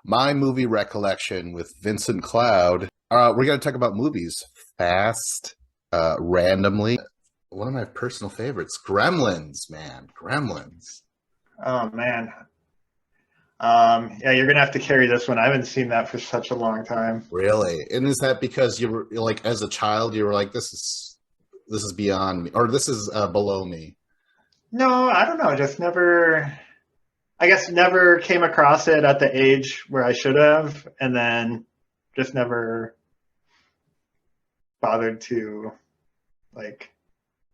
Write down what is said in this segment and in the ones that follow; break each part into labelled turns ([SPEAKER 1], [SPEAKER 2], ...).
[SPEAKER 1] My movie recollection with Vincent Cloud. We're going to talk about movies fast, randomly. One of my personal favorites, Gremlins, man. Gremlins.
[SPEAKER 2] Oh man. Yeah, you're gonna have to carry this one. I haven't seen that for such a long time.
[SPEAKER 1] Really? And is that because you were like, as a child, you were like, this is beyond me, or this is below me?
[SPEAKER 2] No, I don't know. Just never. I guess never came across it at the age where I should have, and then just never bothered to like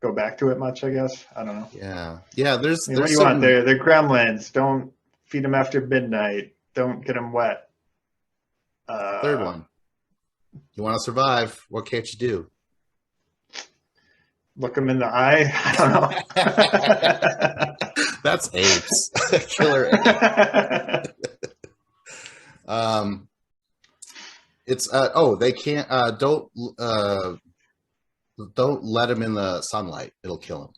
[SPEAKER 2] go back to it much. I guess I don't know.
[SPEAKER 1] Yeah, yeah.
[SPEAKER 2] I mean, what do
[SPEAKER 1] There's
[SPEAKER 2] you want?
[SPEAKER 1] certain
[SPEAKER 2] They're gremlins. Don't feed them after midnight. Don't get them wet.
[SPEAKER 1] third
[SPEAKER 2] Uh,
[SPEAKER 1] one. You want to survive? What can't you do?
[SPEAKER 2] Look them in the eye. I don't know.
[SPEAKER 1] That's apes. Killer ape. Um, it's they can't don't let him in the sunlight. It'll kill him.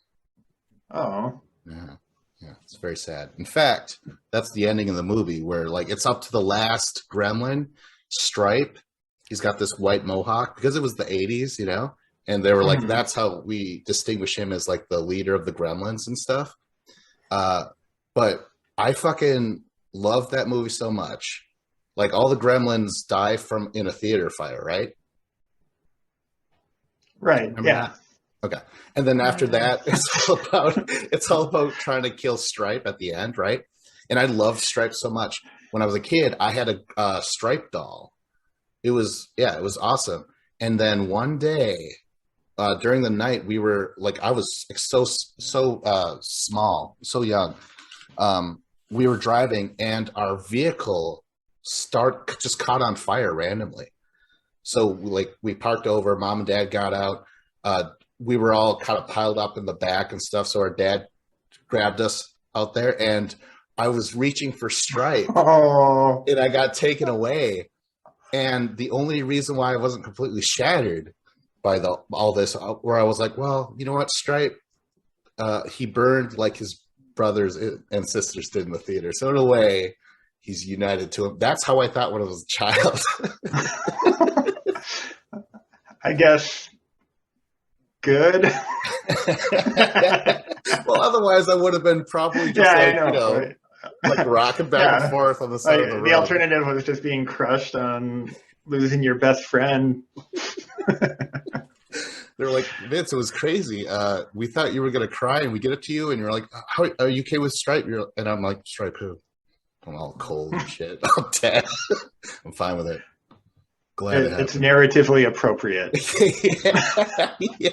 [SPEAKER 2] Oh,
[SPEAKER 1] Yeah. Yeah, it's very sad. In fact, that's the ending of the movie where like it's up to the last gremlin, Stripe. He's got this white mohawk because it was the 80s, and they were like,
[SPEAKER 2] mhm.
[SPEAKER 1] that's how we distinguish him as like the leader of the gremlins and stuff. But I fucking love that movie so much. Like all the gremlins die from in a theater fire, right?
[SPEAKER 2] Right.
[SPEAKER 1] Remember
[SPEAKER 2] Yeah.
[SPEAKER 1] that? Okay. And then after that, it's all about trying to kill Stripe at the end, right? And I loved Stripe so much. When I was a kid, I had a Stripe doll. It was awesome. And then one day, during the night, we were like, I was so small, so young. We were driving, and our vehicle just caught on fire randomly. So like we parked over, mom and dad got out. We were all kind of piled up in the back and stuff. So our dad grabbed us out there, and I was reaching for Stripe,
[SPEAKER 2] Oh,
[SPEAKER 1] and I got taken away. And the only reason why I wasn't completely shattered by all this, where I was like, well, you know what, Stripe, he burned like his brothers and sisters did in the theater. So in a way, he's united to him. That's how I thought when I was a child.
[SPEAKER 2] I guess good.
[SPEAKER 1] Well, otherwise I would have been probably
[SPEAKER 2] Yeah,
[SPEAKER 1] just
[SPEAKER 2] I
[SPEAKER 1] like,
[SPEAKER 2] know. Right?
[SPEAKER 1] like rocking back and
[SPEAKER 2] Yeah.
[SPEAKER 1] forth on the side of the
[SPEAKER 2] Like, the
[SPEAKER 1] road.
[SPEAKER 2] alternative was just being crushed on losing your best friend.
[SPEAKER 1] They're like, Vince, it was crazy. We thought you were gonna cry, and we get it to you, and you're like, "How are you okay with Stripe?" And I'm like, "Stripe who?" I'm all cold and shit. I'm dead. I'm fine with it. Glad it
[SPEAKER 2] It's
[SPEAKER 1] happened.
[SPEAKER 2] narratively appropriate.
[SPEAKER 1] Yeah.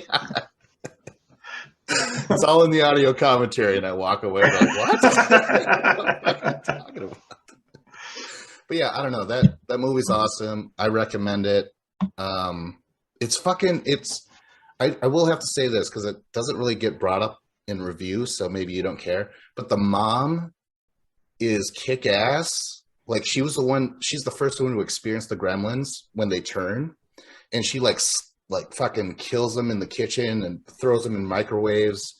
[SPEAKER 1] It's all in the audio commentary, and I walk away like, what? What am I talking about? But yeah, I don't know. That movie's awesome. I recommend it. It's fucking. It's. I will have to say this because it doesn't really get brought up in reviews, so maybe you don't care. But the mom is kick ass. Like she's the first one to experience the gremlins when they turn, and she like fucking kills them in the kitchen and throws them in microwaves,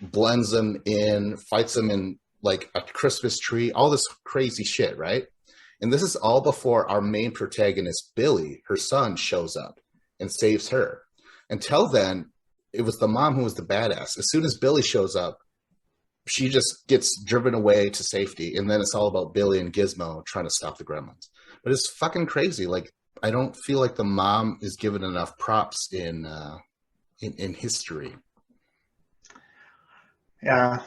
[SPEAKER 1] blends them in, fights them in like a Christmas tree, all this crazy shit, right? And this is all before our main protagonist, Billy, her son, shows up and saves her. Until then, it was the mom who was the badass. As soon as Billy shows up, she just gets driven away to safety, and then it's all about Billy and Gizmo trying to stop the gremlins. But it's fucking crazy. Like I don't feel like the mom is given enough props in history.
[SPEAKER 2] Yeah.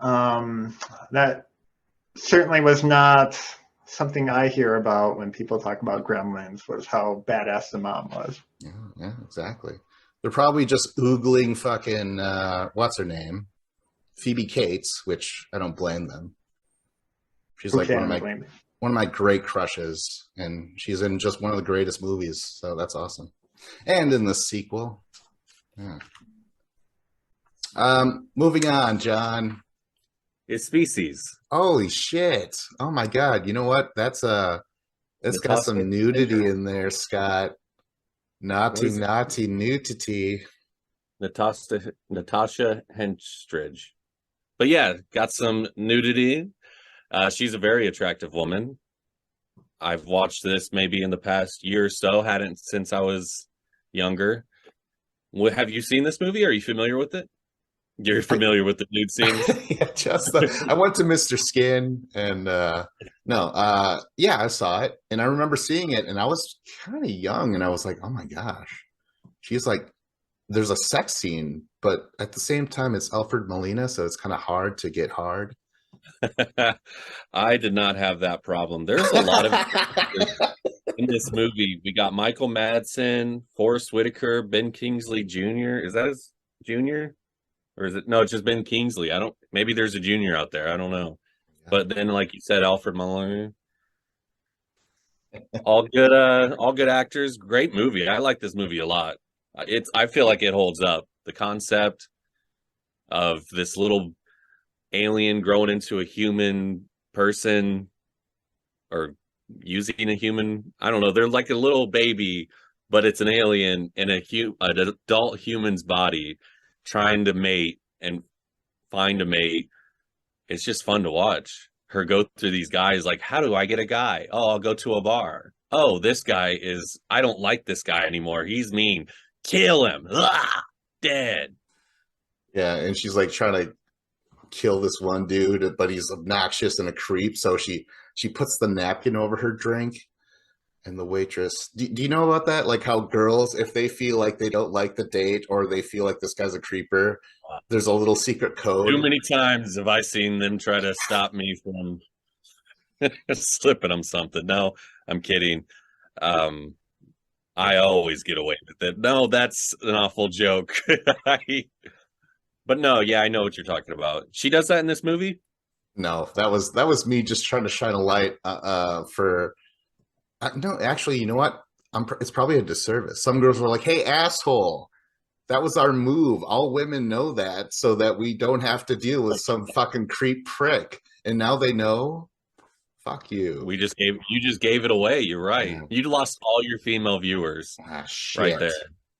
[SPEAKER 2] That certainly was not something I hear about when people talk about Gremlins, was how badass the mom was.
[SPEAKER 1] Yeah, yeah, exactly. They're probably just oogling fucking what's her name, Phoebe Cates, which I don't blame them. She's
[SPEAKER 2] Who
[SPEAKER 1] like
[SPEAKER 2] can blame me?
[SPEAKER 1] one of my great crushes, and she's in just one of the greatest movies. So that's awesome. And in the sequel. Yeah. Moving on, John.
[SPEAKER 3] Is Species.
[SPEAKER 1] Holy shit! Oh my god! You know what? It's got
[SPEAKER 3] Natasha
[SPEAKER 1] some nudity
[SPEAKER 3] Henstridge.
[SPEAKER 1] in there, Scott. Naughty,
[SPEAKER 3] What is it?
[SPEAKER 1] naughty nudity.
[SPEAKER 3] Natasha Henstridge. But yeah, got some nudity. She's a very attractive woman. I've watched this maybe in the past year or so. Hadn't since I was younger. Have you seen this movie? Are you familiar with it? You're familiar with the nude scenes?
[SPEAKER 1] Yeah, I went to Mr. Skin and yeah, I saw it and I remember seeing it and I was kind of young and I was like, oh my gosh. She's like, there's a sex scene, but at the same time it's Alfred Molina, so it's kind of hard to get hard.
[SPEAKER 3] I did not have that problem. There's a lot of in this movie. We got Michael Madsen, Forrest Whitaker, Ben Kingsley Jr. Is that his junior? Or is it no, it's just Ben Kingsley. I don't maybe there's a junior out there. I don't know. But then like you said, Alfred Molina. All good actors. Great movie. I like this movie a lot. I feel like it holds up. The concept of this little alien growing into a human person or using a human, I don't know, they're like a little baby, but it's an alien in an adult human's body trying to mate and find a mate. It's just fun to watch her go through these guys. Like, how do I get a guy? Oh, I'll go to a bar. Oh, this guy is, I don't like this guy anymore, he's mean. Kill him. Dead.
[SPEAKER 1] Yeah, and she's like trying to kill this one dude, but he's obnoxious and a creep. So she puts the napkin over her drink, and the waitress. Do you know about that? Like how girls, if they feel like they don't like the date or they feel like this guy's a creeper, there's a little secret code.
[SPEAKER 3] Too many times have I seen them try to stop me from slipping them something. No, I'm kidding. I always get away with it. No, that's an awful joke. But no, yeah, I know what you're talking about. She does that in this movie?
[SPEAKER 1] No, that was me just trying to shine a light for. No, actually, you know what? It's probably a disservice. Some girls were like, "Hey, asshole." That was our move. All women know that so that we don't have to deal with some fucking creep prick. And now they know. Fuck you.
[SPEAKER 3] You just gave it away. You're right.
[SPEAKER 1] Yeah.
[SPEAKER 3] You lost all your female viewers.
[SPEAKER 1] Shit.
[SPEAKER 3] Right there.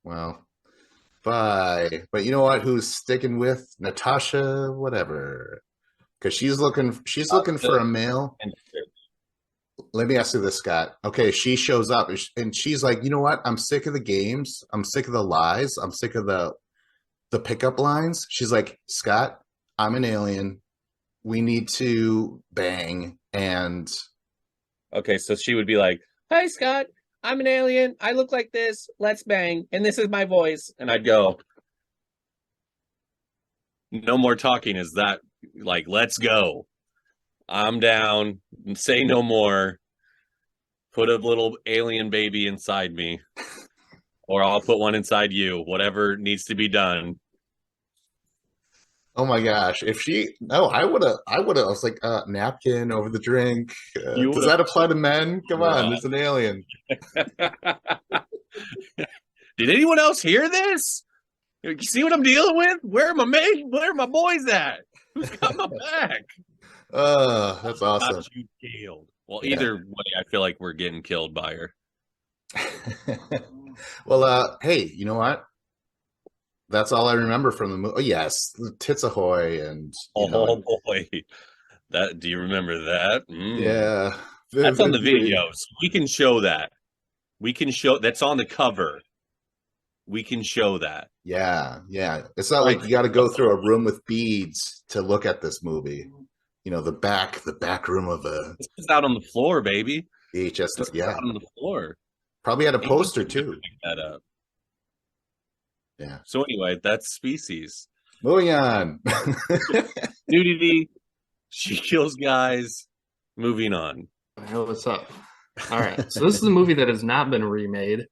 [SPEAKER 1] Well, bye. But you know what? Who's sticking with Natasha? Whatever. Because she's looking for a male. Let me ask you this, Scott. Okay, she shows up and she's like, you know what? I'm sick of the games. I'm sick of the lies. I'm sick of the pickup lines. She's like, Scott, I'm an alien. We need to bang. And
[SPEAKER 3] okay, so she would be like, "Hi, Scott. I'm an alien. I look like this. Let's bang. And this is my voice." And I'd go, "No more talking." Is that like, let's go. I'm down. Say no more. Put a little alien baby inside me. Or I'll put one inside you. Whatever needs to be done.
[SPEAKER 1] oh my gosh, I was like, napkin over the drink. Does that apply to men? Come on, there's an alien.
[SPEAKER 3] Did anyone else hear this? You see what I'm dealing with? Where are my boys at? Who's got my back?
[SPEAKER 1] That's awesome.
[SPEAKER 3] Got you killed. Well, either way, I feel like we're getting killed by her.
[SPEAKER 1] Well, hey, you know what? That's all I remember from the movie. Oh, yes, Tits Ahoy, and
[SPEAKER 3] boy, that do you remember that?
[SPEAKER 1] Yeah,
[SPEAKER 3] that's on the video, so we can show that. We can show that's on the cover. We can show that.
[SPEAKER 1] Yeah. It's not like you got to go through a room with beads to look at this movie. You know, the back room of a.
[SPEAKER 3] It's out on the floor, baby.
[SPEAKER 1] VHS. Yeah,
[SPEAKER 3] out on the floor.
[SPEAKER 1] Probably had a poster too.
[SPEAKER 3] Pick that up.
[SPEAKER 1] Yeah.
[SPEAKER 3] So anyway, that's Species.
[SPEAKER 1] Moving on.
[SPEAKER 3] Nudity. She kills guys. Moving on.
[SPEAKER 4] Hell, what's up? All right. So this is a movie that has not been remade,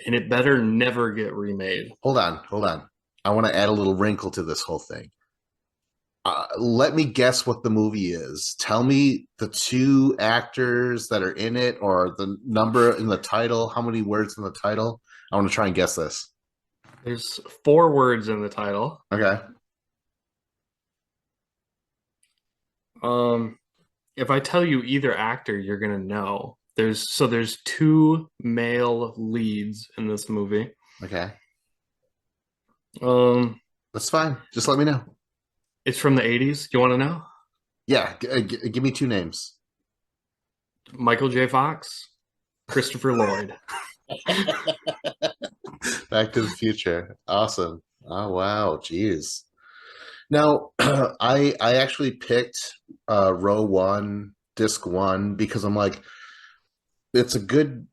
[SPEAKER 4] and it better never get remade.
[SPEAKER 1] Hold on. I want to add a little wrinkle to this whole thing. Let me guess what the movie is. Tell me the two actors that are in it or the number in the title. How many words in the title? I want to try and guess this.
[SPEAKER 4] There's 4 words in the title.
[SPEAKER 1] Okay.
[SPEAKER 4] If I tell you either actor, you're gonna know. There's 2 male leads in this movie.
[SPEAKER 1] Okay.
[SPEAKER 4] That's
[SPEAKER 1] fine. Just let me know.
[SPEAKER 4] It's from the 80s. You want to know?
[SPEAKER 1] Yeah. Give me 2 names.
[SPEAKER 4] Michael J. Fox, Christopher Lloyd.
[SPEAKER 1] Back to the Future. Awesome. Oh wow, jeez. Now, I actually picked row one, disc one, because I'm like, it's a good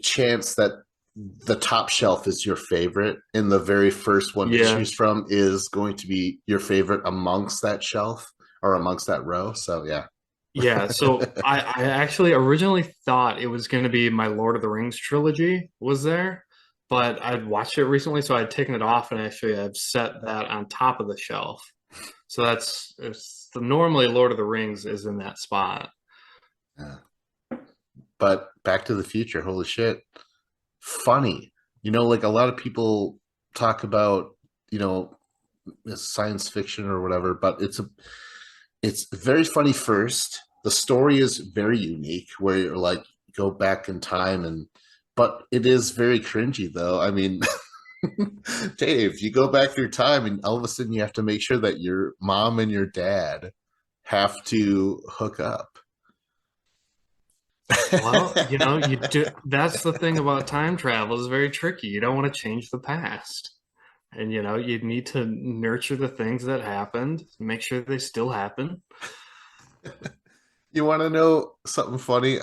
[SPEAKER 1] chance that the top shelf is your favorite, and the very first one to
[SPEAKER 4] Yeah.
[SPEAKER 1] choose from is going to be your favorite amongst that shelf or amongst that row. So yeah.
[SPEAKER 4] Yeah, so I actually originally thought it was going to be my Lord of the Rings trilogy was there, but I'd watched it recently, so I'd taken it off and actually I've set that on top of the shelf. So normally Lord of the Rings is in that spot.
[SPEAKER 1] Yeah. But Back to the Future, holy shit. Funny. Like a lot of people talk about, you know, science fiction or whatever, but it's very funny first. The story is very unique where you're like go back in time but it is very cringy though. I mean, Dave, you go back through time and all of a sudden you have to make sure that your mom and your dad have to hook up.
[SPEAKER 4] Well, that's the thing about time travel is very tricky. You don't want to change the past. And you need to nurture the things that happened, make sure they still happen.
[SPEAKER 1] You want to know something funny?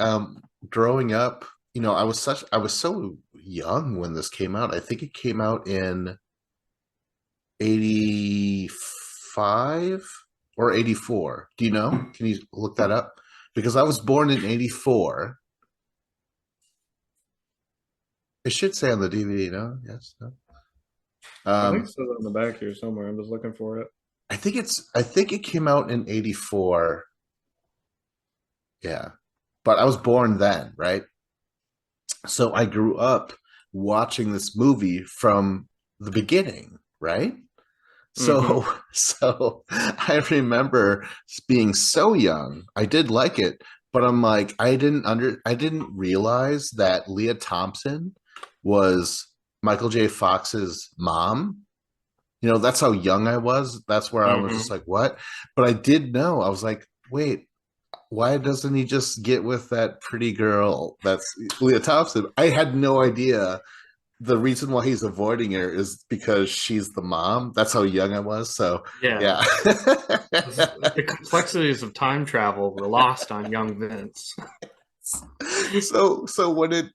[SPEAKER 1] Growing up, I was so young when this came out. I think it came out in 85 or 84. Do you know? Can you look that up? Because I was born in 84. It should say on the DVD, no? Yes, no.
[SPEAKER 4] I think it says on the back here somewhere. I'm just looking for it.
[SPEAKER 1] I think it came out in 84. Yeah. But I was born then, right? So I grew up watching this movie from the beginning, right? So so I remember being so young. I did like it, but I'm like I didn't realize that Leah Thompson was Michael J. Fox's mom. That's how young I was. That's where I was just like, what? But I did know. I was like, wait, why doesn't he just get with that pretty girl that's Leah Thompson? I had no idea. The reason why he's avoiding her is because she's the mom. That's how young I was. So
[SPEAKER 4] Yeah.
[SPEAKER 1] yeah.
[SPEAKER 4] The complexities of time travel were lost on young Vince.
[SPEAKER 1] So when it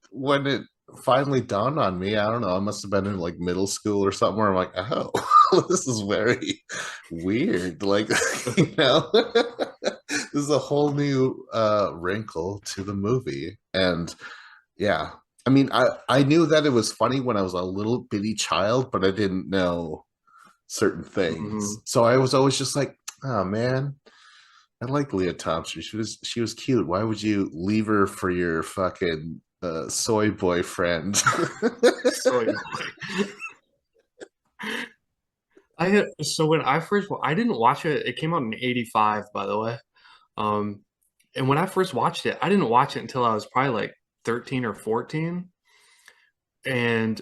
[SPEAKER 1] finally dawned on me, I don't know, I must have been in like middle school or something where I'm like, oh, this is very weird. Like, this is a whole new wrinkle to the movie. And yeah. I mean, I knew that it was funny when I was a little bitty child, but I didn't know certain things. So I was always just like, oh man, I like Leah Thompson. She was cute. Why would you leave her for your fucking soy boyfriend?
[SPEAKER 4] Soy boy. So when I didn't watch it. It came out in '85, by the way. And when I first watched it, I didn't watch it until I was probably like 13 or 14. And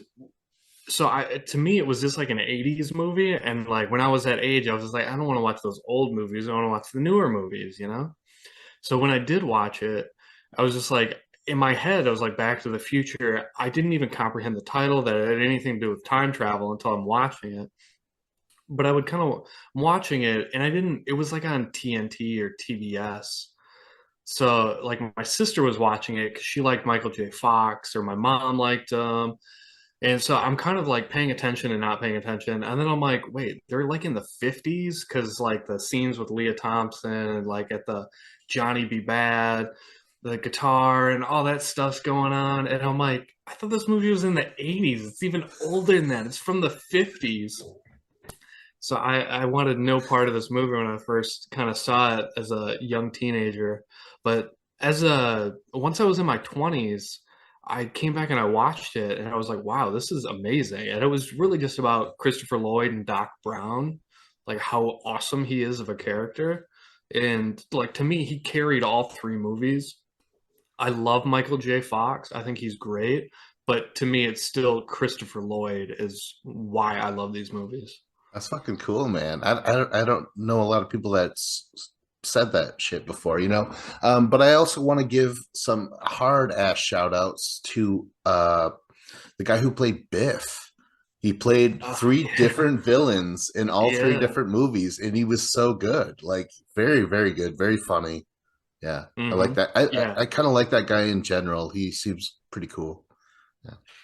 [SPEAKER 4] so to me it was just like an '80s movie, and like when I was that age I was just like, I don't want to watch those old movies, I want to watch the newer movies. So when I did watch it, I was just like, in my head I was like, Back to the Future. I didn't even comprehend the title that it had anything to do with time travel until I'm watching it. But I would kind of watching it, and it was like on TNT or TBS. So like my sister was watching it because she liked Michael J. Fox, or my mom liked and so I'm kind of like paying attention and not paying attention. And then I'm like, wait, they're like in the 50s, because like the scenes with Leah Thompson and like at the Johnny B. Bad, the guitar and all that stuff's going on. And I'm like, I thought this movie was in the 80s. It's even older than that. It's from the 50s. So I wanted no part of this movie when I first kind of saw it as a young teenager. But once I was in my 20s, I came back and I watched it and I was like, wow, this is amazing. And it was really just about Christopher Lloyd and Doc Brown, like how awesome he is of a character. And like to me, he carried all three movies. I love Michael J. Fox. I think he's great. But to me, it's still Christopher Lloyd is why I love these movies.
[SPEAKER 1] That's fucking cool, man. I don't know a lot of people that said that shit before, you know. But I also want to give some hard ass shout outs to the guy who played Biff. He played three different villains in all three different movies, and he was so good. Like, very, very good, very funny. Yeah, I like that. I kind of like that guy in general. He seems pretty cool.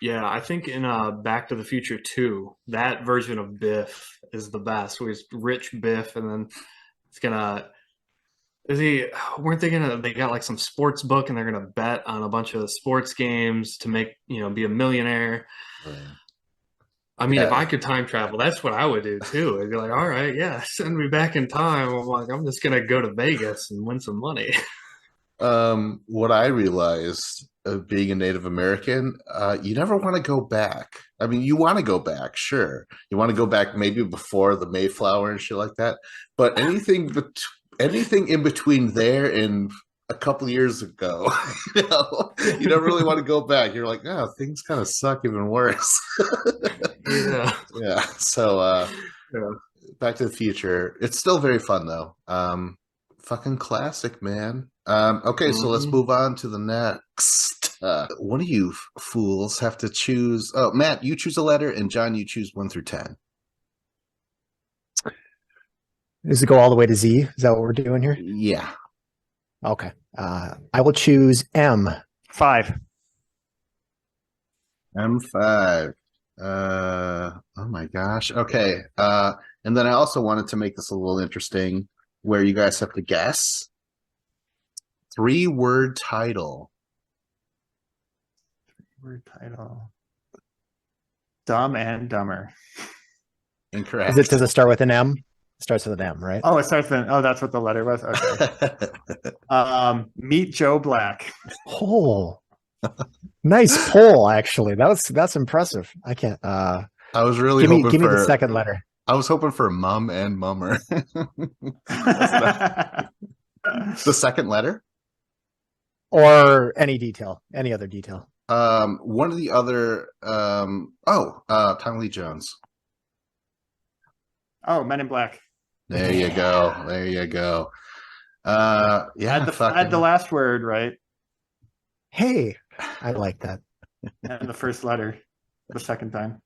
[SPEAKER 4] Yeah, I think in Back to the Future 2, that version of Biff is the best. Where he's rich Biff, and then it's gonna weren't they gonna they got like some sports book and they're gonna bet on a bunch of sports games to make, be a millionaire. I mean, if I could time travel, that's what I would do too. I'd be like, all right, yeah, send me back in time. I'm like, I'm just gonna go to Vegas and win some money.
[SPEAKER 1] What I realized of being a Native American, you never want to go back. I mean, you want to go back, sure. You want to go back maybe before the Mayflower and shit like that. But anything in between there and a couple years ago, you don't really want to go back. You're like, oh, things kind of suck even worse. Yeah. So Back to the Future. It's still very fun though. Fucking classic, man. Okay, so let's move on to the next. One of you fools have to choose. Oh, Matt, you choose a letter, and John, you choose 1 through 10.
[SPEAKER 5] Does it go all the way to Z? Is that what we're doing here?
[SPEAKER 1] Yeah.
[SPEAKER 5] Okay. I will choose M.
[SPEAKER 2] 5.
[SPEAKER 1] M5. Oh my gosh. Okay. And then I also wanted to make this a little interesting, where you guys have to guess 3-word title.
[SPEAKER 2] 3-word title. Dumb and Dumber.
[SPEAKER 1] Incorrect.
[SPEAKER 5] Does it start with an M? It starts with an M, right?
[SPEAKER 2] Oh, it starts with that's what the letter was. Okay. Meet Joe Black.
[SPEAKER 5] Oh, nice poll. Actually, that's impressive. I can't.
[SPEAKER 1] I was really
[SPEAKER 5] give
[SPEAKER 1] hoping
[SPEAKER 5] me the second letter.
[SPEAKER 1] I was hoping for Mum and Mummer. The second letter,
[SPEAKER 5] or any other detail.
[SPEAKER 1] One of the other. Tommy Lee Jones.
[SPEAKER 2] Oh, Men in Black.
[SPEAKER 1] There you go. Yeah,
[SPEAKER 2] I had the last word right.
[SPEAKER 5] Hey, I like that.
[SPEAKER 2] And the first letter, the second time.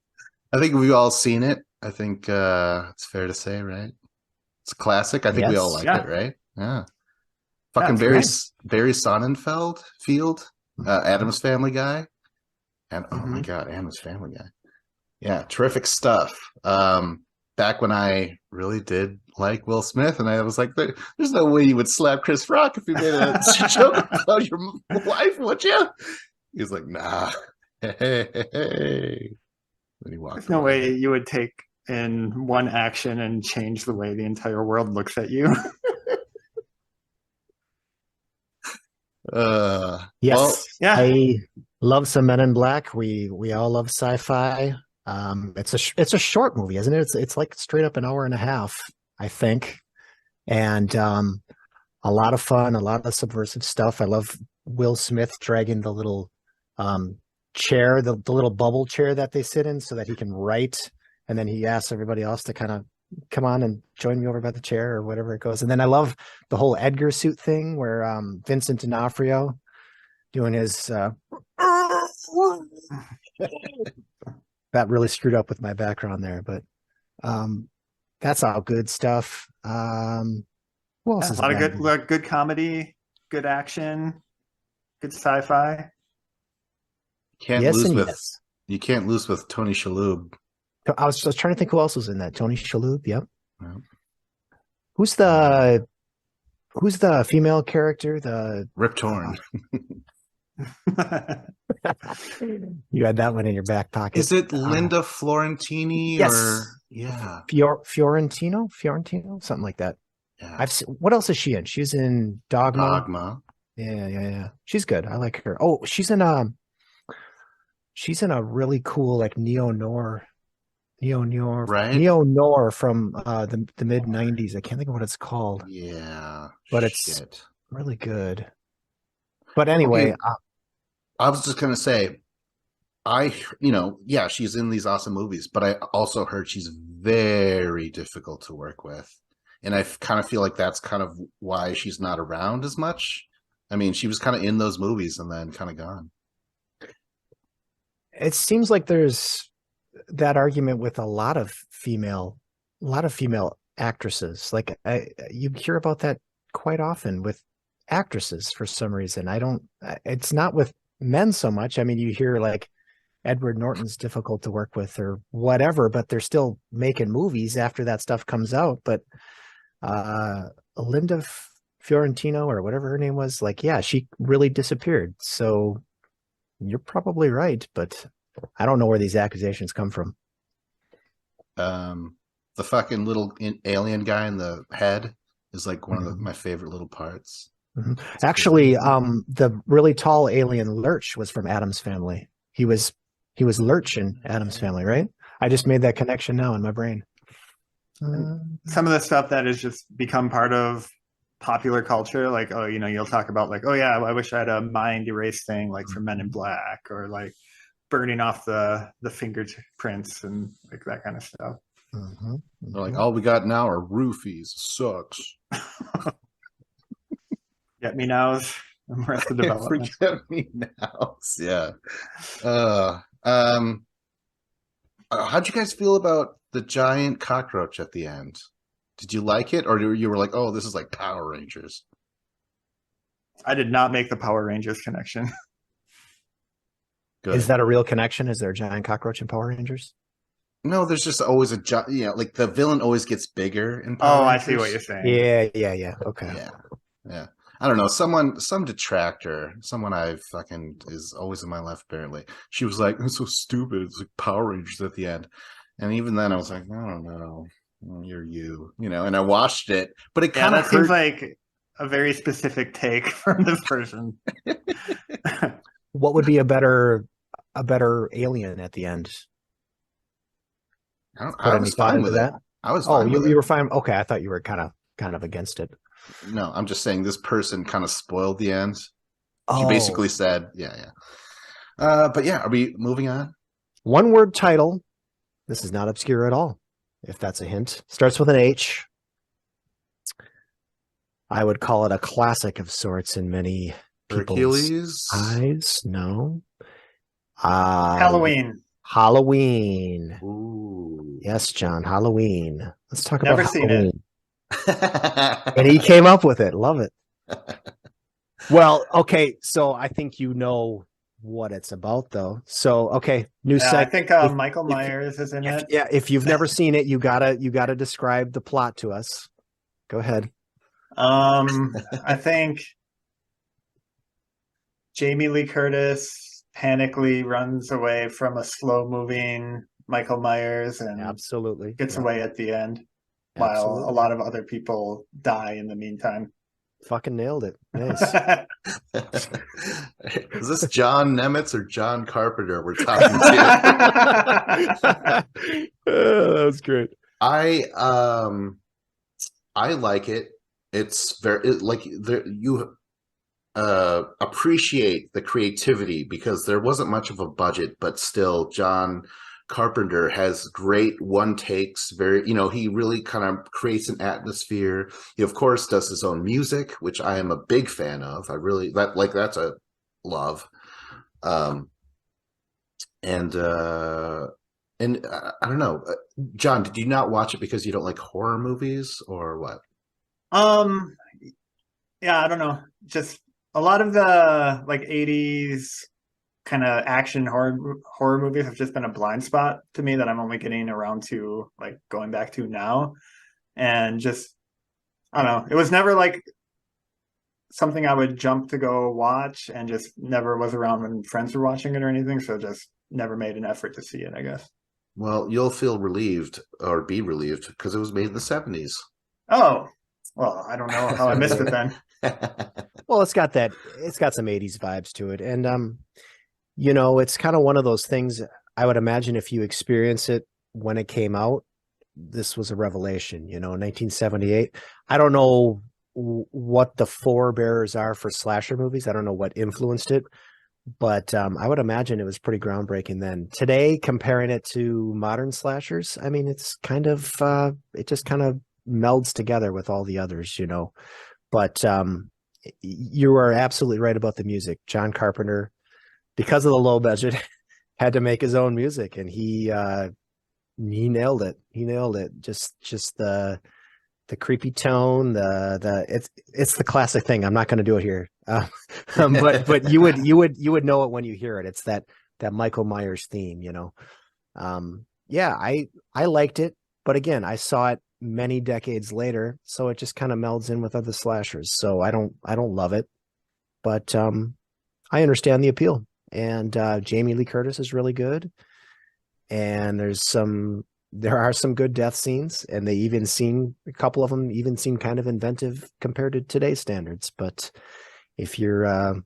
[SPEAKER 1] I think we've all seen it. I think it's fair to say, right? It's a classic. I think we all like it, right? Yeah. Fucking Barry Sonnenfeld, Addams Family guy. And oh my God, Addams Family guy. Yeah, terrific stuff. Back when I really did like Will Smith, and I was like, there's no way you would slap Chris Rock if you made a joke about your wife, would you? He was like, nah. Hey. Then he walked
[SPEAKER 2] There's no way you would take in one action and change the way the entire world looks at you.
[SPEAKER 5] Yes.
[SPEAKER 2] Well, yeah.
[SPEAKER 5] I love some Men in Black. We all love sci-fi. It's a short movie, isn't it? It's like straight up an hour and a half, I think. And a lot of fun, a lot of subversive stuff. I love Will Smith dragging the little chair, the little bubble chair that they sit in so that he can write. And then he asks everybody else to kind of come on and join me over by the chair or whatever it goes. And then I love the whole Edgar suit thing where Vincent D'Onofrio doing his that really screwed up with my background there, but that's all good stuff. Who else is
[SPEAKER 2] a lot of good comedy, good action, good sci-fi.
[SPEAKER 1] You can't lose with Tony Shalhoub.
[SPEAKER 5] I was trying to think who else was in that. Tony Shalhoub, yep.
[SPEAKER 1] Yeah.
[SPEAKER 5] Who's the female character? The
[SPEAKER 1] Rip Torn.
[SPEAKER 5] You had that one in your back pocket.
[SPEAKER 1] Is it Linda Florentini?
[SPEAKER 5] Yes.
[SPEAKER 1] Or yeah,
[SPEAKER 5] Fiorentino, something like that.
[SPEAKER 1] Yeah.
[SPEAKER 5] What else is she in? She's in Dogma. Yeah. She's good. I like her. Oh, she's in a really cool like neo-noir,
[SPEAKER 1] right?
[SPEAKER 5] Neo-noir from the mid 90s. I can't think of what it's called.
[SPEAKER 1] Yeah,
[SPEAKER 5] but it's really good. But anyway,
[SPEAKER 1] I was just gonna say, she's in these awesome movies, but I also heard she's very difficult to work with. and I kind of feel like that's kind of why she's not around as much. I mean, she was kind of in those movies and then kind of gone.
[SPEAKER 5] It seems like there's that argument with a lot of female actresses. Like you hear about that quite often with actresses for some reason. It's not with men so much. I mean, you hear like Edward Norton's difficult to work with or whatever, but they're still making movies after that stuff comes out. But Linda Fiorentino or whatever her name was, like, yeah, she really disappeared. So you're probably right, but I don't know where these accusations come from.
[SPEAKER 1] The fucking little alien guy in the head is like one of my favorite little parts.
[SPEAKER 5] Mm-hmm. Actually, the really tall alien Lurch was from Addams Family. He was Lurch in Addams Family, right? I just made that connection now in my brain.
[SPEAKER 2] Some of the stuff that has just become part of popular culture, like, oh, you'll talk about like, oh yeah, I wish I had a mind erase thing like from Men in Black, or like burning off the fingerprints and like that kind of stuff.
[SPEAKER 5] Mm-hmm.
[SPEAKER 1] They're like, all we got now are roofies. Sucks.
[SPEAKER 2] Get me nows and Arrested Development.
[SPEAKER 1] Forget me nows. Yeah. How'd you guys feel about the giant cockroach at the end? Did you like it, or you were like, oh, this is like Power Rangers?
[SPEAKER 2] I did not make the Power Rangers connection.
[SPEAKER 1] Good.
[SPEAKER 5] Is that a real connection? Is there a giant cockroach in Power Rangers?
[SPEAKER 1] No, there's just always like the villain always gets bigger in Power Rangers.
[SPEAKER 2] I see what you're saying.
[SPEAKER 5] Yeah. Okay.
[SPEAKER 1] Yeah. I don't know. Some detractor, someone I fucking is always in my life apparently. She was like, "It's so stupid. It's like Power Rangers at the end." And even then, I was like, "I don't know. You're you." And I watched it, but it kind of
[SPEAKER 2] seems like a very specific take from this person.
[SPEAKER 5] What would be a better alien at the end?
[SPEAKER 1] I was fine with that. I was fine with it.
[SPEAKER 5] You were fine. Okay, I thought you were kind of against it.
[SPEAKER 1] No, I'm just saying this person kind of spoiled the end. She basically said, yeah. But yeah, are we moving on?
[SPEAKER 5] One word title. This is not obscure at all, if that's a hint. Starts with an H. I would call it a classic of sorts in many people's eyes. No.
[SPEAKER 2] Halloween.
[SPEAKER 5] Ooh. Yes, John. Halloween. Let's talk about Halloween.
[SPEAKER 2] Never seen it.
[SPEAKER 5] And he came up with it. Love it. Well, okay. So I think you know what it's about, though. So, okay.
[SPEAKER 2] I think Michael Myers is in it.
[SPEAKER 5] Yeah. If you've never seen it, you gotta describe the plot to us. Go ahead.
[SPEAKER 2] I think Jamie Lee Curtis panically runs away from a slow-moving Michael Myers and
[SPEAKER 5] absolutely
[SPEAKER 2] gets away at the end, while a lot of other people die in the meantime.
[SPEAKER 5] Fucking nailed it. Nice.
[SPEAKER 1] Is this John Nemitz or John Carpenter we're talking to?
[SPEAKER 5] That was great.
[SPEAKER 1] I like it. It's you appreciate the creativity because there wasn't much of a budget, but still John Carpenter has great one takes. He really kind of creates an atmosphere. He of course does his own music, which I am a big fan of. That's a love. And I don't know, John, did you not watch it because you don't like horror movies or what?
[SPEAKER 2] Yeah, I don't know. Just a lot of the like 80s kind of action horror movies have just been a blind spot to me that I'm only getting around to like going back to now. And just, I don't know, it was never like something I would jump to go watch, and just never was around when friends were watching it or anything. So just never made an effort to see it, I guess.
[SPEAKER 1] Well, you'll feel relieved or be relieved because it was made in the 70s.
[SPEAKER 2] Oh, well, I don't know how I missed it then.
[SPEAKER 5] Well, it's got some 80s vibes to it. And, it's kind of one of those things. I would imagine if you experience it when it came out, this was a revelation, 1978. I don't know what the forebearers are for slasher movies. I don't know what influenced it, but I would imagine it was pretty groundbreaking then. Today, comparing it to modern slashers, I mean, it's kind of, it just kind of melds together with all the others, you know. But you are absolutely right about the music. John Carpenter, because of the low budget, had to make his own music, and he nailed it. He nailed it. Just the creepy tone, it's the classic thing. I'm not going to do it here, but you would know it when you hear it. It's that Michael Myers theme, you know. Yeah, I liked it, but again, I saw it many decades later, so it just kind of melds in with other slashers. So I don't love it, but I understand the appeal. And Jamie Lee Curtis is really good, and there are some good death scenes, and a couple of them even seem kind of inventive compared to today's standards. But if you're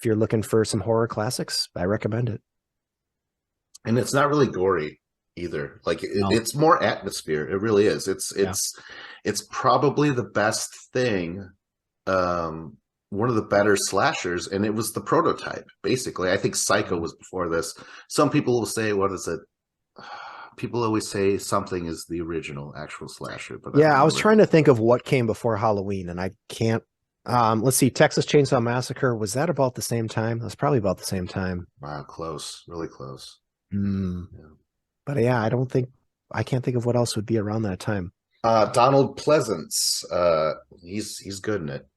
[SPEAKER 5] looking for some horror classics, I recommend it.
[SPEAKER 1] And it's not really gory either. Like it's more atmosphere. It really is. It's probably the best thing. One of the better slashers, and it was the prototype. Basically, I think Psycho was before this. Some people will say, "What is it?" People always say something is the original actual slasher. But
[SPEAKER 5] yeah, I was trying to think of what came before Halloween, and I can't. Let's see. Texas Chainsaw Massacre, was that about the same time? That's probably about the same time.
[SPEAKER 1] Wow, close, really close.
[SPEAKER 5] Yeah. But yeah, I can't think of what else would be around that time.
[SPEAKER 1] Donald Pleasance, he's good in it.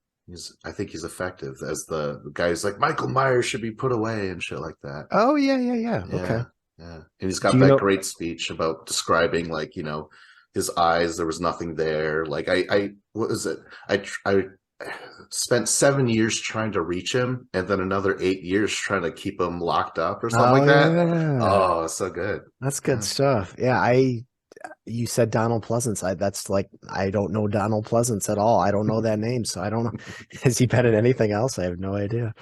[SPEAKER 1] I think he's effective as the guy who's like, Michael Myers should be put away and shit like that.
[SPEAKER 5] Oh yeah. Okay.
[SPEAKER 1] Yeah, and he's got that great speech about describing, like, you know, his eyes. There was nothing there. Like what is it? I spent 7 years trying to reach him, and then another 8 years trying to keep him locked up or something like that.
[SPEAKER 5] Yeah.
[SPEAKER 1] Oh, so good.
[SPEAKER 5] That's good stuff. Yeah, you said Donald Pleasance. That's like, I don't know Donald Pleasance at all. I don't know that name, so I don't know. Has he been in anything else? I have no idea.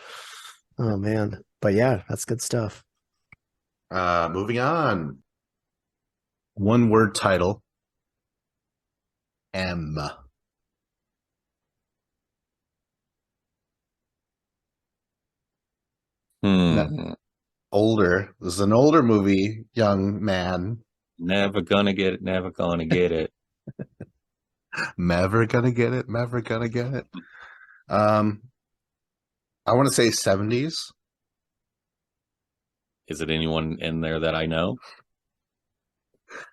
[SPEAKER 5] Oh man, but yeah, that's good stuff.
[SPEAKER 1] Moving on. One word title. M. Older. This is an older movie, young man.
[SPEAKER 3] Never gonna get it. Never gonna get it.
[SPEAKER 1] Never gonna get it. Never gonna get it. I want to say 70s.
[SPEAKER 3] Is it anyone in there that I know?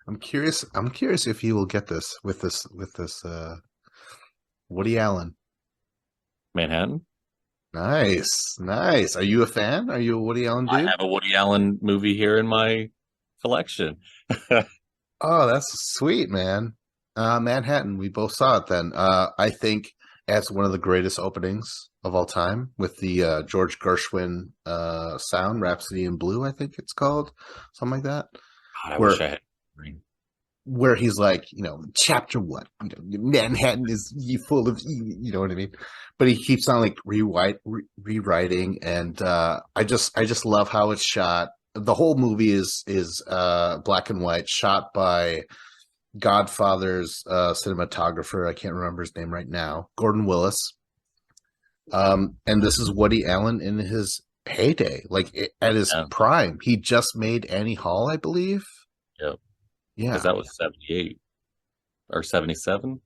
[SPEAKER 1] I'm curious if you will get this with this Woody Allen.
[SPEAKER 3] Manhattan?
[SPEAKER 1] Nice. Are you a fan? Are you a Woody Allen dude?
[SPEAKER 3] I have a Woody Allen movie here in my collection.
[SPEAKER 1] Oh, that's sweet, man. Manhattan, we both saw it then. I think as one of the greatest openings of all time, with the George Gershwin sound, Rhapsody in Blue, I think it's called, something like that.
[SPEAKER 3] God, I wish I had.
[SPEAKER 1] Where he's like, you know, chapter 1, you know, Manhattan is full of, you know what I mean? But he keeps on like rewriting, and I just love how it's shot. The whole movie is black and white, shot by Godfather's cinematographer. I can't remember his name right now, Gordon Willis. And this is Woody Allen in his heyday, like at his prime. He just made Annie Hall, I believe.
[SPEAKER 3] Yep.
[SPEAKER 1] Yeah,
[SPEAKER 3] because that was 78 or 77.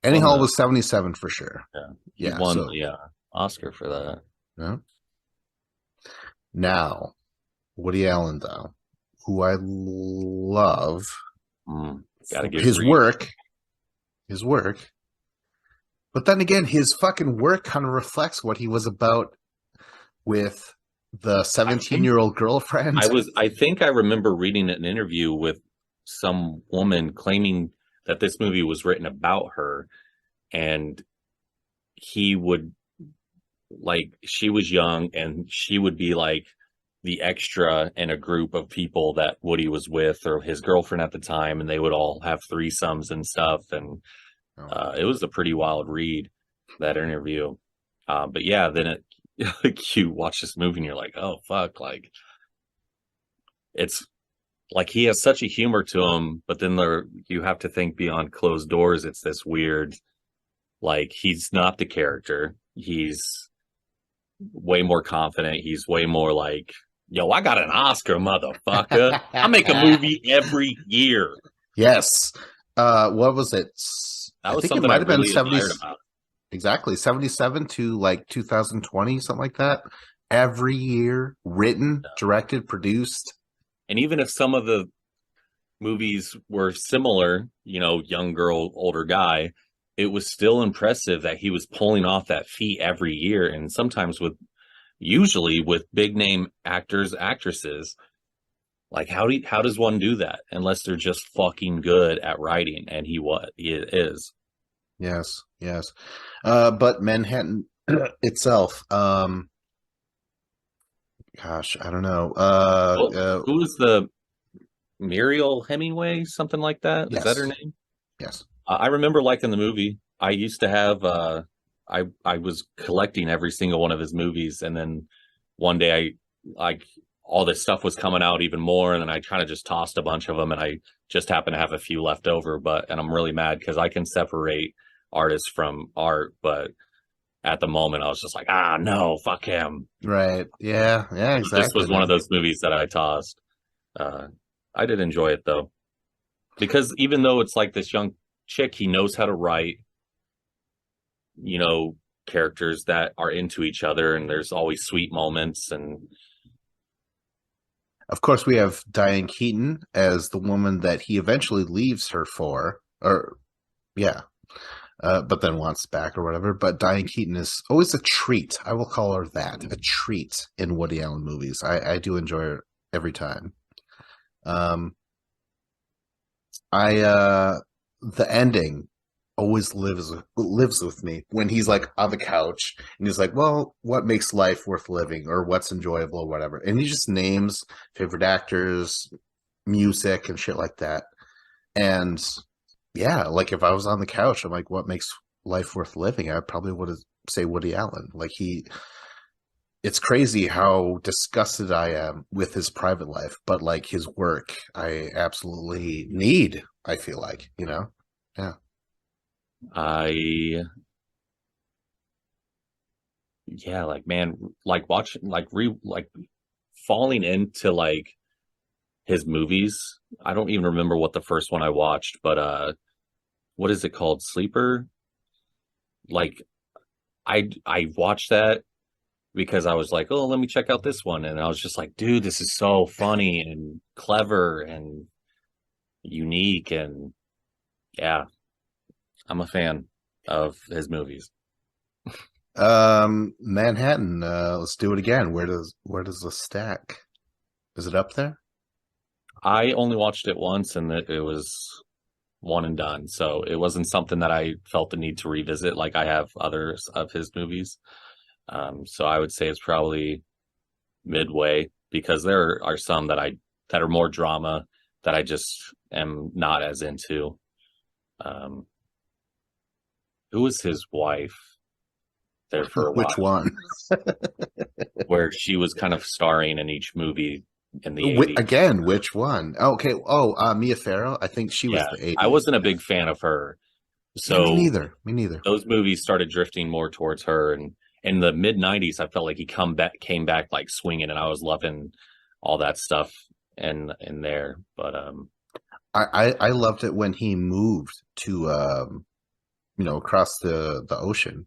[SPEAKER 1] Annie Hall was 77 for sure.
[SPEAKER 3] Yeah, he won the Oscar for that.
[SPEAKER 1] Yeah. Now, Woody Allen, though, who I love, his work, but then again, his fucking work kind of reflects what he was about with the 17-year-old girlfriend.
[SPEAKER 3] I think I remember reading an interview with some woman claiming that this movie was written about her, and he would, like, she was young and she would be like the extra in a group of people that Woody was with, or his girlfriend at the time, and they would all have threesomes and stuff. And it was a pretty wild read, that interview. But yeah, then you watch this movie and you're like, oh fuck, like, it's like he has such a humor to him, but then you have to think beyond closed doors. It's this weird, like, he's not the character. He's way more confident. He's way more like, yo, I got an Oscar, motherfucker. I make a movie every year.
[SPEAKER 1] Yes. What was it?
[SPEAKER 3] That
[SPEAKER 1] I
[SPEAKER 3] was
[SPEAKER 1] think it
[SPEAKER 3] something I
[SPEAKER 1] might have been
[SPEAKER 3] really
[SPEAKER 1] 70.
[SPEAKER 3] admired about.
[SPEAKER 1] Exactly, 77 to like 2020, something like that. Every year, written, directed, produced.
[SPEAKER 3] And even if some of the movies were similar, you know, young girl, older guy, it was still impressive that he was pulling off that feat every year, and sometimes usually with big name actors, actresses. Like how does one do that unless they're just fucking good at writing? And he is.
[SPEAKER 1] Yes, yes. But Manhattan itself, gosh, I don't know.
[SPEAKER 3] Who was the Muriel Hemingway, something like that? Is that her
[SPEAKER 1] Yes,
[SPEAKER 3] name?
[SPEAKER 1] yes.
[SPEAKER 3] I remember liking the movie. I used to have I was collecting every single one of his movies, and then one day I like all this stuff was coming out even more, and then I kind of just tossed a bunch of them, and I just happen to have a few left over. And I'm really mad because I can separate artists from art, but at the moment I was just like, no, fuck him.
[SPEAKER 1] Right. Yeah, yeah,
[SPEAKER 3] This
[SPEAKER 1] exactly,
[SPEAKER 3] was one of
[SPEAKER 1] man.
[SPEAKER 3] those movies that I tossed. Uh, I did enjoy it though, because even though it's like this young chick, he knows how to write, you know, characters that are into each other, and there's always sweet moments. And
[SPEAKER 1] Of course, we have Diane Keaton as the woman that he eventually leaves her for, or yeah, but then wants back or whatever. But Diane Keaton is always a treat. I will call her that, a treat in Woody Allen movies. I do enjoy her every time. Um, the ending always lives with me when he's like on the couch and he's like, well, what makes life worth living or what's enjoyable or whatever, and he just names favorite actors, music and shit like that. And yeah, like if I was on the couch, I'm like, what makes life worth living? I probably would say Woody Allen. Like it's crazy how disgusted I am with his private life, but like his work I absolutely need, I feel like, yeah.
[SPEAKER 3] I yeah, like man, like watching like falling into like his movies. I don't even remember what the first one I watched, but what is it called? Sleeper? Like I watched that because I was like, oh, let me check out this one. And I was just like, dude, this is so funny and clever and unique. And yeah, I'm a fan of his movies.
[SPEAKER 1] Manhattan, let's do it again. Where does the stack? Is it up there?
[SPEAKER 3] I only watched it once, and it was one and done. So it wasn't something that I felt the need to revisit like I have others of his movies. So I would say it's probably midway, because there are some that are more drama that I just am not as into. Um, who was his wife there for a while,
[SPEAKER 1] Which one?
[SPEAKER 3] where she was kind of starring in each movie in the 80s?
[SPEAKER 1] Again, which one? Okay. Oh, Mia Farrow. I think she was
[SPEAKER 3] Yeah,
[SPEAKER 1] the 80s.
[SPEAKER 3] I wasn't a big fan of her.
[SPEAKER 1] Yeah, me
[SPEAKER 3] So
[SPEAKER 1] neither. Me neither.
[SPEAKER 3] those movies started drifting more towards her, and in the mid 90s I felt like he came back like swinging, and I was loving all that stuff in there. But
[SPEAKER 1] I loved it when he moved to across the ocean.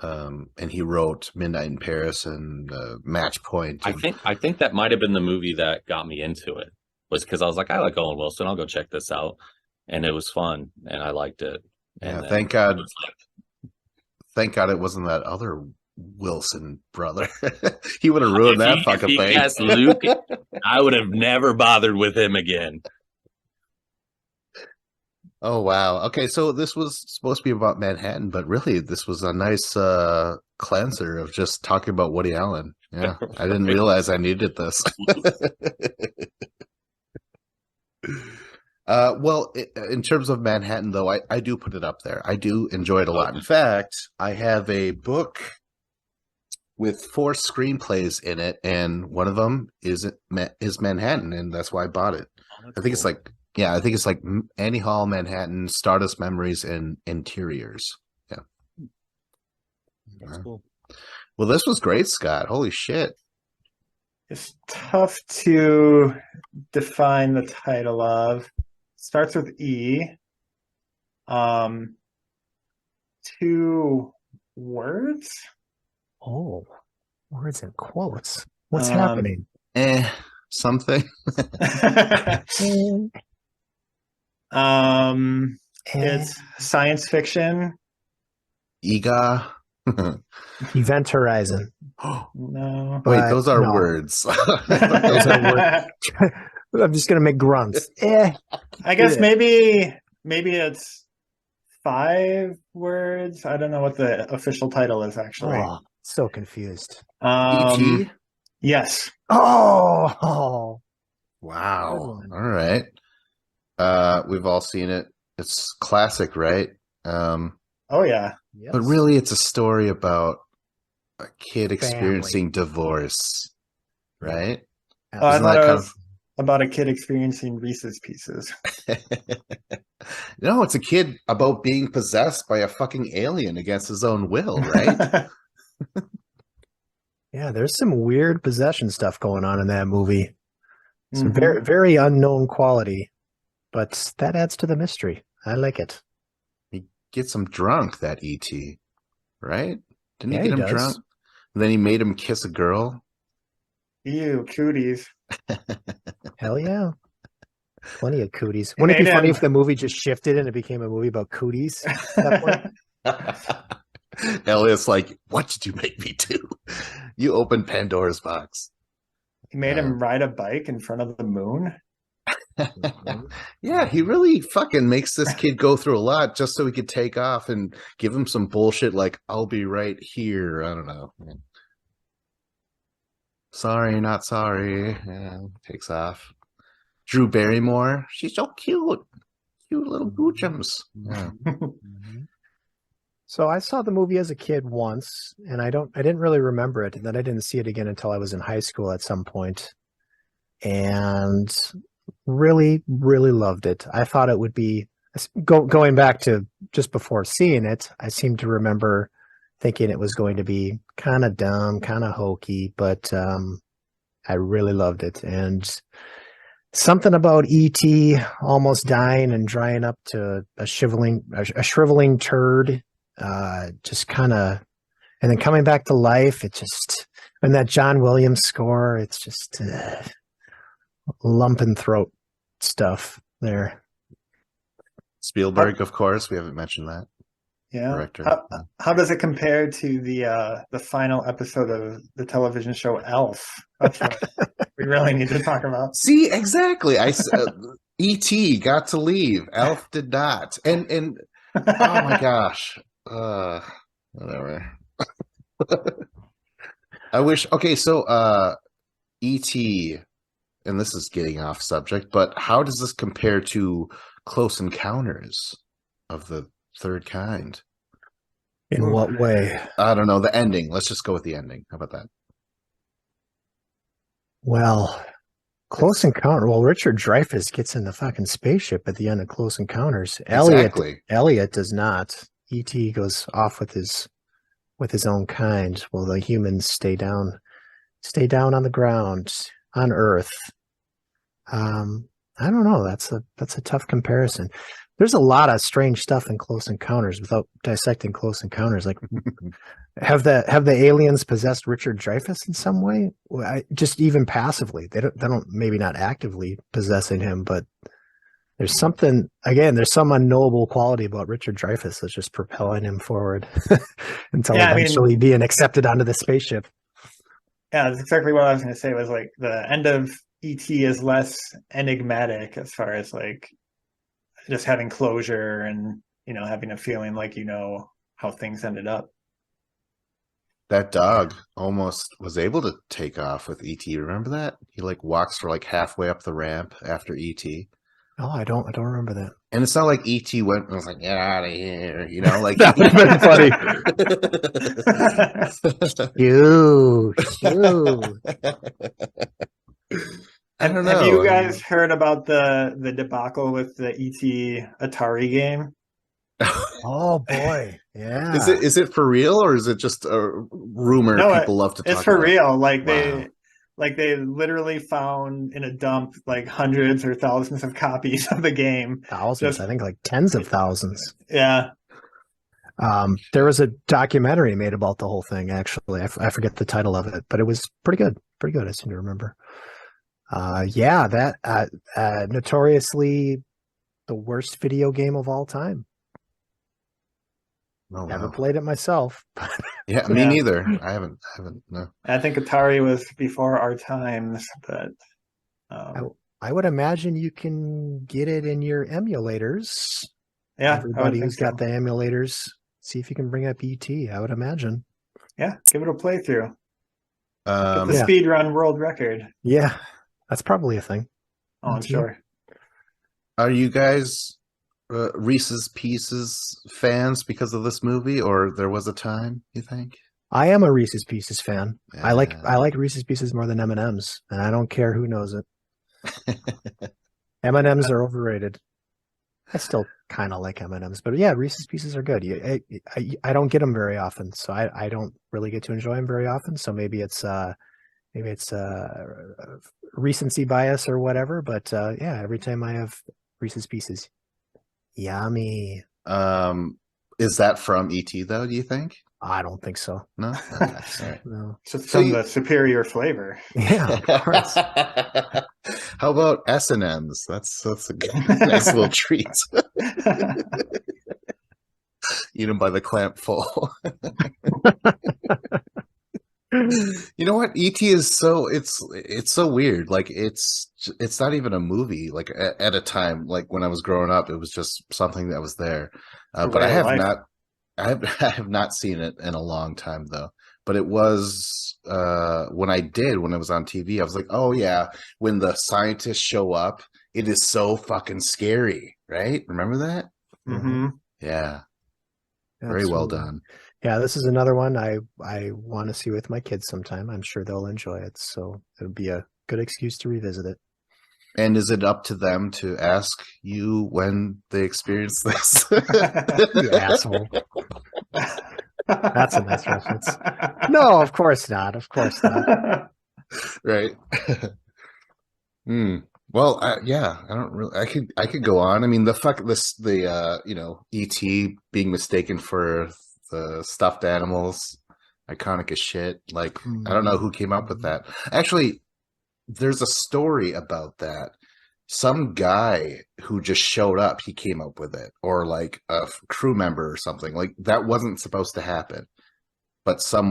[SPEAKER 1] And he wrote Midnight in Paris and Match Point.
[SPEAKER 3] I think that might have been the movie that got me into it, was because I was like, I like Owen Wilson, I'll go check this out. And it was fun and I liked it. And
[SPEAKER 1] Yeah,
[SPEAKER 3] then
[SPEAKER 1] thank God.
[SPEAKER 3] it was like,
[SPEAKER 1] Thank God it wasn't that other Wilson brother. He would have ruined that fucking
[SPEAKER 3] if he
[SPEAKER 1] thing.
[SPEAKER 3] cast Luke, I would have never bothered with him again.
[SPEAKER 1] Oh wow. Okay, so this was supposed to be about Manhattan, but really this was a nice cleanser of just talking about Woody Allen. Yeah, I didn't realize I needed this. Well, in terms of Manhattan, though, I do put it up there. I do enjoy it a lot. In fact, I have a book with 4 screenplays in it, and one of them is Manhattan, and that's why I bought it. I think it's like Annie Hall, Manhattan, Stardust Memories, and Interiors. Yeah,
[SPEAKER 3] That's cool.
[SPEAKER 1] Well, this was great, Scott. Holy shit!
[SPEAKER 2] It's tough to define the title of. Starts with E. Um, 2 words.
[SPEAKER 5] Oh, words and quotes. What's
[SPEAKER 2] Um,
[SPEAKER 5] happening?
[SPEAKER 1] Something.
[SPEAKER 2] um,
[SPEAKER 5] Eh,
[SPEAKER 2] it's science fiction.
[SPEAKER 1] Ega.
[SPEAKER 5] Event Horizon.
[SPEAKER 2] No.
[SPEAKER 1] Wait,
[SPEAKER 5] But
[SPEAKER 1] those are
[SPEAKER 5] no.
[SPEAKER 1] words.
[SPEAKER 5] Those are words. I'm just gonna make grunts.
[SPEAKER 2] I guess
[SPEAKER 5] Yeah.
[SPEAKER 2] maybe it's 5 words. I don't know what the official title is actually.
[SPEAKER 5] Oh, so confused.
[SPEAKER 2] Um,
[SPEAKER 1] E.T.?
[SPEAKER 2] yes.
[SPEAKER 5] Oh,
[SPEAKER 1] Wow.
[SPEAKER 5] Good one.
[SPEAKER 1] All right. We've all seen it. It's classic, right?
[SPEAKER 2] Oh yeah.
[SPEAKER 5] yes.
[SPEAKER 1] But really, it's a story about a kid
[SPEAKER 5] Family.
[SPEAKER 1] experiencing divorce, right?
[SPEAKER 2] Oh, I
[SPEAKER 1] Isn't
[SPEAKER 2] thought
[SPEAKER 1] that
[SPEAKER 2] it
[SPEAKER 1] kind
[SPEAKER 2] was about a kid experiencing Reese's Pieces.
[SPEAKER 1] No, it's a kid about being possessed by a fucking alien against his own will, right?
[SPEAKER 5] Yeah, there's some weird possession stuff going on in that movie. Some
[SPEAKER 2] Mhm.
[SPEAKER 5] very, very unknown quality, but that adds to the mystery. I like it.
[SPEAKER 1] He gets him drunk, that E.T., right? Didn't
[SPEAKER 5] Yeah,
[SPEAKER 1] he get
[SPEAKER 5] he
[SPEAKER 1] him
[SPEAKER 5] does.
[SPEAKER 1] drunk? And then he made him kiss a girl.
[SPEAKER 2] Ew, cooties.
[SPEAKER 5] Hell yeah. Plenty of cooties.
[SPEAKER 2] It
[SPEAKER 5] Wouldn't it be
[SPEAKER 2] made
[SPEAKER 5] funny
[SPEAKER 2] him-
[SPEAKER 5] if the movie just shifted and it became a movie about cooties at that point?
[SPEAKER 1] Elliot's like, what did you make me do? You opened Pandora's box.
[SPEAKER 2] He made him ride a bike in front of the moon.
[SPEAKER 1] Yeah, he really fucking makes this kid go through a lot just so he could take off and give him some bullshit like, I'll be right here. I don't know. Sorry, not sorry. Yeah, takes off. Drew Barrymore, she's so cute. Cute little goochums. Yeah.
[SPEAKER 5] So I saw the movie as a kid once, and I didn't really remember it, and then I didn't see it again until I was in high school at some point, and really, really loved it. I thought it would be going back to just before seeing it. I seem to remember thinking it was going to be kind of dumb, kind of hokey, but I really loved it. And something about E.T. almost dying and drying up to a shriveling turd, just kind of, and then coming back to life. It just, and that John Williams score, it's just lump in throat stuff there.
[SPEAKER 1] Spielberg, of course. We haven't mentioned that.
[SPEAKER 2] Yeah.
[SPEAKER 1] Director.
[SPEAKER 2] How does it compare to the final episode of the television show Elf? That's what we really need to talk about.
[SPEAKER 1] See, exactly. E.T. got to leave. Elf did not. And oh my gosh. Whatever. I wish. Okay, so E.T., and this is getting off subject, but how does this compare to Close Encounters of the Third Kind?
[SPEAKER 5] In what way?
[SPEAKER 1] I don't know. The ending. Let's just go with the ending. How about that?
[SPEAKER 5] Well, Close Encounter. Well, Richard Dreyfuss gets in the fucking spaceship at the end of Close Encounters.
[SPEAKER 1] Exactly.
[SPEAKER 5] Elliot does not. E.T. goes off with his own kind. Well, the humans stay down on the ground on Earth. I don't know. That's a tough comparison. There's a lot of strange stuff in Close Encounters without dissecting Close Encounters. Like, have the aliens possessed Richard Dreyfuss in some way? Just even passively. They don't maybe not actively possessing him, but there's something, again, there's some unknowable quality about Richard Dreyfuss that's just propelling him forward until eventually being accepted onto the spaceship.
[SPEAKER 2] Yeah, that's exactly what I was going to say. Was like the end of E.T. is less enigmatic as far as like just having closure and, you know, having a feeling like you know how things ended up.
[SPEAKER 1] That dog almost was able to take off with E.T. Remember that? He like walks for like halfway up the ramp after E.T.
[SPEAKER 5] Oh, I don't remember that.
[SPEAKER 1] And it's not like E.T. went and was like, get out of here, you know, like
[SPEAKER 5] That would've been funny. You.
[SPEAKER 1] I don't know.
[SPEAKER 2] Have you guys heard about the debacle with the E.T. Atari game?
[SPEAKER 5] Oh boy, yeah.
[SPEAKER 1] Is it for real or is it just a rumor people love to talk about?
[SPEAKER 2] It's for real. Like like they literally found in a dump like hundreds or thousands of copies of the game.
[SPEAKER 5] Thousands, I think like tens of thousands.
[SPEAKER 2] Yeah.
[SPEAKER 5] There was a documentary made about the whole thing, actually. I forget the title of it, but it was pretty good. Pretty good, I seem to remember. Yeah, that notoriously the worst video game of all time.
[SPEAKER 1] Oh,
[SPEAKER 5] Never
[SPEAKER 1] wow.
[SPEAKER 5] played it myself.
[SPEAKER 1] Yeah, me
[SPEAKER 2] Yeah.
[SPEAKER 1] neither. I haven't. No.
[SPEAKER 2] I think Atari was before our times, but
[SPEAKER 5] I would imagine you can get it in your emulators.
[SPEAKER 2] yeah, I
[SPEAKER 5] Everybody
[SPEAKER 2] would
[SPEAKER 5] who's
[SPEAKER 2] think
[SPEAKER 5] got
[SPEAKER 2] so.
[SPEAKER 5] the emulators, see if you can bring up ET, I would imagine.
[SPEAKER 2] Yeah, give it a playthrough. Get the
[SPEAKER 5] Yeah.
[SPEAKER 2] speed run world record.
[SPEAKER 5] Yeah, that's probably a thing.
[SPEAKER 2] Oh, I'm sure.
[SPEAKER 1] Are you guys Reese's Pieces fans because of this movie, or there was a time? You think?
[SPEAKER 5] I am a Reese's Pieces fan. I like
[SPEAKER 1] Yeah.
[SPEAKER 5] Reese's Pieces more than M&Ms, and I don't care who knows it. M&Ms are overrated. I still kind of like M&Ms, but yeah, Reese's Pieces are good. I don't get them very often, so I don't really get to enjoy them very often. So maybe it's recency bias or whatever. But yeah, every time I have Reese's Pieces, yummy.
[SPEAKER 1] Is that from E.T. though? Do you think?
[SPEAKER 5] I don't think so.
[SPEAKER 1] No. Okay. All right.
[SPEAKER 5] No.
[SPEAKER 2] Just
[SPEAKER 1] So
[SPEAKER 2] from
[SPEAKER 1] you-
[SPEAKER 2] the superior flavor.
[SPEAKER 5] Yeah, of course.
[SPEAKER 1] How about S&Ms? That's a good, nice little treat. Eat them by the clamp full. You know what? E.T. is it's so weird. Like it's not even a movie. Like at a time, like when I was growing up, it was just something that was there.
[SPEAKER 2] A
[SPEAKER 1] But I
[SPEAKER 2] way of
[SPEAKER 1] have
[SPEAKER 2] life.
[SPEAKER 1] not. I have not seen it in a long time though. But it was when I did, when it was on TV, I was like, oh yeah, when the scientists show up, it is so fucking scary, right? Remember that?
[SPEAKER 2] Hmm.
[SPEAKER 1] Yeah, very well
[SPEAKER 5] Absolutely.
[SPEAKER 1] done.
[SPEAKER 5] Yeah, this is another one I want to see with my kids sometime. I'm sure they'll enjoy it. So it would be a good excuse to revisit it.
[SPEAKER 1] And is it up to them to ask you when they experience this?
[SPEAKER 5] You asshole. That's a nice reference. No, of course not. Of course not.
[SPEAKER 1] Right. Hmm. Well, yeah, I don't really. I could go on. I mean, ET being mistaken for the stuffed animals, iconic as shit. Like, I don't know who came up with that. Actually, there's a story about that. Some guy who just showed up, he came up with it, or like a crew member or something. Like that wasn't supposed to happen, but some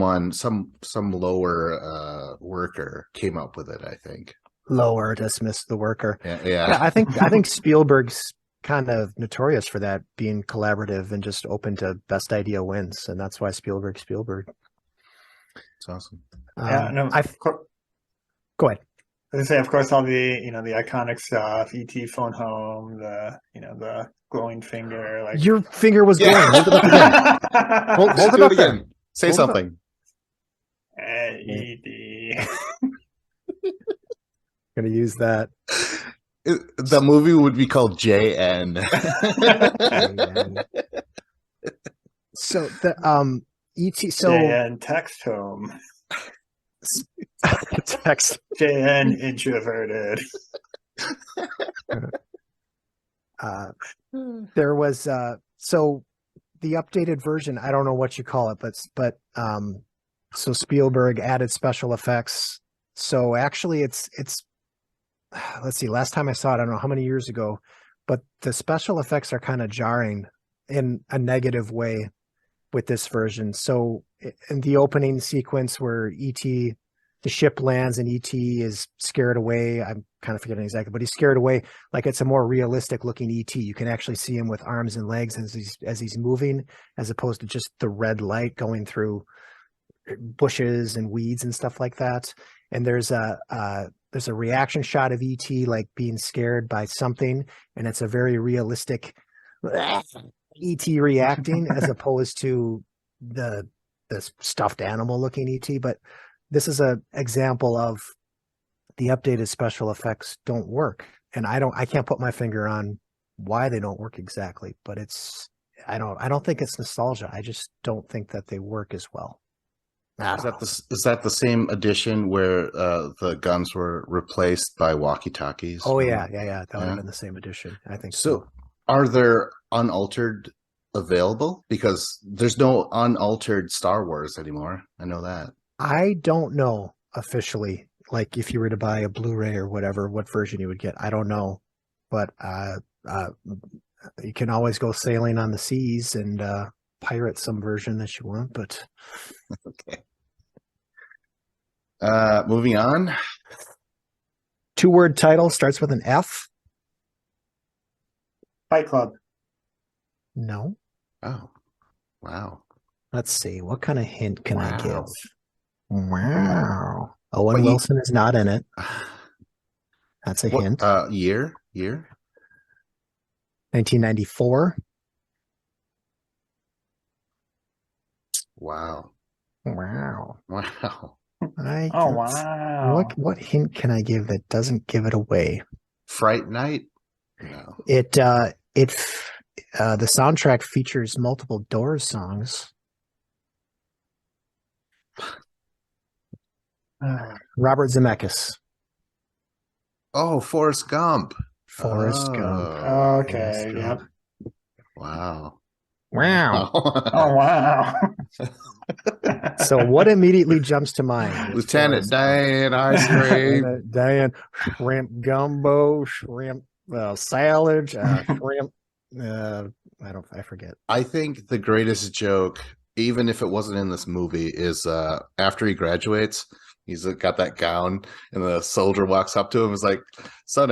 [SPEAKER 1] lower worker came up with it, I think.
[SPEAKER 5] Lower, dismiss the worker.
[SPEAKER 1] Yeah.
[SPEAKER 5] Yeah, I think Spielberg's kind of notorious for that, being collaborative and just open to best idea wins, and that's why Spielberg.
[SPEAKER 1] It's awesome.
[SPEAKER 2] Yeah, no.
[SPEAKER 5] Go ahead.
[SPEAKER 2] I was gonna say, of course, all the the iconic stuff, ET phone home, the glowing finger, like
[SPEAKER 5] Your finger was
[SPEAKER 1] Yeah.
[SPEAKER 5] going. Hold it up again. Hold it
[SPEAKER 1] Do
[SPEAKER 5] up
[SPEAKER 1] it
[SPEAKER 5] there.
[SPEAKER 1] again. Say
[SPEAKER 5] Hold it up.
[SPEAKER 1] something.
[SPEAKER 2] ET.
[SPEAKER 5] Gonna use that.
[SPEAKER 1] The movie would be called JN.
[SPEAKER 5] So the ET. So
[SPEAKER 2] JN text home.
[SPEAKER 5] text.
[SPEAKER 2] JN introverted.
[SPEAKER 5] There was so the updated version. I don't know what you call it, but so Spielberg added special effects. So actually, it's let's see. Last time I saw it, I don't know how many years ago, but the special effects are kind of jarring in a negative way with this version. So in the opening sequence where E.T., the ship lands and E.T. is scared away, I'm kind of forgetting exactly, but he's scared away. Like it's a more realistic looking E.T. You can actually see him with arms and legs as he's moving, as opposed to just the red light going through bushes and weeds and stuff like that. And there's a reaction shot of E.T. like being scared by something, and it's a very realistic E.T. reacting as opposed to the stuffed animal looking E.T. But this is a example of the updated special effects don't work, and I can't put my finger on why they don't work exactly, but I don't think it's nostalgia. I just don't think that they work as well.
[SPEAKER 1] Is that the same edition where the guns were replaced by walkie-talkies?
[SPEAKER 5] Oh yeah. That would have been the same edition. I think so.
[SPEAKER 1] So, are there unaltered available? Because there's no unaltered Star Wars anymore. I know that.
[SPEAKER 5] I don't know officially, like if you were to buy a Blu-ray or whatever, what version you would get. I don't know, but you can always go sailing on the seas and pirate some version that you want. But
[SPEAKER 1] Okay. Moving on.
[SPEAKER 5] 2-word title starts with an F.
[SPEAKER 2] Fight Club.
[SPEAKER 5] No.
[SPEAKER 1] Oh, wow.
[SPEAKER 5] Let's see. What kind of hint can I give?
[SPEAKER 1] Wow.
[SPEAKER 5] Wow. Owen
[SPEAKER 1] But
[SPEAKER 5] Wilson is not in it. That's a hint.
[SPEAKER 1] Year?
[SPEAKER 5] 1994.
[SPEAKER 1] Wow.
[SPEAKER 5] Wow.
[SPEAKER 1] Wow.
[SPEAKER 2] Wow.
[SPEAKER 5] What hint can I give that doesn't give it away?
[SPEAKER 1] Fright Night? No.
[SPEAKER 5] The soundtrack features multiple Doors songs. Robert Zemeckis.
[SPEAKER 1] Oh, Forrest Gump.
[SPEAKER 5] Forrest Gump.
[SPEAKER 2] Okay.
[SPEAKER 5] Forrest
[SPEAKER 2] Yep.
[SPEAKER 5] Gump.
[SPEAKER 1] Wow.
[SPEAKER 5] Wow.
[SPEAKER 2] Oh wow.
[SPEAKER 5] So what immediately jumps to mind?
[SPEAKER 1] Lieutenant Dan Ice Cream.
[SPEAKER 5] Diane, shrimp gumbo, shrimp salad, shrimp. I forget.
[SPEAKER 1] I think the greatest joke, even if it wasn't in this movie, is after he graduates, he's got that gown, and the soldier walks up to him, and is like, "Son,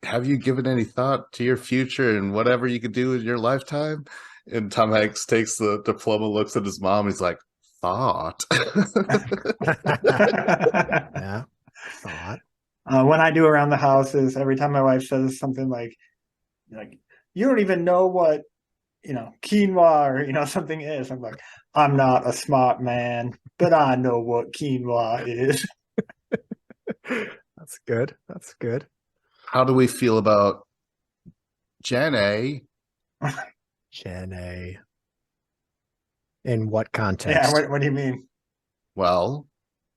[SPEAKER 1] have you given any thought to your future and whatever you could do in your lifetime?" And Tom Hanks takes the diploma, looks at his mom, he's like, "Thought."
[SPEAKER 5] Yeah, thought.
[SPEAKER 2] When I do around the house is every time my wife says something like you don't even know what quinoa or something is. I'm like, I'm not a smart man, but I know what quinoa is.
[SPEAKER 5] That's good. That's good.
[SPEAKER 1] How do we feel about Jenny?
[SPEAKER 5] Jenny. In what context?
[SPEAKER 2] Yeah, what do you mean?
[SPEAKER 1] Well,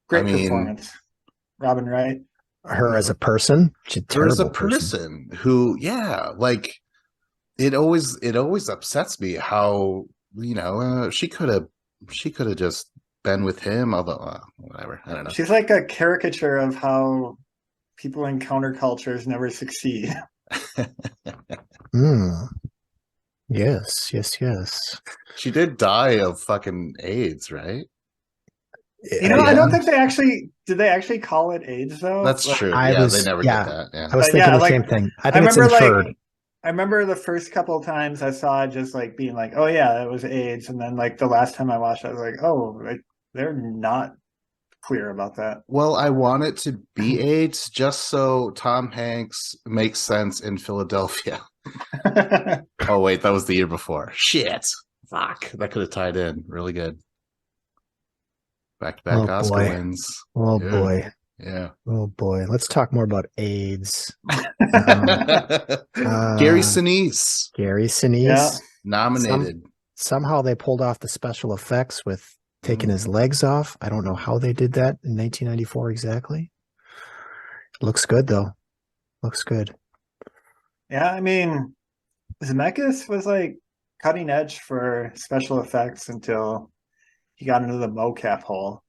[SPEAKER 2] Great performance. Robin Wright.
[SPEAKER 5] Her as a person? She's a
[SPEAKER 1] her as a
[SPEAKER 5] terrible
[SPEAKER 1] person who, like, it always upsets me how she could have just been with him, although whatever, I don't know.
[SPEAKER 2] She's like a caricature of how people in countercultures never succeed.
[SPEAKER 5] Yes.
[SPEAKER 1] She did die of fucking AIDS, right?
[SPEAKER 2] I don't think did they actually call it AIDS though?
[SPEAKER 1] That's true. They never get that. Yeah.
[SPEAKER 5] I was thinking the same thing. I think it's inferred.
[SPEAKER 2] I remember the first couple of times I saw it just like being like, oh yeah, that was AIDS. And then like the last time I watched it, I was like, oh, they're not clear about that.
[SPEAKER 1] Well, I want it to be AIDS just so Tom Hanks makes sense in Philadelphia. Oh, wait, that was the year before. Shit. Fuck. That could have tied in. Really good. Back-to-back Oscar wins.
[SPEAKER 5] Oh, boy.
[SPEAKER 1] Yeah.
[SPEAKER 5] Oh, boy. Let's talk more about AIDS.
[SPEAKER 1] Gary Sinise.
[SPEAKER 5] Yeah.
[SPEAKER 1] Nominated.
[SPEAKER 5] Somehow they pulled off the special effects with taking his legs off. I don't know how they did that in 1994 exactly. Looks good, though. Looks good.
[SPEAKER 2] Yeah, I mean, Zemeckis was like cutting edge for special effects until he got into the mocap hole.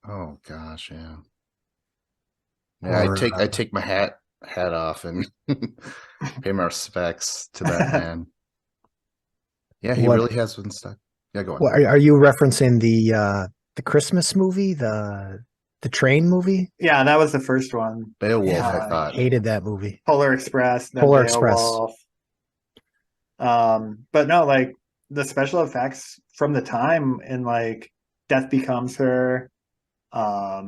[SPEAKER 1] Oh gosh, yeah. Yeah, I take my hat off and pay my respects to that man. Yeah, he really has been stuck. Yeah, go on.
[SPEAKER 5] Well, are you referencing the Christmas movie, the train movie?
[SPEAKER 2] Yeah, that was the first one.
[SPEAKER 1] Beowulf,
[SPEAKER 2] yeah,
[SPEAKER 1] I thought.
[SPEAKER 5] Hated that movie.
[SPEAKER 2] Polar Express.
[SPEAKER 5] Express.
[SPEAKER 2] But no, like the special effects from the time in like Death Becomes Her.
[SPEAKER 5] I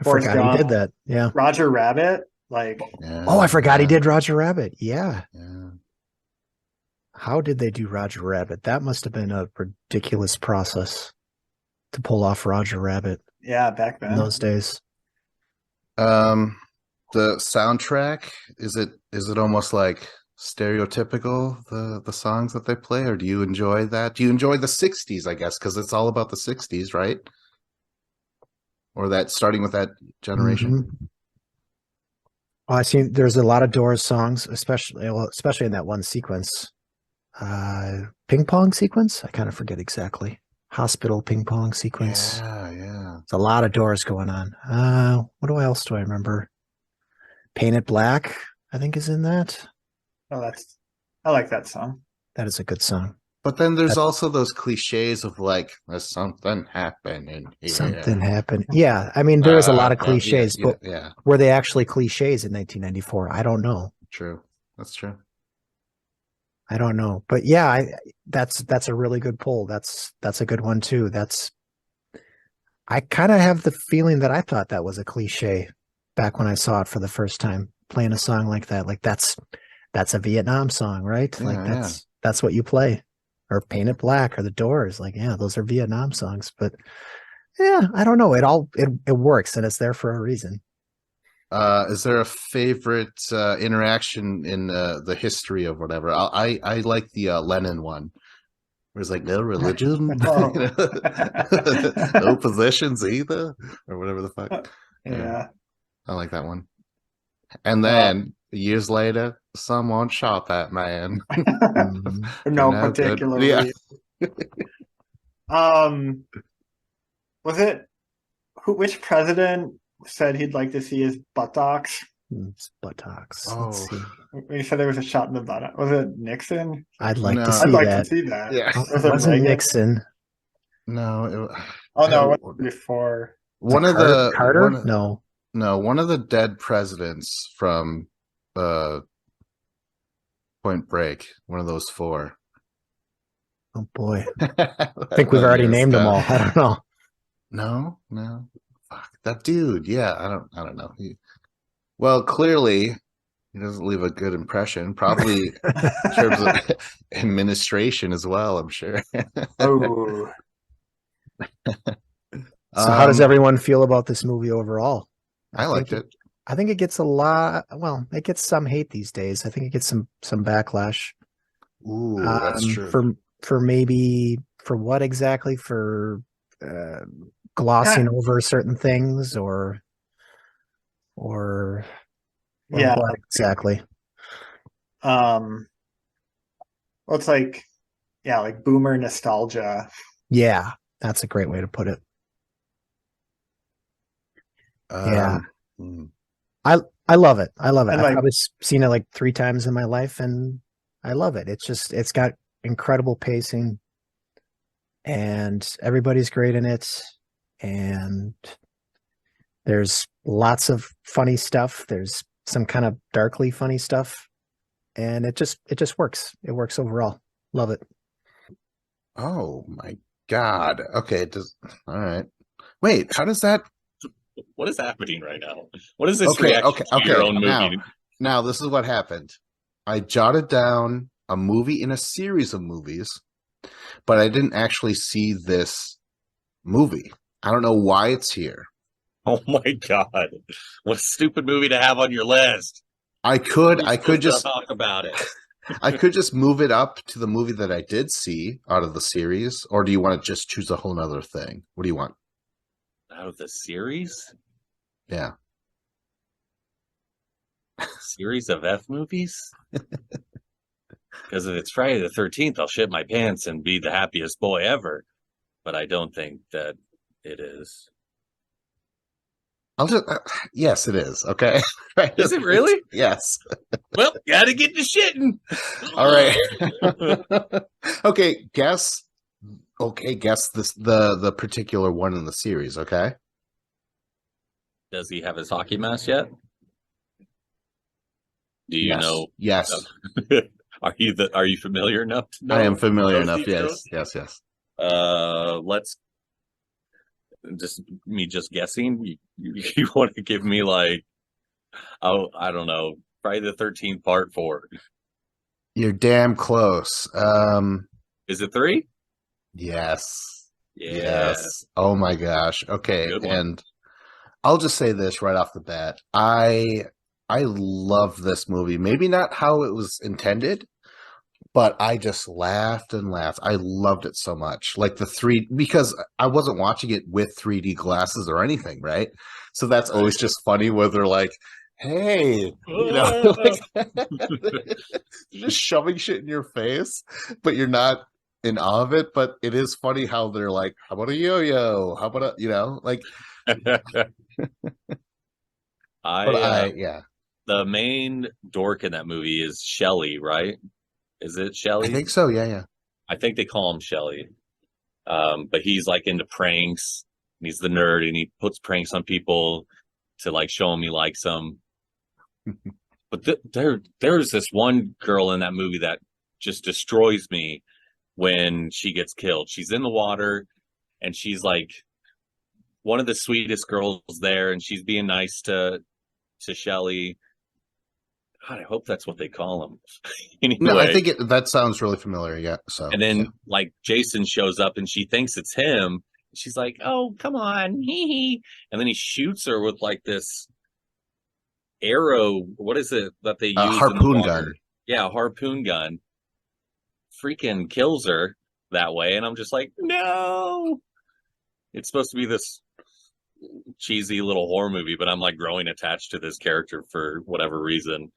[SPEAKER 5] forgot he did that. Yeah.
[SPEAKER 2] Roger Rabbit. Like.
[SPEAKER 1] Yeah,
[SPEAKER 5] I forgot he did Roger Rabbit. Yeah.
[SPEAKER 1] Yeah.
[SPEAKER 5] How did they do Roger Rabbit? That must have been a ridiculous process to pull off Roger Rabbit.
[SPEAKER 2] Yeah, back then.
[SPEAKER 5] In those days.
[SPEAKER 1] The soundtrack, is it almost like stereotypical, the songs that they play, or do you enjoy that? Do you enjoy the 60s, I guess, because it's all about the 60s, right? or that starting with that generation.
[SPEAKER 5] Mhm. Well, I see there's a lot of Doors songs, especially in that one sequence. Ping pong sequence? I kind of forget exactly. Hospital ping pong sequence.
[SPEAKER 1] Yeah.
[SPEAKER 5] It's a lot of Doors going on. What else do I remember? Painted Black, I think, is in that.
[SPEAKER 2] Oh, I like that song.
[SPEAKER 5] That is a good song.
[SPEAKER 1] But then there's also those cliches of like, there's something happening here.
[SPEAKER 5] Something happened. Yeah, I mean, there is a lot of cliches, but
[SPEAKER 1] yeah.
[SPEAKER 5] were they actually cliches in 1994? I don't know.
[SPEAKER 1] True. That's true.
[SPEAKER 5] I don't know. But yeah, that's a really good pull. That's a good one too. I kind of have the feeling that I thought that was a cliche back when I saw it for the first time, playing a song like that. Like that's a Vietnam song, right?
[SPEAKER 1] Yeah,
[SPEAKER 5] Like that's what you play. Or Paint It Black or The Doors. Like, yeah, those are Vietnam songs. But yeah, I don't know. It works and it's there for a reason.
[SPEAKER 1] Is there a favorite interaction in the history of whatever? I like the Lenin one. Where it's like no religion,
[SPEAKER 2] Oh.
[SPEAKER 1] no positions either, or whatever the fuck.
[SPEAKER 2] Yeah.
[SPEAKER 1] I like that one. And then years later, someone shot that man.
[SPEAKER 5] Mhm.
[SPEAKER 2] No
[SPEAKER 1] No good.
[SPEAKER 2] particular
[SPEAKER 1] Yeah.
[SPEAKER 2] reason. Was it which president said he'd like to see his buttocks?
[SPEAKER 5] Buttocks.
[SPEAKER 1] Oh.
[SPEAKER 5] Let's see.
[SPEAKER 2] He said there was a shot in the buttock. Was it Nixon?
[SPEAKER 5] I'd like
[SPEAKER 1] No.
[SPEAKER 5] to
[SPEAKER 2] I'd
[SPEAKER 5] see
[SPEAKER 2] like
[SPEAKER 5] that.
[SPEAKER 2] to see that.
[SPEAKER 1] Yeah.
[SPEAKER 2] Was
[SPEAKER 5] It
[SPEAKER 2] it
[SPEAKER 5] wasn't
[SPEAKER 2] Reagan?
[SPEAKER 5] Nixon.
[SPEAKER 1] No.
[SPEAKER 2] Oh no, it was before.
[SPEAKER 1] One
[SPEAKER 5] Was
[SPEAKER 1] of
[SPEAKER 5] it
[SPEAKER 1] the
[SPEAKER 5] Carter? No.
[SPEAKER 1] one of the dead presidents from Point Break. One of those four.
[SPEAKER 5] Oh boy. I think we've already named them all. I don't know.
[SPEAKER 1] No. Fuck that dude. Yeah, I don't know. Well, clearly he doesn't leave a good impression. Probably in terms of administration as well, I'm sure.
[SPEAKER 2] Oh,
[SPEAKER 5] So how does everyone feel about this movie overall?
[SPEAKER 1] I liked it.
[SPEAKER 5] I think it gets it gets some hate these days. I think it gets some backlash.
[SPEAKER 1] Ooh, that's true.
[SPEAKER 5] For maybe for what exactly? For glossing over certain things or
[SPEAKER 2] yeah.
[SPEAKER 5] what exactly?
[SPEAKER 2] Well, it's like boomer nostalgia.
[SPEAKER 5] Yeah, that's a great way to put it. Yeah. I love it. I love it.
[SPEAKER 2] And
[SPEAKER 5] I've probably seen it like 3 times in my life and I love it. It's got incredible pacing and everybody's great in it. And there's lots of funny stuff. There's some kind of darkly funny stuff. And it just works. It works overall. Love it.
[SPEAKER 1] Oh my God. Okay. All right. Wait, how does that?
[SPEAKER 3] What is happening right now? What is this
[SPEAKER 1] Okay.
[SPEAKER 3] reaction to your own movie?
[SPEAKER 1] Now this is what happened. I jotted down a movie in a series of movies, but I didn't actually see this movie. I don't know why it's here.
[SPEAKER 3] Oh my God. What a stupid movie to have on your list.
[SPEAKER 1] I could just
[SPEAKER 3] talk about it.
[SPEAKER 1] I could just move it up to the movie that I did see out of the series, or do you want to just choose a whole nother thing? What do you want?
[SPEAKER 3] Out of the series?
[SPEAKER 1] Yeah.
[SPEAKER 3] Series of F movies? Because if it's Friday the 13th, I'll shit my pants and be the happiest boy ever. But I don't think that it is.
[SPEAKER 1] I'll just yes, it is. Okay.
[SPEAKER 3] Is it really?
[SPEAKER 1] Yes.
[SPEAKER 3] Well, gotta get to shitting.
[SPEAKER 1] All right. Okay, guess this the particular one in the series, okay?
[SPEAKER 3] Does he have his hockey mask yet? Do you know?
[SPEAKER 1] Yes.
[SPEAKER 3] Are you familiar enough to know?
[SPEAKER 1] I am familiar
[SPEAKER 3] those
[SPEAKER 1] enough.
[SPEAKER 3] details?
[SPEAKER 1] Yes.
[SPEAKER 3] Let's just guessing. You want to give me like, oh, I don't know, Friday the 13th Part 4.
[SPEAKER 1] You're damn close.
[SPEAKER 3] Is it 3?
[SPEAKER 1] Yes.
[SPEAKER 3] Yeah.
[SPEAKER 1] Yes. Oh my gosh. Okay.
[SPEAKER 3] Good one.
[SPEAKER 1] And I'll just say this right off the bat. I love this movie. Maybe not how it was intended, but I just laughed and laughed. I loved it so much. Like because I wasn't watching it with 3D glasses or anything, right? So that's always just funny where they're like, hey, like, they're just shoving shit in your face, but you're not in awe of it. But it is funny how they're like, how about a yo-yo? How about like, yeah.
[SPEAKER 3] The main dork in that movie is Shelly, right? Is it Shelly?
[SPEAKER 1] I think so. Yeah.
[SPEAKER 3] I think they call him Shelly. But he's like into pranks. He's the nerd, and he puts pranks on people to like show him he likes them. But there's this one girl in that movie that just destroys me when she gets killed. She's in the water, and she's like one of the sweetest girls there, and she's being nice to Shelly. God, I hope that's what they call him. Anyway,
[SPEAKER 1] No, I think that sounds really familiar. Yeah. So,
[SPEAKER 3] and then like Jason shows up, and she thinks it's him. She's like, "Oh, come on, hee." And then he shoots her with like this arrow. What is it that they use?
[SPEAKER 1] Harpoon gun.
[SPEAKER 3] Yeah, a harpoon gun. Freaking kills her that way, and I'm just like, no. It's supposed to be this cheesy little horror movie, but I'm like growing attached to this character for whatever reason.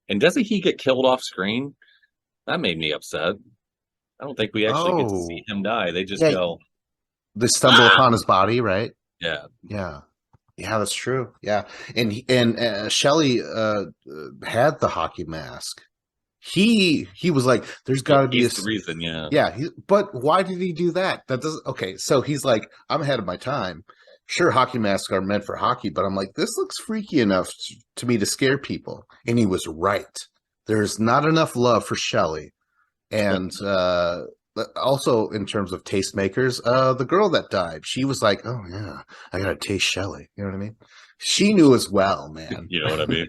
[SPEAKER 3] And doesn't he get killed off screen? That made me upset. I don't think we actually get to see him die. They just go.
[SPEAKER 1] They stumble upon his body, right?
[SPEAKER 3] Yeah.
[SPEAKER 1] Yeah, that's true. Yeah, and Shelley had the hockey mask. He was like, "There's got to be
[SPEAKER 3] the reason." Yeah.
[SPEAKER 1] Yeah, but why did he do that? That doesn't. Okay, so he's like, "I'm ahead of my time." Sure, hockey masks are meant for hockey, but I'm like, this looks freaky enough to me to scare people. And he was right. There's not enough love for Shelley. And also in terms of tastemakers, the girl that died, she was like, oh yeah, I gotta taste Shelley. You know what I mean? She knew as well, man.
[SPEAKER 3] You know what I mean?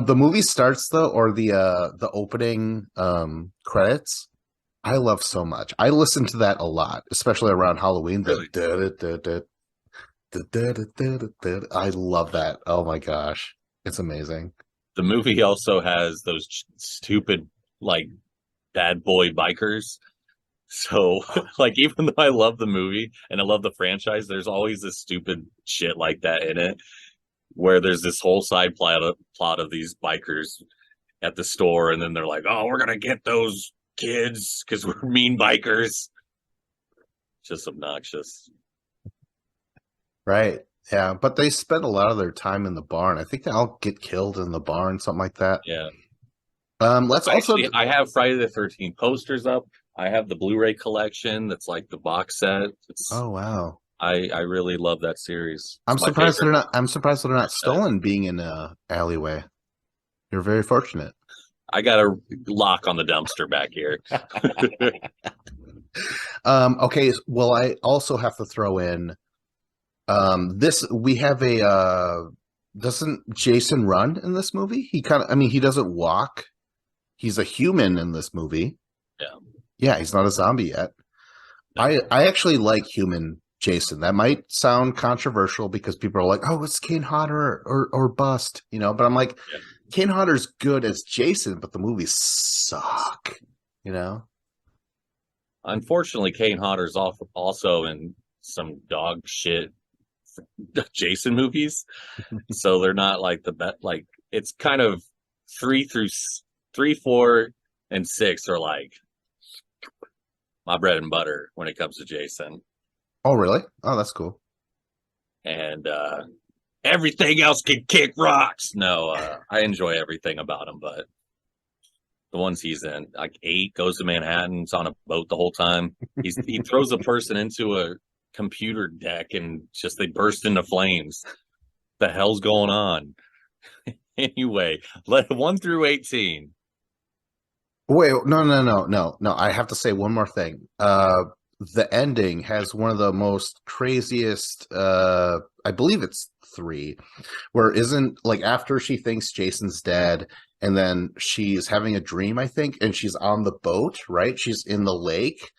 [SPEAKER 1] The movie starts though, or the opening credits, I love so much. I listen to that a lot, especially around Halloween.
[SPEAKER 3] Really?
[SPEAKER 1] I love that. Oh my gosh, it's amazing.
[SPEAKER 3] The movie also has those stupid, like, bad boy bikers. So, like, even though I love the movie and I love the franchise, there's always this stupid shit like that in it, where there's this whole side plot of these bikers at the store, and then they're like, "Oh, we're gonna get those kids because we're mean bikers." Just obnoxious.
[SPEAKER 1] Right. Yeah, but they spend a lot of their time in the barn. I think they all get killed in the barn, something like that.
[SPEAKER 3] Yeah.
[SPEAKER 1] I
[SPEAKER 3] have Friday the 13th posters up. I have the Blu-ray collection that's like the box set.
[SPEAKER 1] Oh wow.
[SPEAKER 3] I really love that series.
[SPEAKER 1] I'm surprised they're not stolen being in a alleyway. You're very fortunate.
[SPEAKER 3] I got a lock on the dumpster back here.
[SPEAKER 1] Okay, well, I also have to throw in this. We have doesn't Jason run in this movie? He doesn't walk. He's a human in this movie. Yeah, he's not a zombie yet. No. I actually like human Jason. That might sound controversial because people are like, oh, it's Kane Hodder or bust, but I'm like, Kane Hodder's good as Jason, but the movies suck,
[SPEAKER 3] Unfortunately, Kane Hodder's also in some dog shit Jason movies. So they're not like the best. Like, it's kind of 3, 4, and 6 are like my bread and butter when it comes to Jason.
[SPEAKER 1] Oh, really? Oh, that's cool.
[SPEAKER 3] And everything else can kick rocks. No, I enjoy everything about him, but the ones he's in, like 8, goes to Manhattan, it's on a boat the whole time. He throws a person into a computer deck and just they burst into flames. The hell's going on? Anyway, 1 through 18.
[SPEAKER 1] Wait, no. I have to say one more thing. The ending has one of the most craziest, I believe it's 3, where isn't like after she thinks Jason's dead and then she's having a dream, I think, and she's on the boat, right? She's in the lake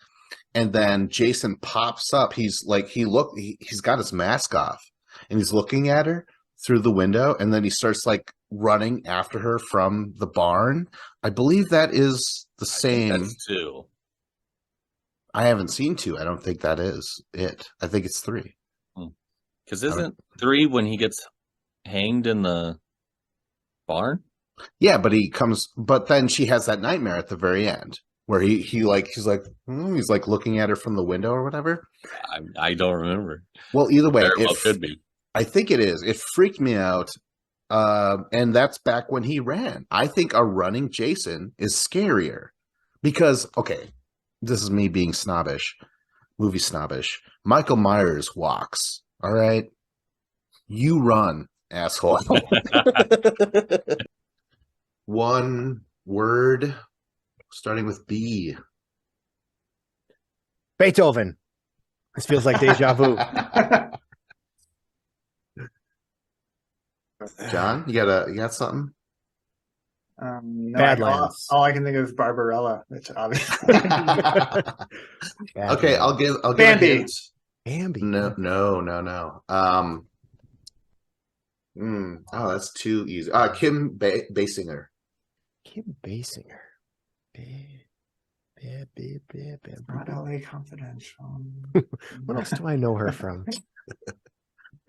[SPEAKER 1] and then Jason pops up. He's like, he's got his mask off and he's looking at her through the window and then he starts like running after her from the barn. I believe that is the same.
[SPEAKER 3] That's 2.
[SPEAKER 1] I haven't seen 2. I don't think that is it. I think it's 3.
[SPEAKER 3] Because isn't 3 when he gets hanged in the barn?
[SPEAKER 1] Yeah, but then she has that nightmare at the very end where he's like looking at her from the window or whatever.
[SPEAKER 3] I don't remember.
[SPEAKER 1] Well, either way,
[SPEAKER 3] Very well could be.
[SPEAKER 1] I think it is. It freaked me out. And that's back when he ran. I think a running Jason is scarier because, okay, this is me being snobbish, movie snobbish. Michael Myers walks. All right. You run, asshole. One word starting with B.
[SPEAKER 5] Beethoven. This feels like deja vu.
[SPEAKER 1] John, you got something?
[SPEAKER 2] No,
[SPEAKER 5] Badlands.
[SPEAKER 2] all I can think of is Barbarella, which obviously.
[SPEAKER 1] Okay, I'll give
[SPEAKER 2] Bambi.
[SPEAKER 1] a hint.
[SPEAKER 5] Bambi.
[SPEAKER 1] No. Oh, that's too easy. Kim Basinger.
[SPEAKER 5] Kim Basinger.
[SPEAKER 2] Not LA Confidential.
[SPEAKER 5] What else do I know her from?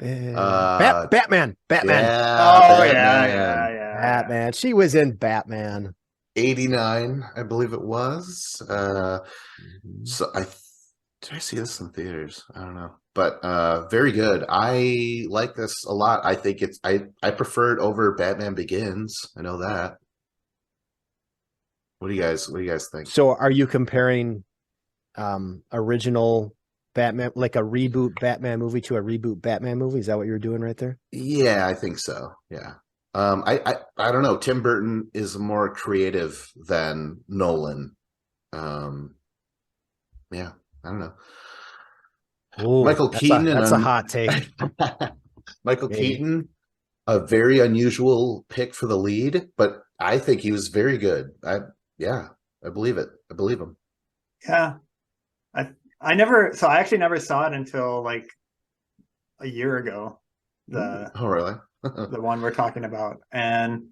[SPEAKER 1] Uh,
[SPEAKER 5] Batman.
[SPEAKER 1] Yeah,
[SPEAKER 2] Oh
[SPEAKER 1] Batman.
[SPEAKER 2] yeah.
[SPEAKER 5] Batman. She was in Batman.
[SPEAKER 1] 89, I believe it was. So did I see this in theaters? I don't know, but very good. I like this a lot. I think I prefer it over Batman Begins. I know that. What do you guys think?
[SPEAKER 5] So are you comparing original Batman, like a reboot Batman movie to a reboot Batman movie? Is that what you're doing right there?
[SPEAKER 1] Yeah, I think so. Yeah. I don't know. Tim Burton is more creative than Nolan. Yeah, I don't know.
[SPEAKER 5] Ooh,
[SPEAKER 1] Michael Keaton.
[SPEAKER 5] That's a hot take.
[SPEAKER 1] Michael
[SPEAKER 5] Maybe.
[SPEAKER 1] Keaton, a very unusual pick for the lead, but I think he was very good. I believe it. I believe him.
[SPEAKER 2] Yeah. I actually never saw it until like a year ago.
[SPEAKER 1] Oh, really?
[SPEAKER 2] The one we're talking about. And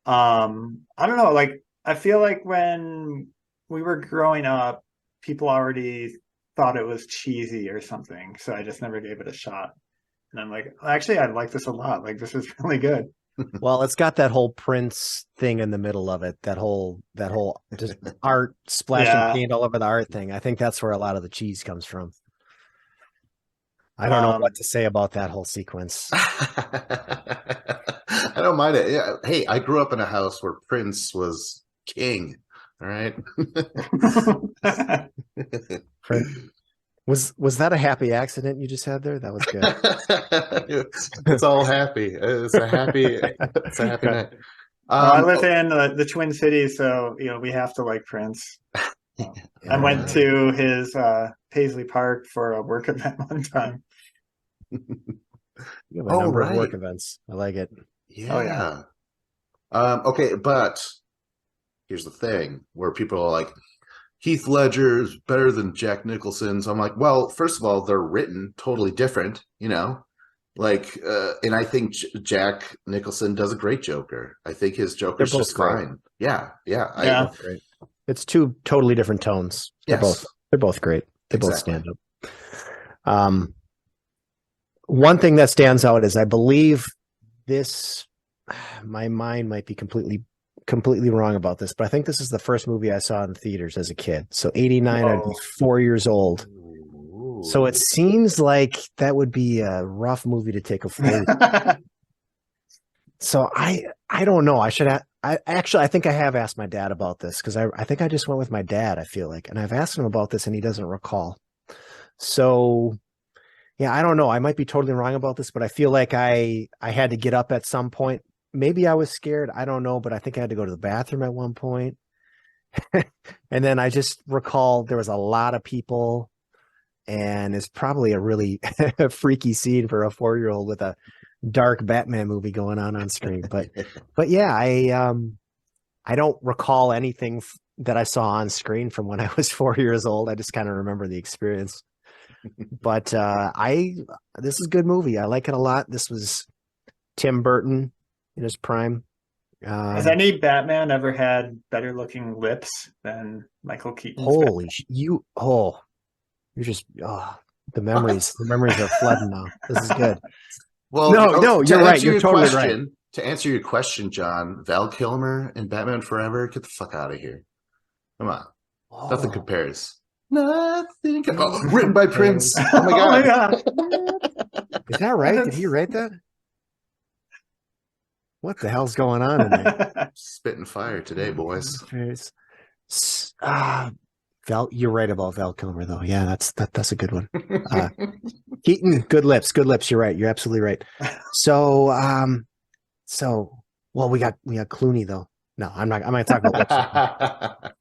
[SPEAKER 2] I don't know, like I feel like when we were growing up, people already thought it was cheesy or something. So I just never gave it a shot. And I'm like, actually, I like this a lot. Like this is really good.
[SPEAKER 5] Well, it's got that whole Prince thing in the middle of it. That whole just art splashing paint all over the art thing. I think that's where a lot of the cheese comes from. I don't know what to say about that whole sequence.
[SPEAKER 1] I don't mind it. Yeah. Hey, I grew up in a house where Prince was king. All right.
[SPEAKER 5] Was that a happy accident you just had there? That was good.
[SPEAKER 1] It's all happy. It's a happy night.
[SPEAKER 2] I live in the Twin Cities, so we have to like Prince. I went to his Paisley Park for a work event one time.
[SPEAKER 5] You have a number of work events. I like it.
[SPEAKER 1] Yeah. Oh, yeah. Okay, but here's the thing where people are like, Heath Ledger is better than Jack Nicholson. So I'm like, well, first of all, they're written totally different, like, and I think Jack Nicholson does a great Joker. I think his Joker's just fine. Yeah.
[SPEAKER 5] Great. It's two totally different tones. They're both great. They both stand up. One thing that stands out is I believe this, my mind might be completely wrong about this, but I think this is the first movie I saw in theaters as a kid. So 89, I'd be 4 years old. Ooh. So it seems like that would be a rough movie to take a 4-year. So I don't know. I think I have asked my dad about this because I think I just went with my dad, I feel like, and I've asked him about this and he doesn't recall. So yeah, I don't know. I might be totally wrong about this, but I feel like I had to get up at some point. Maybe I was scared. I don't know, but I think I had to go to the bathroom at one point. And then I just recall there was a lot of people and it's probably a really freaky scene for a 4-year-old with a dark Batman movie going on screen. But yeah, I don't recall anything that I saw on screen from when I was 4 years old. I just kind of remember the experience. But this is a good movie. I like it a lot. This was Tim Burton in his prime.
[SPEAKER 2] Has any Batman ever had better looking lips than Michael Keaton's
[SPEAKER 5] Holy you're just the memories are flooding now. This is good.
[SPEAKER 1] Well,
[SPEAKER 5] No,
[SPEAKER 1] to
[SPEAKER 5] you're right.
[SPEAKER 1] answer
[SPEAKER 5] You're
[SPEAKER 1] your
[SPEAKER 5] totally right.
[SPEAKER 1] question, to answer your question, John, Val Kilmer in Batman Forever, get the fuck out of here. Come on. Nothing compares. Nothing. Written by Prince. Oh my god.
[SPEAKER 5] Is that right? Did he write that? What the hell's going on in there?
[SPEAKER 1] Spitting fire today, boys.
[SPEAKER 5] Val, you're right about Val Kilmer, though. Yeah, that's a good one. Keaton, good lips. You're right. You're absolutely right. So, well, we got Clooney though. No, I'm not going to talk about lips.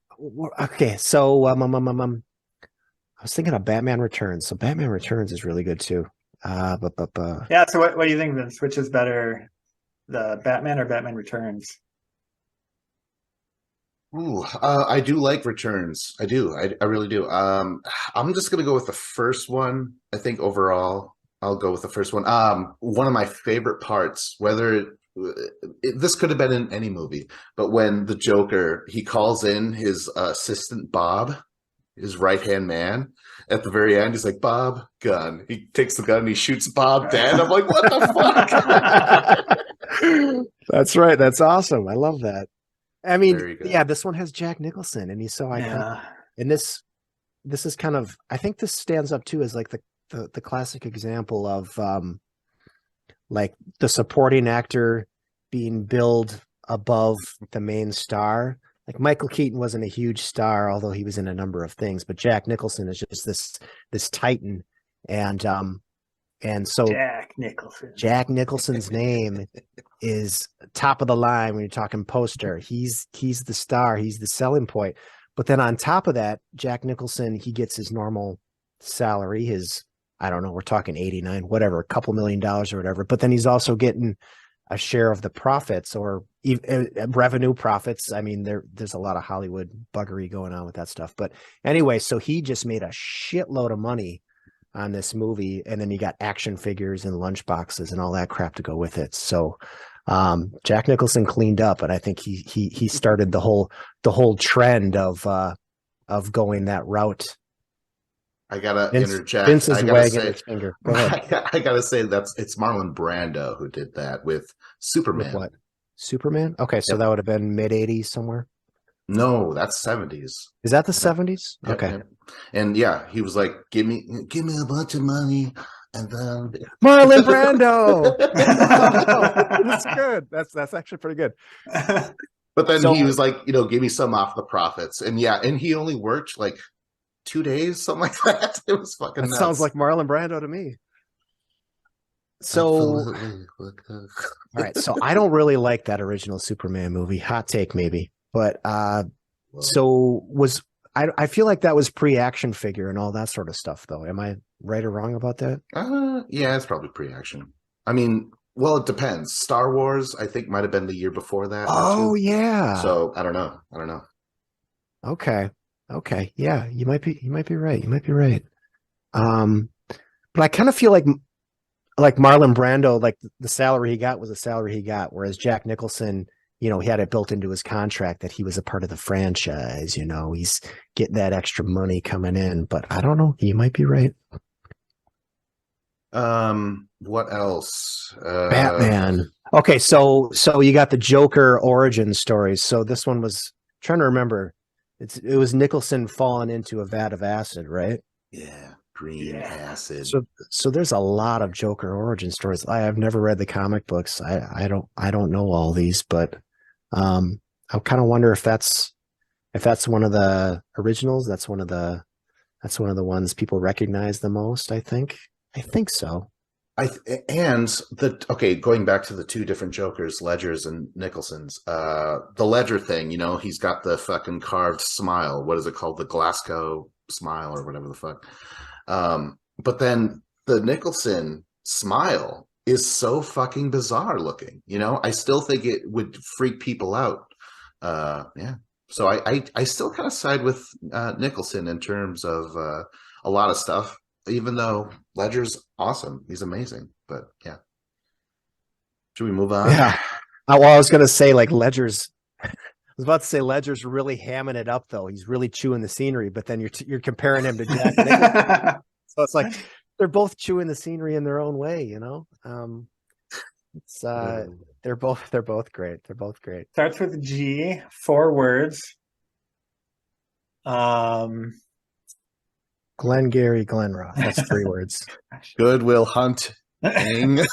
[SPEAKER 5] Okay, so I was thinking of Batman Returns. So Batman Returns is really good too.
[SPEAKER 2] Yeah. So what do you think, Vince? Which is better, the Batman or Batman Returns?
[SPEAKER 1] Ooh, I do like Returns. I do. I really do. I'm just gonna go with the first one. I think overall, I'll go with the first one. One of my favorite parts, this could have been in any movie, but when the Joker, he calls in his assistant Bob, his right-hand man, at the very end, he's like, Bob, gun. He takes the gun and he shoots Bob dead. I'm like, what the
[SPEAKER 5] fuck? That's right. That's awesome. I love that. I mean,
[SPEAKER 1] yeah,
[SPEAKER 5] this one has Jack Nicholson, and he's so iconic.
[SPEAKER 2] Yeah.
[SPEAKER 5] And this is kind of, I think this stands up too as like the classic example of like the supporting actor being billed above the main star. Like Michael Keaton wasn't a huge star, although he was in a number of things, but Jack Nicholson is just this titan. And so Jack Nicholson's name is top of the line when you're talking poster. He's the star, he's the selling point. But then on top of that, Jack Nicholson, he gets his normal salary, I don't know, we're talking 89, whatever, a couple $1 million or whatever. But then he's also getting a share of the profits or revenue profits. I mean, there's a lot of Hollywood buggery going on with that stuff. But anyway, so he just made a shitload of money on this movie, and then you got action figures and lunchboxes and all that crap to go with it. So Jack Nicholson cleaned up, and I think he started the whole trend of going that route.
[SPEAKER 1] I gotta interject.
[SPEAKER 5] Vince is wagging his finger. Go ahead.
[SPEAKER 1] I gotta say it's Marlon Brando who did that with Superman.
[SPEAKER 5] With what? Superman? Okay, so that would have been mid-'80s somewhere.
[SPEAKER 1] No, that's 70s.
[SPEAKER 5] Is that the 70s?
[SPEAKER 1] Yep,
[SPEAKER 5] okay.
[SPEAKER 1] Yep. And yeah, he was like, "Give me a bunch of money." And then
[SPEAKER 5] Marlon Brando. That's good. That's actually pretty good.
[SPEAKER 1] But then he was like, give me some off the profits. And yeah, and he only worked like 2 days, something like that. It was fucking nuts.
[SPEAKER 5] Sounds like Marlon Brando to me. So all right, so I don't really like that original Superman movie. Hot take maybe. But I feel like that was pre-action figure and all that sort of stuff, though. Am I right or wrong about that?
[SPEAKER 1] Yeah, it's probably pre-action. I mean, well, it depends. Star Wars, I think, might have been the year before that.
[SPEAKER 5] Oh, yeah.
[SPEAKER 1] So I don't know.
[SPEAKER 5] Okay. Yeah, you might be right. But I kind of feel like Marlon Brando, like the salary he got was the salary he got, whereas Jack Nicholson, he had it built into his contract that he was a part of the franchise. He's getting that extra money coming in, but I don't know. You might be right.
[SPEAKER 1] What else?
[SPEAKER 5] Batman. Okay, so you got the Joker origin stories. So this one was, trying to remember, it was Nicholson falling into a vat of acid, right?
[SPEAKER 1] Yeah, green acid.
[SPEAKER 5] So there's a lot of Joker origin stories. I've never read the comic books. I don't know all these, but I kind of wonder if that's one of the originals. That's one of the ones people recognize the most. I think so.
[SPEAKER 1] Going back to the two different Jokers, Ledger's and Nicholson's, the Ledger thing, he's got the fucking carved smile. What is it called? The Glasgow smile or whatever the fuck. But then the Nicholson smile is so fucking bizarre looking. I still think it would freak people out. Yeah. So I still kind of side with Nicholson in terms of a lot of stuff. Even though Ledger's awesome, he's amazing. But yeah, should we move on?
[SPEAKER 5] Well, I was gonna say like Ledger's. I was about to say Ledger's really hamming it up though. He's really chewing the scenery, but then you're comparing him to Jack Nicholson. So it's like they're both chewing the scenery in their own way, you know. It's they're both great. They're both great.
[SPEAKER 2] Starts with G, 4 words.
[SPEAKER 5] Glengarry Glenrock. That's 3 words.
[SPEAKER 1] Goodwill Hunt.
[SPEAKER 2] The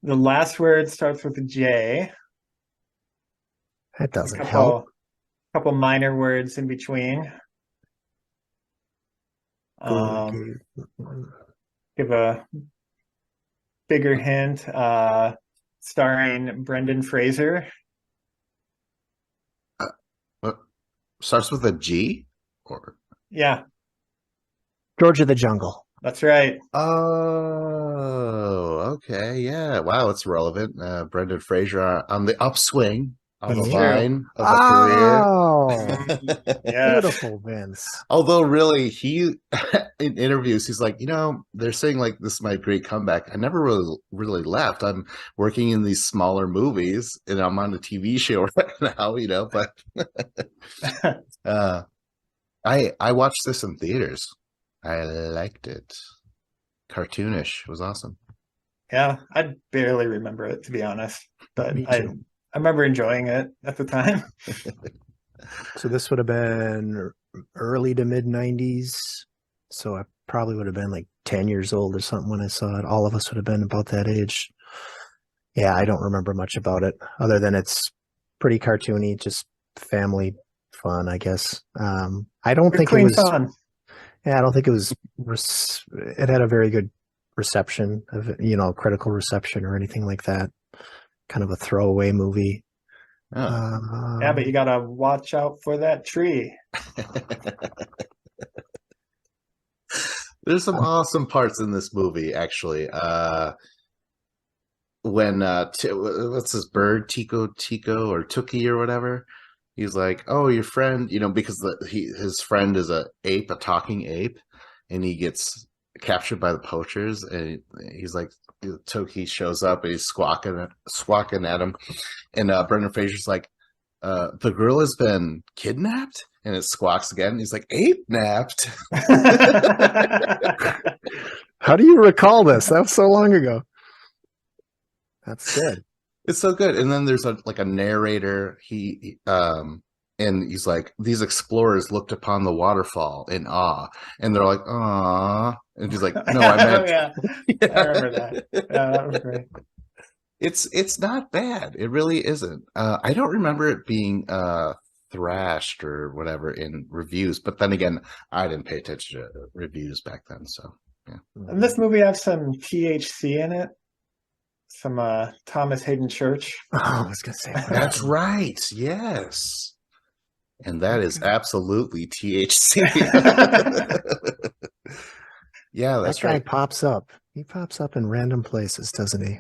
[SPEAKER 2] last word starts with a J.
[SPEAKER 5] That doesn't help.
[SPEAKER 2] Couple minor words in between. Give a bigger hint. Starring Brendan Fraser.
[SPEAKER 1] Starts with a G, or
[SPEAKER 2] Yeah,
[SPEAKER 5] George of the Jungle.
[SPEAKER 2] that's right.
[SPEAKER 1] oh, okay, yeah. Wow, it's relevant. Brendan Fraser on the upswing, on the
[SPEAKER 2] That's
[SPEAKER 1] vine of a career.
[SPEAKER 5] Oh,
[SPEAKER 2] Yeah.
[SPEAKER 5] beautiful, Vince.
[SPEAKER 1] Although, really, he in interviews, he's like, they're saying like this is my great comeback. I never really left. I'm working in these smaller movies, and I'm on a TV show right now. But I watched this in theaters. I liked it. Cartoonish. It was awesome.
[SPEAKER 2] Yeah, I barely remember it, to be honest, but
[SPEAKER 5] Me
[SPEAKER 2] I
[SPEAKER 5] too.
[SPEAKER 2] remember enjoying it at the time.
[SPEAKER 5] So this would have been early to mid 90s. So I probably would have been like 10 years old or something when I saw it. All of us would have been about that age. Yeah, I don't remember much about it other than it's pretty cartoony, just family fun, I guess. I don't think it
[SPEAKER 2] Clean
[SPEAKER 5] was.
[SPEAKER 2] fun.
[SPEAKER 5] Yeah, I don't think it was. It had a very good reception of critical reception or anything like that. Kind of a throwaway movie.
[SPEAKER 1] Oh.
[SPEAKER 2] Yeah, but you gotta watch out for that tree.
[SPEAKER 1] There's some awesome parts in this movie, actually. When what's this bird, Tico or Tookie or whatever? He's like, "Oh, your friend," because his friend is a talking ape, and he gets captured by the poachers, and he's like, Tookie shows up and he's squawking at him, and Brendan Fraser's like, "The girl has been kidnapped," and it squawks again. And he's like, "Ape napped."
[SPEAKER 5] How do you recall this? That was so long ago. That's good.
[SPEAKER 1] It's so good. And then there's a narrator. And he's like, "These explorers looked upon the waterfall in awe," and they're like, "Aw," and he's like, "No, I meant."
[SPEAKER 2] Yeah, I remember that. Yeah, that was great.
[SPEAKER 1] It's not bad. It really isn't. I don't remember it being thrashed or whatever in reviews, but then again, I didn't pay attention to reviews back then. So yeah.
[SPEAKER 2] And this movie has some THC in it. Some Thomas Hayden Church.
[SPEAKER 5] Oh, I was gonna say
[SPEAKER 1] That's right. Yes. And that is absolutely THC. Yeah, that's
[SPEAKER 5] that guy
[SPEAKER 1] right.
[SPEAKER 5] pops up. He pops up in random places, doesn't he?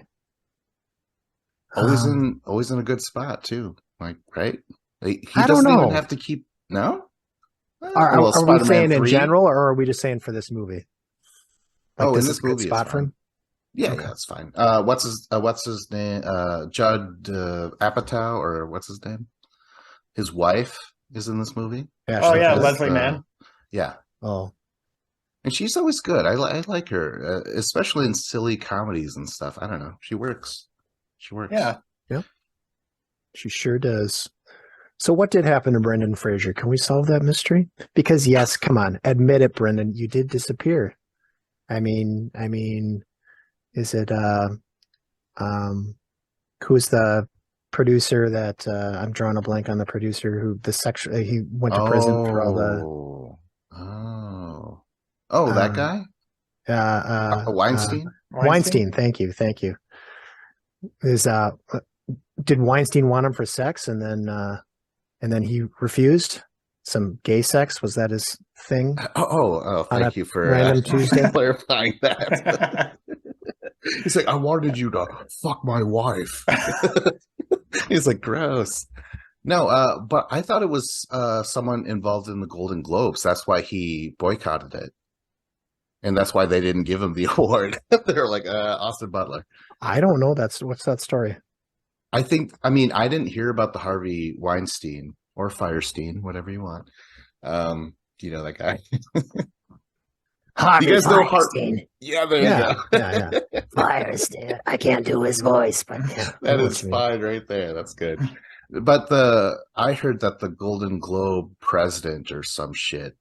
[SPEAKER 1] Always in a good spot too. Like, right? He
[SPEAKER 5] I don't
[SPEAKER 1] doesn't even
[SPEAKER 5] know.
[SPEAKER 1] have to keep. No.
[SPEAKER 5] Are we
[SPEAKER 1] Spider-Man
[SPEAKER 5] saying in
[SPEAKER 1] 3?
[SPEAKER 5] general, or are we just saying for this movie? Like,
[SPEAKER 1] in
[SPEAKER 5] this
[SPEAKER 1] this
[SPEAKER 5] is a good
[SPEAKER 1] movie,
[SPEAKER 5] spot
[SPEAKER 1] it's
[SPEAKER 5] for
[SPEAKER 1] fine.
[SPEAKER 5] him.
[SPEAKER 1] Yeah,
[SPEAKER 5] Okay.
[SPEAKER 1] yeah, it's fine. What's his name? Judd Apatow, or what's his name? His wife is in this movie.
[SPEAKER 2] Oh yeah,
[SPEAKER 1] As,
[SPEAKER 2] Leslie Mann.
[SPEAKER 1] Yeah,
[SPEAKER 5] Oh,
[SPEAKER 1] and she's always good. I like her, especially in silly comedies and stuff. I don't know. She works.
[SPEAKER 2] Yeah.
[SPEAKER 5] she sure does. So what did happen to Brendan Fraser? Can we solve that mystery? Because yes, come on, admit it, Brendan, you did disappear. I mean, is it who's the producer that I'm drawing a blank on the producer who he went to prison for all the
[SPEAKER 1] that guy? Weinstein?
[SPEAKER 5] Weinstein, thank you. Is did Weinstein want him for sex and then he refused? Some gay sex, was that his thing?
[SPEAKER 1] Thank you for
[SPEAKER 5] random Tuesday
[SPEAKER 1] clarifying that. He's like, "I wanted you to fuck my wife." He's like, gross. No, but I thought it was someone involved in the Golden Globes. That's why he boycotted it. and that's why they didn't give him the award. They're like, Austin Butler.
[SPEAKER 5] I don't know. What's that story?
[SPEAKER 1] I didn't hear about the Harvey Weinstein or Firestein, whatever you want. Do you know that guy?
[SPEAKER 5] Harvey
[SPEAKER 1] You guys know
[SPEAKER 5] Weinstein.
[SPEAKER 1] Yeah, there
[SPEAKER 5] Yeah,
[SPEAKER 1] you go.
[SPEAKER 5] yeah. Firestein. I can't do his voice, but yeah, I
[SPEAKER 1] That
[SPEAKER 5] know what
[SPEAKER 1] is
[SPEAKER 5] you mean.
[SPEAKER 1] fine right there. That's good. But I heard that the Golden Globe president or some shit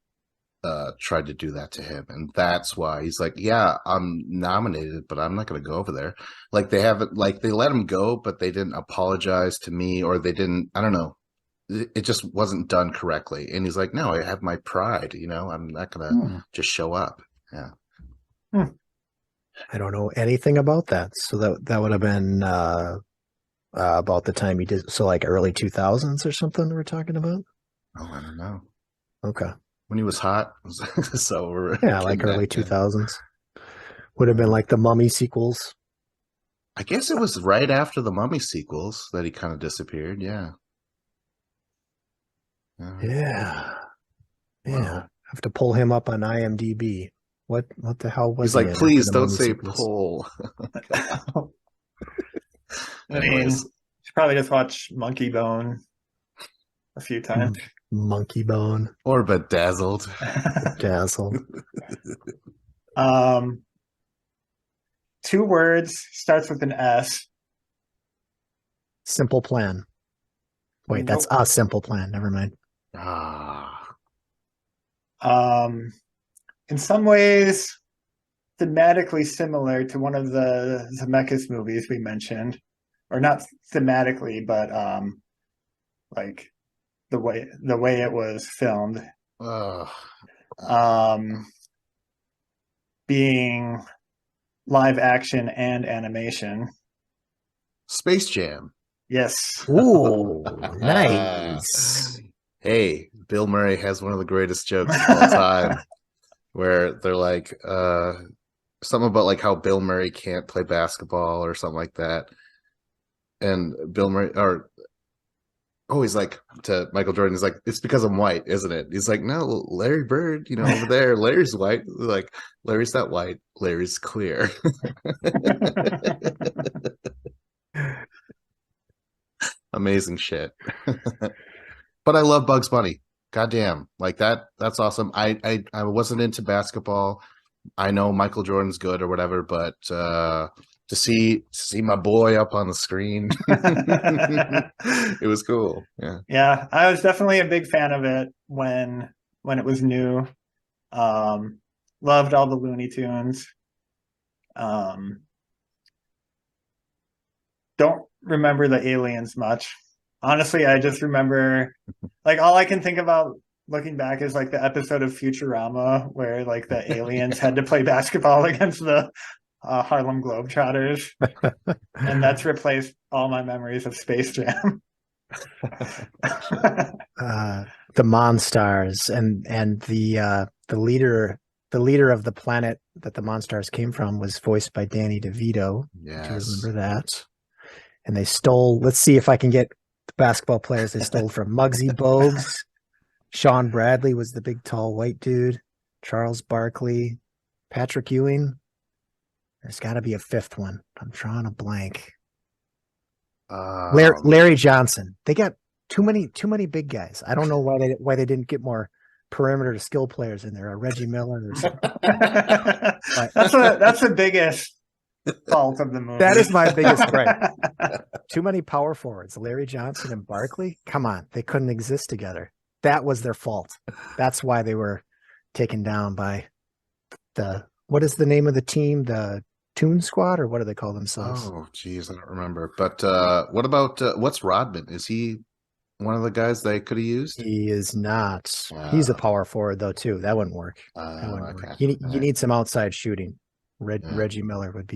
[SPEAKER 1] tried to do that to him, and that's why he's like, yeah, I'm nominated, but I'm not going to go over there. Like they haven't, like they let him go, but they didn't apologize to me, or they didn't. I don't know. It just wasn't done correctly, and he's like, no, I have my pride. I'm not going to just show up. Yeah.
[SPEAKER 5] I don't know anything about that. So that would have been about the time he did. So like early 2000s or something we're talking about.
[SPEAKER 1] Oh, I don't know.
[SPEAKER 5] Okay.
[SPEAKER 1] When he was hot, so we're
[SPEAKER 5] Yeah, like early 2000s. Would have been like the Mummy sequels.
[SPEAKER 1] I guess it was right after the Mummy sequels that he kind of disappeared. Yeah.
[SPEAKER 5] Yeah.
[SPEAKER 1] Wow.
[SPEAKER 5] Have to pull him up on IMDb. What the hell was
[SPEAKER 1] He's
[SPEAKER 5] he
[SPEAKER 1] like,
[SPEAKER 5] in
[SPEAKER 1] please
[SPEAKER 5] after the
[SPEAKER 1] don't
[SPEAKER 5] Mummy
[SPEAKER 1] say
[SPEAKER 5] sequels?
[SPEAKER 1] pull.
[SPEAKER 2] I mean,
[SPEAKER 1] Anyways.
[SPEAKER 2] should probably just watch Monkey Bone a few times.
[SPEAKER 5] Monkey Bone,
[SPEAKER 1] Or Bedazzled.
[SPEAKER 5] Dazzle.
[SPEAKER 2] 2 words, starts with an S.
[SPEAKER 5] Simple Plan. Wait, that's a Simple Plan. Never mind.
[SPEAKER 2] In some ways, thematically similar to one of the Zemeckis movies we mentioned, or not thematically, but like the way it was filmed, being live action and animation.
[SPEAKER 1] Space Jam.
[SPEAKER 2] Yes.
[SPEAKER 5] Ooh, nice.
[SPEAKER 1] Hey, Bill Murray has one of the greatest jokes of all time where they're like, something about like how Bill Murray can't play basketball or something like that. And Bill Murray, he's like to Michael Jordan, he's like, it's because I'm white, isn't it? He's like, no, Larry Bird, over there, Larry's white. Like, Larry's not white, Larry's clear. Amazing shit. But I love Bugs Bunny. Goddamn, like that's awesome. I wasn't into basketball. I know Michael Jordan's good or whatever, but to see my boy up on the screen, it was cool.
[SPEAKER 2] Yeah, I was definitely a big fan of it when it was new. Loved all the Looney Tunes. Don't remember the aliens much. Honestly, I just remember, like, all I can think about looking back is like the episode of Futurama where like the aliens had to play basketball against the Harlem Globetrotters, and that's replaced all my memories of Space Jam.
[SPEAKER 5] The Monstars and the leader of the planet that the Monstars came from was voiced by Danny DeVito.
[SPEAKER 1] Yes.
[SPEAKER 5] Do you remember that? And they stole. Let's see if I can get the basketball players they stole from. Muggsy Bogues. Sean Bradley was the big tall white dude. Charles Barkley, Patrick Ewing. There's got to be a 5th one. I'm drawing a blank. Larry Johnson. They got too many big guys. I don't know why they didn't get more perimeter skill players in there. Reggie Miller or something.
[SPEAKER 2] That's the biggest fault of the movie.
[SPEAKER 5] That is my biggest gripe. Too many power forwards. Larry Johnson and Barkley. Come on, they couldn't exist together. That was their fault. That's why they were taken down by what is the name of the team? The Toon Squad, or what do they call themselves?
[SPEAKER 1] Oh, geez, I don't remember. But what about what's Rodman? Is he one of the guys they could have used?
[SPEAKER 5] He is not. He's a power forward though too. That wouldn't work. Work. You need some outside shooting. Reggie Miller would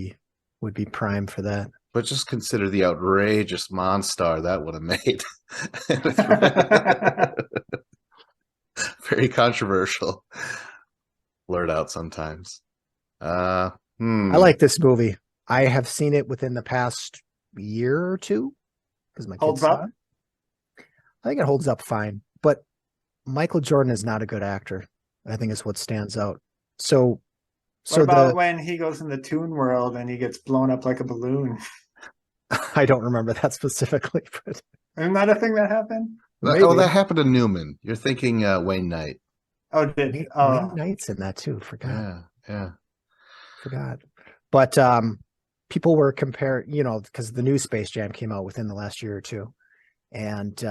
[SPEAKER 5] be prime for that.
[SPEAKER 1] But just consider the outrageous Monstar that would have made. Very controversial. Blurt out sometimes.
[SPEAKER 5] I like this movie. I have seen it within the past year or two because my kids saw it. I think it holds up fine, but Michael Jordan is not a good actor. I think is what stands out. So
[SPEAKER 2] What about when he goes in the Toon world and he gets blown up like a balloon?
[SPEAKER 5] I don't remember that specifically, but
[SPEAKER 2] Isn't that a thing that happened?
[SPEAKER 1] Oh, that happened to Newman. You're thinking Wayne Knight.
[SPEAKER 2] Oh,
[SPEAKER 5] Wayne Knight's in that too. Forgot.
[SPEAKER 1] Yeah.
[SPEAKER 5] Forgot. But people were comparing, because the new Space Jam came out within the last year or two, and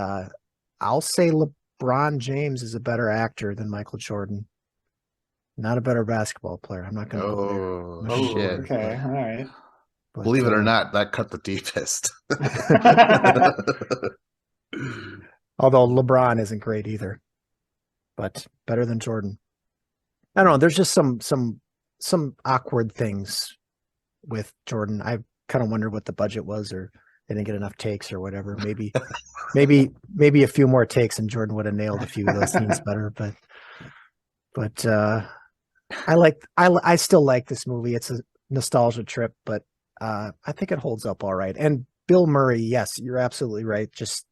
[SPEAKER 5] I'll say LeBron James is a better actor than Michael Jordan. Not a better basketball player. I'm not going to go there.
[SPEAKER 1] Shit.
[SPEAKER 2] Okay, all right.
[SPEAKER 5] But,
[SPEAKER 1] believe it or not, that cut the deepest.
[SPEAKER 5] Although LeBron isn't great either, but better than Jordan. I don't know. There's just some awkward things with Jordan. I kind of wondered what the budget was, or they didn't get enough takes, or whatever. Maybe a few more takes, and Jordan would have nailed a few of those scenes better. But I still like this movie. It's a nostalgia trip, but I think it holds up all right. And Bill Murray, yes, you're absolutely right. Just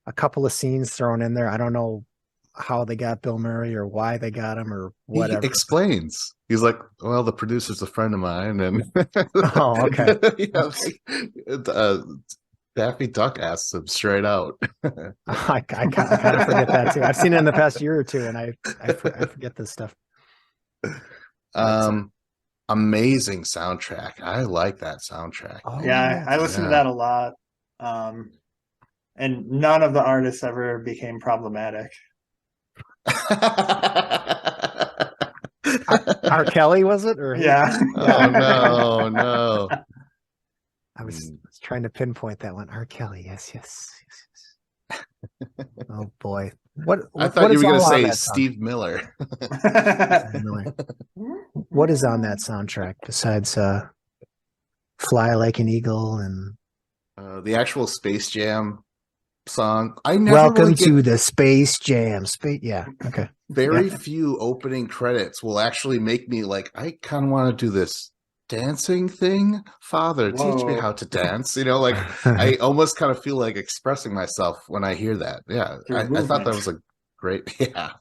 [SPEAKER 5] a couple of scenes thrown in there. I don't know how they got Bill Murray or why they got him or whatever.
[SPEAKER 1] He explains. He's like, well, the producer's a friend of mine. And
[SPEAKER 5] oh, okay.
[SPEAKER 1] Daffy Duck asks him straight out.
[SPEAKER 5] I kind of forget that too. I've seen it in the past year or two, and I forget this stuff.
[SPEAKER 1] Amazing soundtrack. I like that soundtrack.
[SPEAKER 2] Oh, yeah, I listen to that a lot. And none of the artists ever became problematic.
[SPEAKER 5] R. Kelly, was it? Or
[SPEAKER 2] yeah.
[SPEAKER 1] Oh no.
[SPEAKER 5] I was trying to pinpoint that one. R. Kelly, yes. Oh boy.
[SPEAKER 1] I thought you were going to say Steve Miller.
[SPEAKER 5] What is on that soundtrack besides Fly Like an Eagle and
[SPEAKER 1] the actual Space Jam song? I never
[SPEAKER 5] Welcome to the Space Jam. Yeah, okay.
[SPEAKER 1] Very few opening credits will actually make me like, I kind of want to do this dancing thing. Father, teach me how to dance. I almost kind of feel like expressing myself when I hear that. Yeah, I thought that was a great, yeah.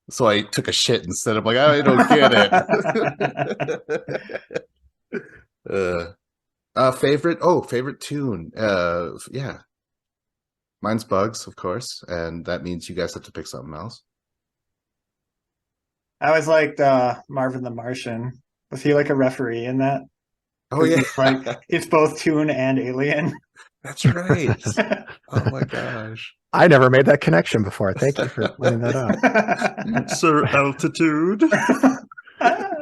[SPEAKER 1] So I took a shit instead of like, I don't get it. Favorite tune. Yeah. Mine's Bugs, of course, and that means you guys have to pick something else.
[SPEAKER 2] I always liked Marvin the Martian. Was he like a referee in that?
[SPEAKER 1] Oh yeah,
[SPEAKER 2] it's both tune and alien.
[SPEAKER 1] That's right. Oh my gosh,
[SPEAKER 5] I never made that connection before. Thank you for pointing that out.
[SPEAKER 1] Sir Altitude,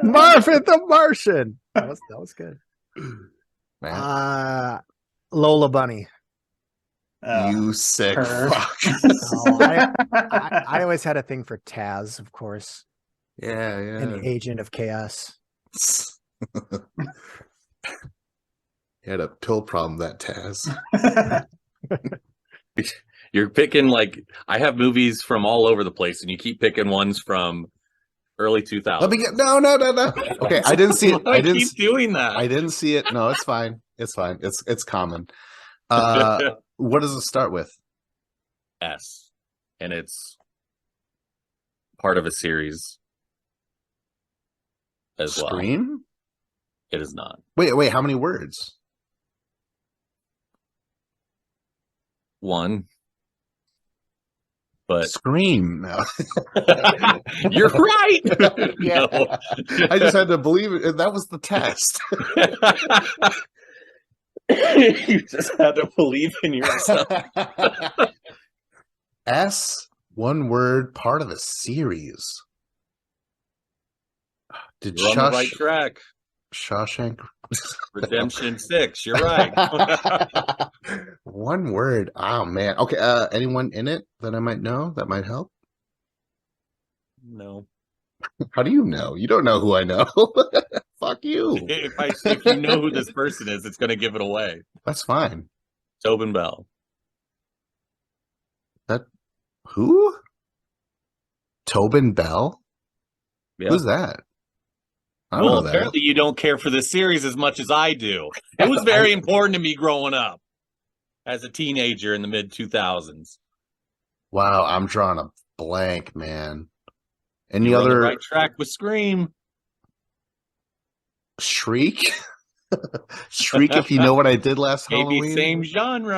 [SPEAKER 5] Marvin the Martian. That was good. Lola Bunny.
[SPEAKER 1] You sick fuck.
[SPEAKER 5] I always had a thing for Taz, of course.
[SPEAKER 1] Yeah.
[SPEAKER 5] An agent of chaos.
[SPEAKER 1] He had a pill problem, that Taz.
[SPEAKER 3] You're picking I have movies from all over the place, and you keep picking ones from early 2000s.
[SPEAKER 1] Let me get no. Okay, I didn't see it. I didn't
[SPEAKER 3] keep doing that.
[SPEAKER 1] I didn't see it. No, it's fine. It's fine. It's common. What does it start with?
[SPEAKER 3] S, and it's part of a series as well.
[SPEAKER 1] Scream?
[SPEAKER 3] It is not.
[SPEAKER 1] Wait. How many words?
[SPEAKER 3] One. But
[SPEAKER 1] Scream. No.
[SPEAKER 3] You're right.
[SPEAKER 1] Yeah. No. I just had to believe it. That was the test.
[SPEAKER 3] You just had to believe in yourself.
[SPEAKER 1] S, one word, part of a series. Did
[SPEAKER 3] You're on the right track.
[SPEAKER 1] Shawshank
[SPEAKER 3] Redemption 6. You're right.
[SPEAKER 1] One word. Oh man. Okay. Anyone in it that I might know that might help?
[SPEAKER 3] No.
[SPEAKER 1] How do you know? You don't know who I know. Fuck you.
[SPEAKER 3] If you know who this person is, it's going to give it away.
[SPEAKER 1] That's fine.
[SPEAKER 3] Tobin Bell.
[SPEAKER 1] Who? Tobin Bell?
[SPEAKER 3] Yep.
[SPEAKER 1] Who's that? I don't know that.
[SPEAKER 3] Apparently you don't care for this series as much as I do. It was very important to me growing up as a teenager in the mid-2000s.
[SPEAKER 1] Wow, I'm drawing a blank, man. Any
[SPEAKER 3] You're
[SPEAKER 1] other
[SPEAKER 3] on the right track with Scream?
[SPEAKER 1] Shriek. Shriek if you know what I did last
[SPEAKER 3] Maybe
[SPEAKER 1] Halloween.
[SPEAKER 3] same genre.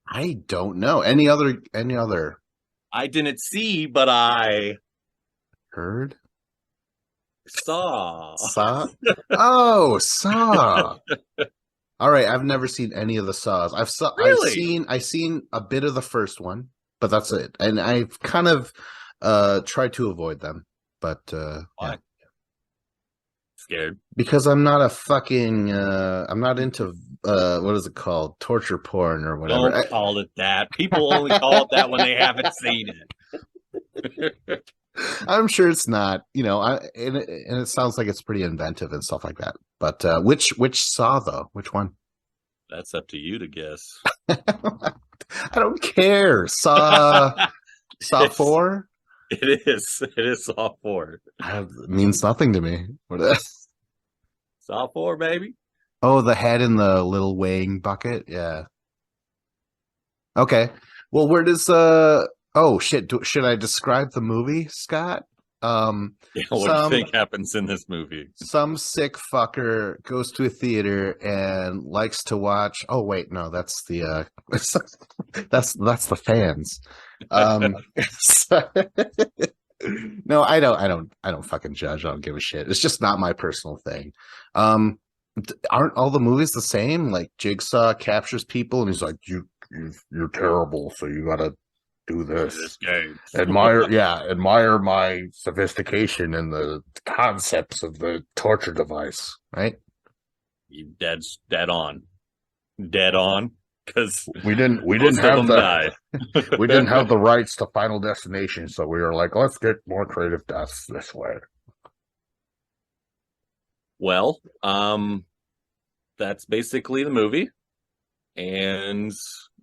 [SPEAKER 1] I don't know. Any other
[SPEAKER 3] I didn't see, but I
[SPEAKER 1] heard?
[SPEAKER 3] saw.
[SPEAKER 1] Saw? Oh, Saw. All right, I've never seen any of the Saws.
[SPEAKER 3] Really?
[SPEAKER 1] I've seen a bit of the first one, but that's it. And I've kind of tried to avoid them. But yeah.
[SPEAKER 3] Why? Scared.
[SPEAKER 1] Because I'm not a fucking I'm not into what is it called? Torture porn or whatever.
[SPEAKER 3] Don't call it that. People only call it that when they haven't seen it.
[SPEAKER 1] I'm sure it's not, and it sounds like it's pretty inventive and stuff like that. But which Saw though? Which one?
[SPEAKER 3] That's up to you to guess.
[SPEAKER 1] I don't care. Saw
[SPEAKER 3] It's-
[SPEAKER 1] 4?
[SPEAKER 3] It is. It is Saw 4.
[SPEAKER 1] It means nothing to me.
[SPEAKER 3] Saw 4, baby.
[SPEAKER 1] Oh, the head in the little weighing bucket. Yeah. Okay. Well, where does oh shit, should I describe the movie, Scott?
[SPEAKER 3] Yeah, what do you think happens in this movie?
[SPEAKER 1] Some sick fucker goes to a theater and likes to watch. Oh wait, no, that's the that's the fans. No, I don't fucking judge. I don't give a shit. It's just not my personal thing. Aren't all the movies the same? Like Jigsaw captures people and he's like, you're terrible, so you gotta do this.
[SPEAKER 3] Game.
[SPEAKER 1] Admire my sophistication and the concepts of the torture device, right?
[SPEAKER 3] You dead on, because
[SPEAKER 1] We didn't have we didn't have the rights to Final Destination, so we were like, let's get more creative deaths this way.
[SPEAKER 3] Well, that's basically the movie, and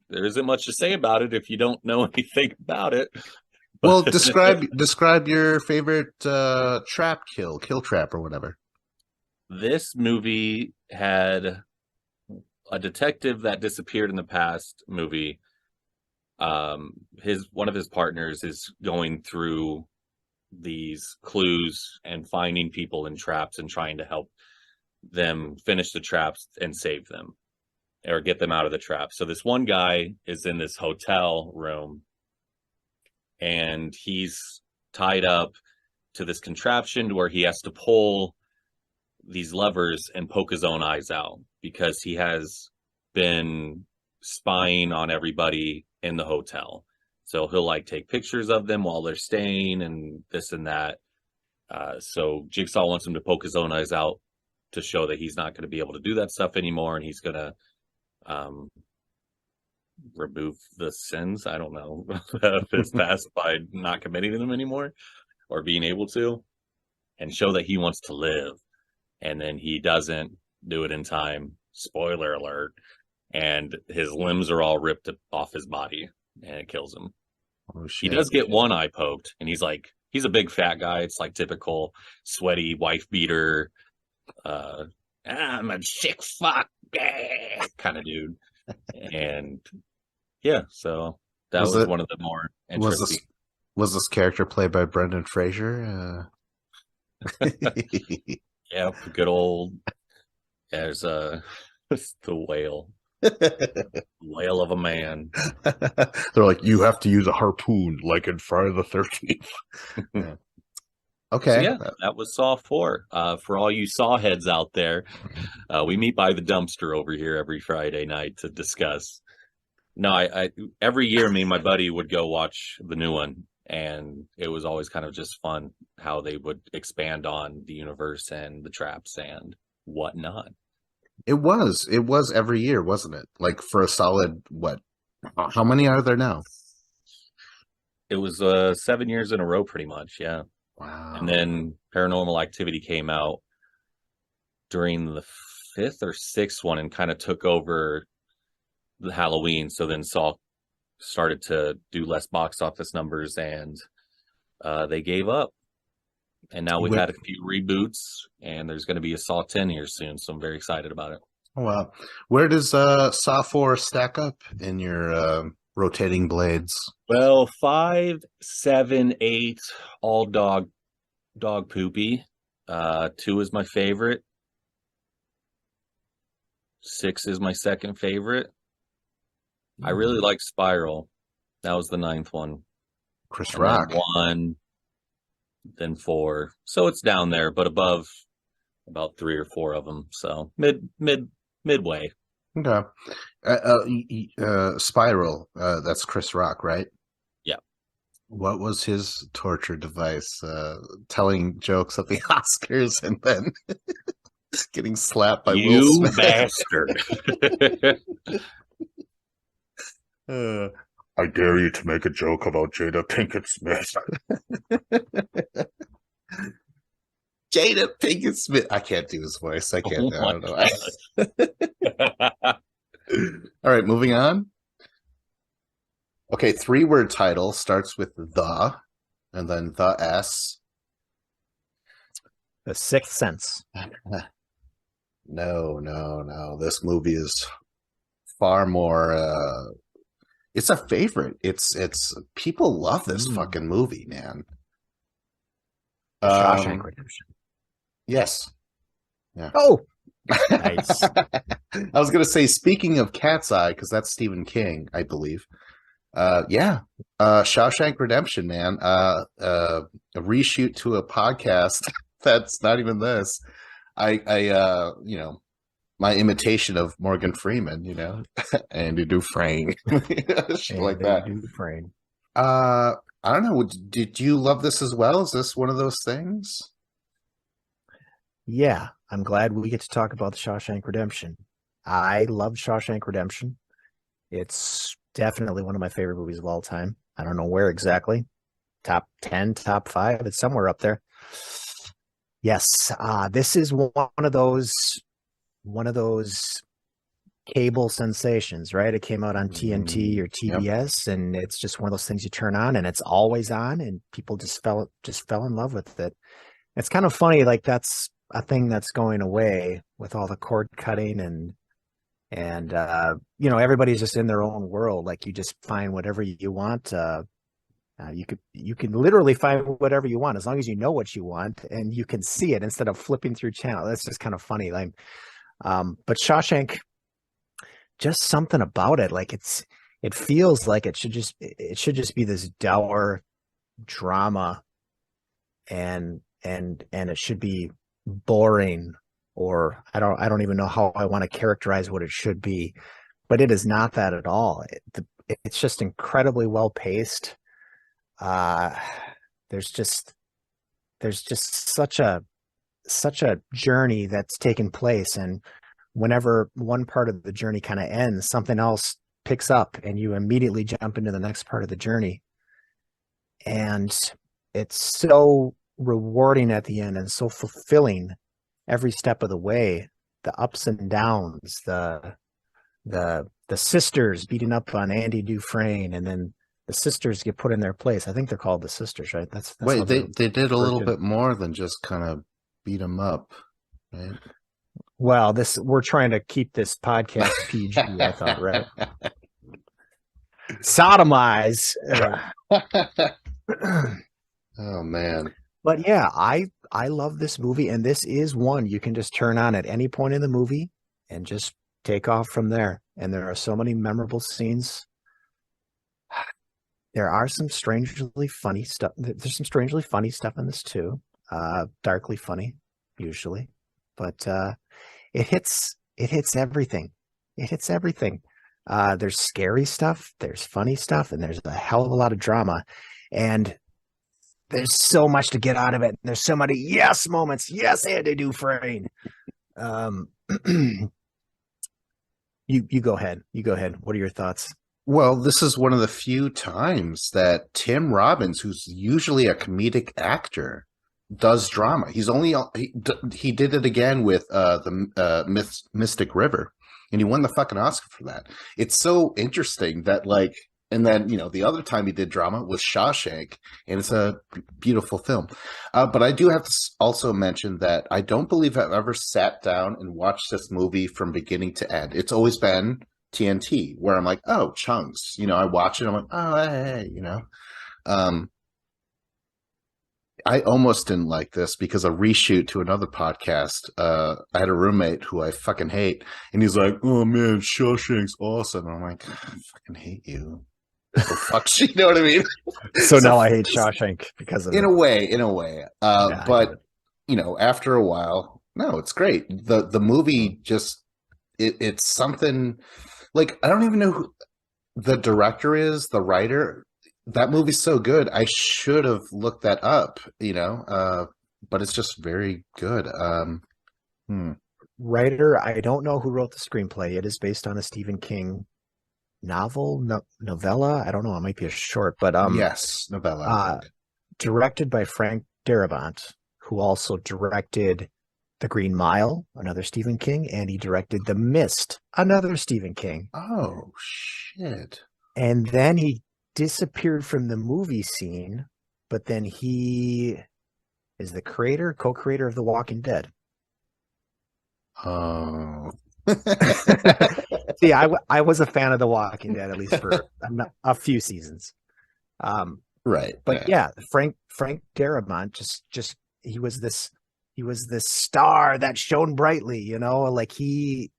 [SPEAKER 3] there isn't much to say about it if you don't know anything about it.
[SPEAKER 1] Well, describe your favorite kill trap or whatever.
[SPEAKER 3] This movie had a detective that disappeared in the past movie. One of his partners is going through these clues and finding people in traps and trying to help them finish the traps and save them or get them out of the trap. So this one guy is in this hotel room and he's tied up to this contraption where he has to pull these levers and poke his own eyes out because he has been spying on everybody in the hotel. So he'll like take pictures of them while they're staying and this and that. So Jigsaw wants him to poke his own eyes out to show that he's not going to be able to do that stuff anymore. And he's going to remove the sins, I don't know, of his past by not committing them anymore or being able to, and show that he wants to live. And then he doesn't do it in time. Spoiler alert. And his limbs are all ripped off his body and it kills him.
[SPEAKER 1] Oh,
[SPEAKER 3] He
[SPEAKER 1] shit.
[SPEAKER 3] does get one eye poked and he's a big fat guy. It's like typical sweaty wife beater. I'm a sick fuck kind of dude. And yeah, so that was one of the more interesting.
[SPEAKER 1] Was this character played by Brendan Fraser?
[SPEAKER 3] Yeah, good old. There's the whale. Whale of a man.
[SPEAKER 1] They're like, you have to use a harpoon like in Friday the 13th. Yeah. Okay.
[SPEAKER 3] So yeah, that was Saw 4. For all you Saw heads out there, we meet by the dumpster over here every Friday night to discuss. No, I every year me and my buddy would go watch the new one, and it was always kind of just fun how they would expand on the universe and the traps and whatnot.
[SPEAKER 1] It was every year, wasn't it? Like for a solid, what? How many are there now?
[SPEAKER 3] It was 7 years in a row, pretty much. Yeah.
[SPEAKER 1] Wow.
[SPEAKER 3] And then Paranormal Activity came out during the 5th or 6th one and kind of took over the Halloween. So then Saw started to do less box office numbers and they gave up. And now we've had a few reboots and there's going to be a Saw 10 here soon. So I'm very excited about it.
[SPEAKER 1] Oh, wow. Where does Saw 4 stack up in your Rotating blades.
[SPEAKER 3] Well, 5, 7, 8, all dog poopy. 2 is my favorite. 6 is my second favorite. I really like Spiral. That was the 9th one.
[SPEAKER 1] Chris
[SPEAKER 3] And
[SPEAKER 1] Rock.
[SPEAKER 3] then 1, then 4. So it's down there, but above about 3 or 4 of them. So midway.
[SPEAKER 1] Okay. Spiral. That's Chris Rock, right?
[SPEAKER 3] Yeah.
[SPEAKER 1] What was his torture device? Telling jokes at the Oscars and then getting slapped by Will
[SPEAKER 3] You
[SPEAKER 1] Smith.
[SPEAKER 3] bastard.
[SPEAKER 1] I dare you to make a joke about Jada Pinkett Smith. Jada Pinkett Smith. I can't do his voice. I can't.
[SPEAKER 3] Oh
[SPEAKER 1] I don't know. All right, moving on. Okay, 3-word title starts with the, and then the S.
[SPEAKER 5] The Sixth Sense.
[SPEAKER 1] No. This movie is far more. It's a favorite. It's people love this fucking movie, man.
[SPEAKER 5] Shawshank Redemption.
[SPEAKER 1] Yes. Yeah.
[SPEAKER 5] Oh, nice.
[SPEAKER 1] I was gonna say, speaking of Cat's Eye, because that's Stephen King, I believe. Shawshank Redemption, man. A reshoot to a podcast that's not even this. I my imitation of Morgan Freeman, Andy Dufresne, shit like that.
[SPEAKER 5] Dufresne.
[SPEAKER 1] I don't know. Did you love this as well? Is this one of those things?
[SPEAKER 5] Yeah, I'm glad we get to talk about the Shawshank Redemption. I love Shawshank Redemption. It's definitely one of my favorite movies of all time. I don't know where exactly. Top 10, top 5. It's somewhere up there. Yes, this is one of those cable sensations, right? It came out on TNT or TBS, and it's just one of those things you turn on and it's always on, and people just fell in love with it. It's kind of funny, like that's a thing that's going away with all the cord cutting and everybody's just in their own world. Like you just find whatever you want. You can literally find whatever you want as long as you know what you want and you can see it instead of flipping through channel. That's just kind of funny. Like, but Shawshank, just something about it. Like it feels like it should just be this dour drama, and it should be boring, or I don't even know how I want to characterize what it should be, but it is not that at all. It's just incredibly well paced. There's just such a journey that's taken place, and whenever one part of the journey kind of ends, something else picks up and you immediately jump into the next part of the journey. And it's so rewarding at the end and so fulfilling every step of the way. The ups and downs, the sisters beating up on Andy Dufresne, and then the sisters get put in their place. I think they're called the sisters, right? That's
[SPEAKER 1] Wait, they did a little bit more than just kind of beat them up, right?
[SPEAKER 5] Well, we're trying to keep this podcast PG, I thought, right? Sodomize.
[SPEAKER 1] Oh man.
[SPEAKER 5] But yeah, I love this movie, and this is one you can just turn on at any point in the movie and just take off from there. And there are so many memorable scenes. There are some strangely funny stuff. There's some strangely funny stuff in this too. Darkly funny, usually. But it hits everything. It hits everything. There's scary stuff, there's funny stuff, and there's a hell of a lot of drama. And there's so much to get out of it. There's so many yes moments. Yes, Andy Dufresne. You go ahead. What are your thoughts?
[SPEAKER 1] Well, this is one of the few times that Tim Robbins, who's usually a comedic actor, does drama. He did it again with the Mystic River, and he won the fucking Oscar for that. It's so interesting that and then the other time he did drama was Shawshank, and it's a beautiful film. But I do have to also mention that I don't believe I've ever sat down and watched this movie from beginning to end. It's always been TNT, where I'm like, oh, chunks. I watch it. I'm like, oh, hey, I almost didn't like this because a reshoot to another podcast. I had a roommate who I fucking hate, and he's like, "Oh man, Shawshank's awesome." And I'm like, I fucking hate you. Fuck, you know what I mean?
[SPEAKER 5] So now I hate Shawshank because of
[SPEAKER 1] in
[SPEAKER 5] it.
[SPEAKER 1] a way.
[SPEAKER 5] Yeah,
[SPEAKER 1] But after a while, no, it's great. The movie just it's something like I don't even know who the director is, the writer. That movie's so good. I should have looked that up, but it's just very good.
[SPEAKER 5] Writer, I don't know who wrote the screenplay. It is based on a Stephen King novel, novella. I don't know. It might be a short, but
[SPEAKER 1] yes, novella. I think.
[SPEAKER 5] Directed by Frank Darabont, who also directed The Green Mile, another Stephen King, and he directed The Mist, another Stephen King.
[SPEAKER 1] Oh shit!
[SPEAKER 5] And then he disappeared from the movie scene, but then he is the co-creator of The Walking Dead.
[SPEAKER 1] Oh.
[SPEAKER 5] See, I was a fan of The Walking Dead, at least for a few seasons.
[SPEAKER 1] Right.
[SPEAKER 5] But yeah, Frank Darabont just he was this star that shone brightly, like he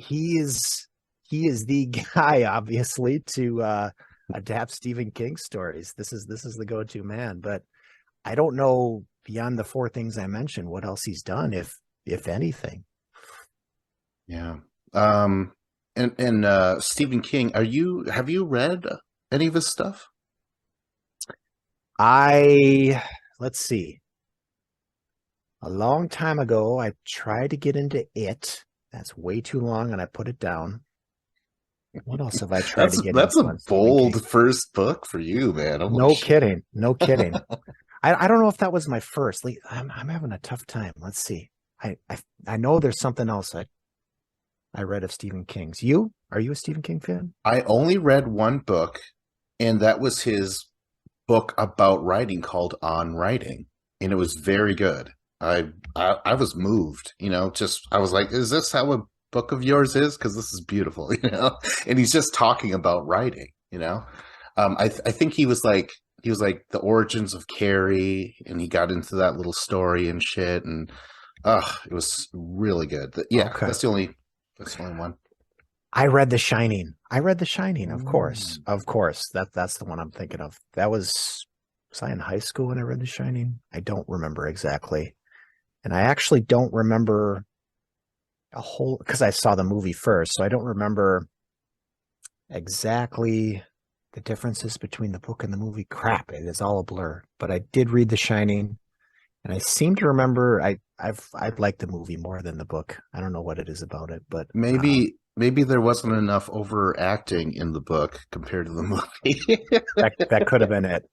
[SPEAKER 5] is the guy, obviously, to adapt Stephen King stories. This is the go-to man, but I don't know beyond the four things I mentioned what else he's done, if anything.
[SPEAKER 1] Yeah. And Stephen King, have you read any of his stuff?
[SPEAKER 5] Let's see. A long time ago, I tried to get into it. That's way too long, and I put it down. What else have I tried to get
[SPEAKER 1] that's
[SPEAKER 5] into?
[SPEAKER 1] That's a bold first book for you, man.
[SPEAKER 5] No kidding. No kidding. I don't know if that was my first. Like, I'm having a tough time. Let's see. I know there's something else I read of Stephen King's. Are you a Stephen King fan?
[SPEAKER 1] I only read one book, and that was his book about writing called On Writing, and it was very good. I was moved, I was like, is this how a book of yours is? Because this is beautiful, and he's just talking about writing, I think he was like the origins of Carrie, and he got into that little story and shit, and it was really good. Yeah, okay. That's the only one.
[SPEAKER 5] I read The Shining. Of course. That's the one I'm thinking of. Was I in high school when I read The Shining? I don't remember exactly. And I actually don't remember because I saw the movie first, so I don't remember exactly the differences between the book and the movie. Crap, it is all a blur. But I did read The Shining, and I seem to remember I've liked the movie more than the book. I don't know what it is about it, but
[SPEAKER 1] maybe there wasn't enough overacting in the book compared to the movie.
[SPEAKER 5] that could have been it.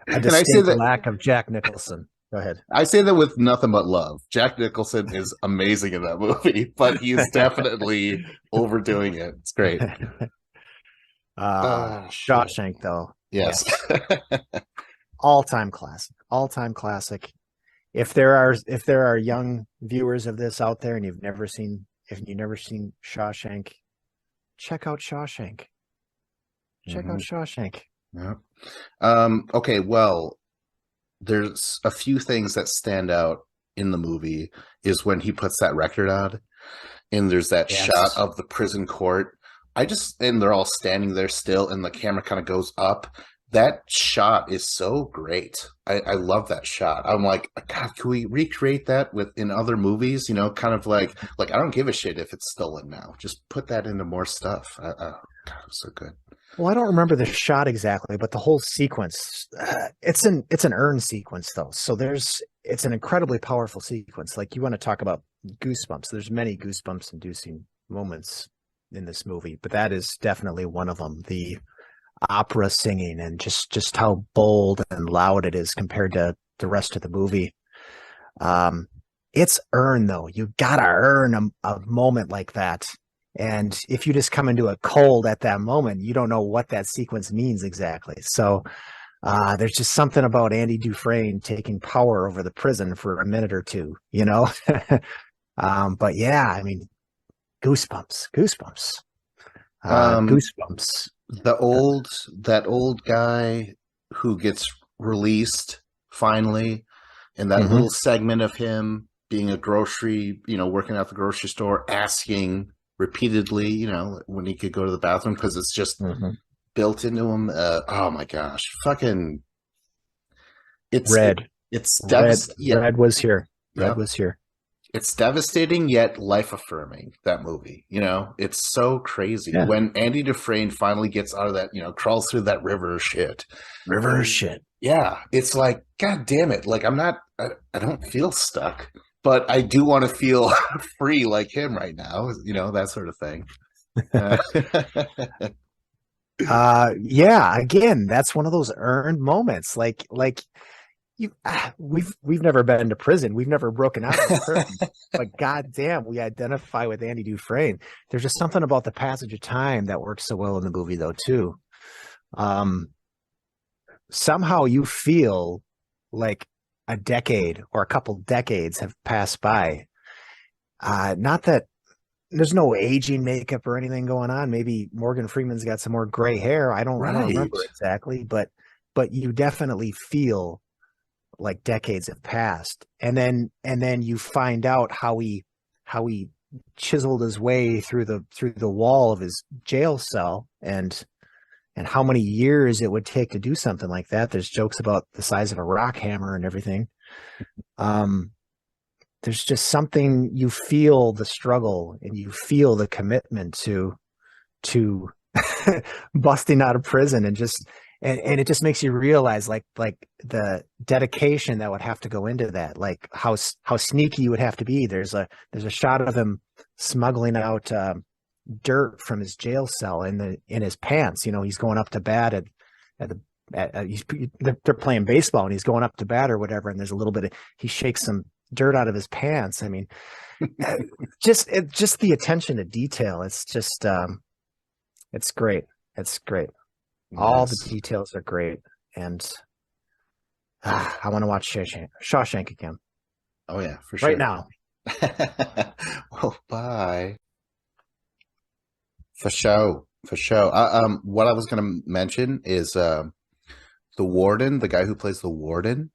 [SPEAKER 5] A distinct lack of Jack Nicholson. Go ahead.
[SPEAKER 1] I say that with nothing but love. Jack Nicholson is amazing in that movie, but he's definitely overdoing it. It's great.
[SPEAKER 5] Shawshank, though.
[SPEAKER 1] Yes.
[SPEAKER 5] All-time classic. If there are young viewers of this out there and you've never seen Shawshank, check out Shawshank. Check out Shawshank.
[SPEAKER 1] Yeah. Okay, well, there's a few things that stand out in the movie is when he puts that record on, and there's that shot of the prison court. And they're all standing there still, and the camera kind of goes up. That shot is so great. I love that shot. I'm like, God, can we recreate that in other movies? Kind of like I don't give a shit if it's stolen now. Just put that into more stuff. God, it's so good.
[SPEAKER 5] Well, I don't remember the shot exactly, but the whole sequence, it's an urn sequence though. So it's an incredibly powerful sequence. Like, you want to talk about goosebumps. There's many goosebumps inducing moments in this movie, but that is definitely one of them. The opera singing and just how bold and loud it is compared to the rest of the movie. It's earned though. You gotta earn a moment like that. And if you just come into it cold at that moment, you don't know what that sequence means exactly. So there's just something about Andy Dufresne taking power over the prison for a minute or two, But yeah, I mean, goosebumps. Goosebumps.
[SPEAKER 1] That old guy who gets released finally, and that little segment of him being a grocery, working at the grocery store, asking repeatedly, when he could go to the bathroom because it's just built into him. Oh my gosh, fucking!
[SPEAKER 5] Red
[SPEAKER 1] Yeah,
[SPEAKER 5] Red was here.
[SPEAKER 1] yeah.
[SPEAKER 5] Red was here.
[SPEAKER 1] It's devastating yet life affirming. That movie, it's so crazy
[SPEAKER 5] Yeah.
[SPEAKER 1] when Andy Dufresne finally gets out of that, crawls through that river of shit.
[SPEAKER 5] River of shit.
[SPEAKER 1] Yeah, it's like, God damn it! Like I don't feel stuck, but I do want to feel free like him right now. That sort of thing.
[SPEAKER 5] Yeah, again, that's one of those earned moments. Like we've never been to prison. We've never broken out of prison. But goddamn, we identify with Andy Dufresne. There's just something about the passage of time that works so well in the movie, though, too. Somehow you feel like a decade or a couple decades have passed by. Not that there's no aging makeup or anything going on. Maybe Morgan Freeman's got some more gray hair. I don't remember exactly, but you definitely feel like decades have passed. And then you find out how he chiseled his way through the wall of his jail cell and how many years it would take to do something like that. There's jokes about the size of a rock hammer and everything. There's just something, you feel the struggle and you feel the commitment to busting out of prison and it just makes you realize like the dedication that would have to go into that, like how sneaky you would have to be. There's a shot of him smuggling out dirt from his jail cell in his pants. He's going up to bat they're playing baseball and he's going up to bat or whatever, and there's a little bit of, he shakes some dirt out of his pants. I mean, just the attention to detail. It's just it's great. It's great. All the details are great, and I want to watch Shawshank again.
[SPEAKER 1] Oh yeah, for sure.
[SPEAKER 5] Right now.
[SPEAKER 1] Well, bye. For sure. What I was going to mention is the warden, the guy who plays the warden.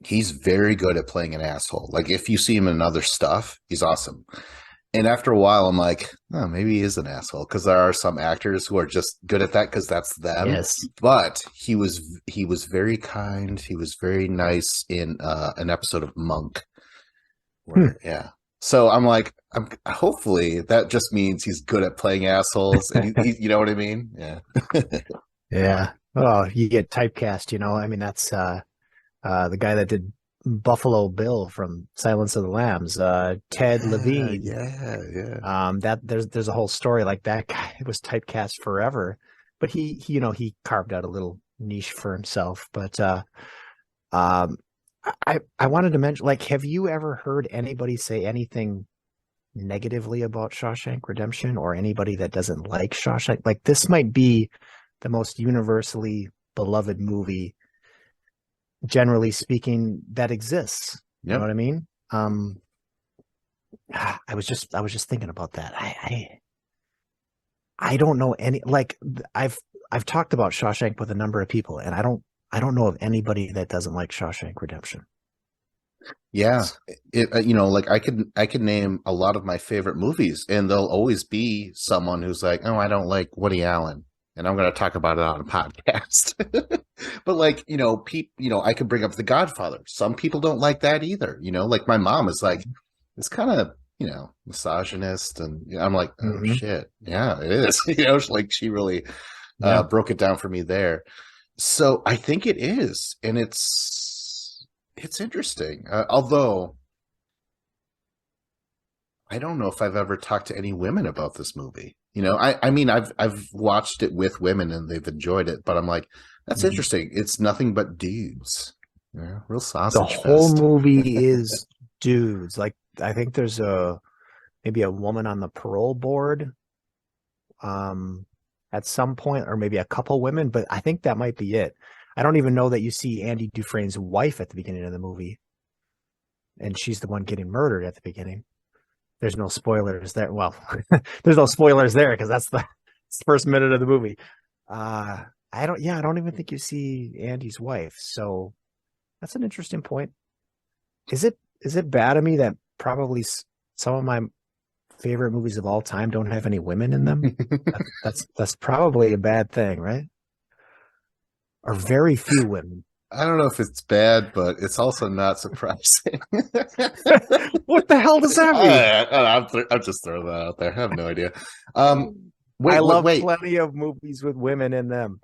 [SPEAKER 1] He's very good at playing an asshole. Like if you see him in other stuff, he's awesome. And after a while, I'm like, oh, maybe he is an asshole, because there are some actors who are just good at that because that's them.
[SPEAKER 5] Yes.
[SPEAKER 1] But he was very kind. He was very nice in an episode of Monk. Yeah. So I'm like, hopefully that just means he's good at playing assholes. And he, you know what I mean? Yeah.
[SPEAKER 5] Yeah. Oh, you get typecast. I mean, that's the guy that did Buffalo Bill from Silence of the Lambs, Ted Levine.
[SPEAKER 1] Yeah.
[SPEAKER 5] That there's a whole story like that guy was typecast forever, but he carved out a little niche for himself. But I wanted to mention, like, have you ever heard anybody say anything negatively about Shawshank Redemption, or anybody that doesn't like Shawshank? Like, this might be the most universally beloved movie, generally speaking, that exists. You know what I mean? I was just thinking about that. I don't know any, like, I've talked about Shawshank with a number of people, and I don't know of anybody that doesn't like Shawshank Redemption.
[SPEAKER 1] Yeah, like I could name a lot of my favorite movies, and there'll always be someone who's like, "Oh, I don't like Woody Allen," and I'm going to talk about it on a podcast. But like, I could bring up The Godfather. Some people don't like that either. Like my mom is like, it's kind of, misogynist, and I'm like, oh shit, yeah, it is. Like she really broke it down for me there. So I think it is, and it's interesting. Although I don't know if I've ever talked to any women about this movie. I mean, I've watched it with women and they've enjoyed it, but I'm like, that's interesting. It's nothing but dudes. Yeah, real sausage fest.
[SPEAKER 5] The whole movie is dudes. Like, I think there's maybe a woman on the parole board at some point, or maybe a couple women, but I think that might be it. I don't even know that you see Andy Dufresne's wife at the beginning of the movie, and she's the one getting murdered at the beginning. there's no spoilers there. Well, there's no spoilers there because that's the first minute of the movie. I don't even think you see Andy's wife. So that's an interesting point. Is it bad of me that probably some of my favorite movies of all time don't have any women in them? That's probably a bad thing, right? Or very few women.
[SPEAKER 1] I don't know if it's bad, but it's also not surprising.
[SPEAKER 5] What the hell does that mean?
[SPEAKER 1] I'm just throwing that out there. I have no idea.
[SPEAKER 5] I love plenty of movies with women in them.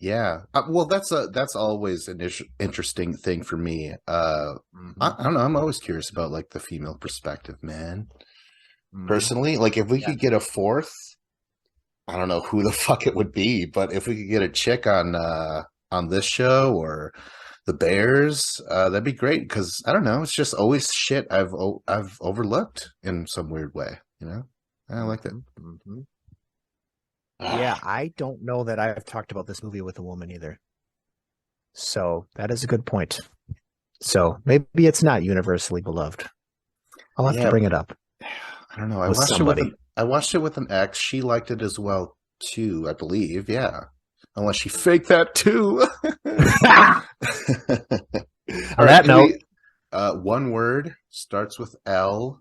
[SPEAKER 1] Yeah. Well, that's always an interesting thing for me. I don't know. I'm always curious about like the female perspective, man. Personally, like if we could get a fourth, I don't know who the fuck it would be, but if we could get a chick on this show or the Bears, that'd be great. Because I don't know, it's just always shit I've overlooked in some weird way. You know, I like that.
[SPEAKER 5] Yeah, I don't know that I've talked about this movie with a woman either. So that is a good point. So maybe it's not universally beloved. I'll have to bring it up.
[SPEAKER 1] I don't know. I watched it with an ex. She liked it as well too, I believe. Yeah. Unless she faked that too.
[SPEAKER 5] On that note,
[SPEAKER 1] one word starts with L.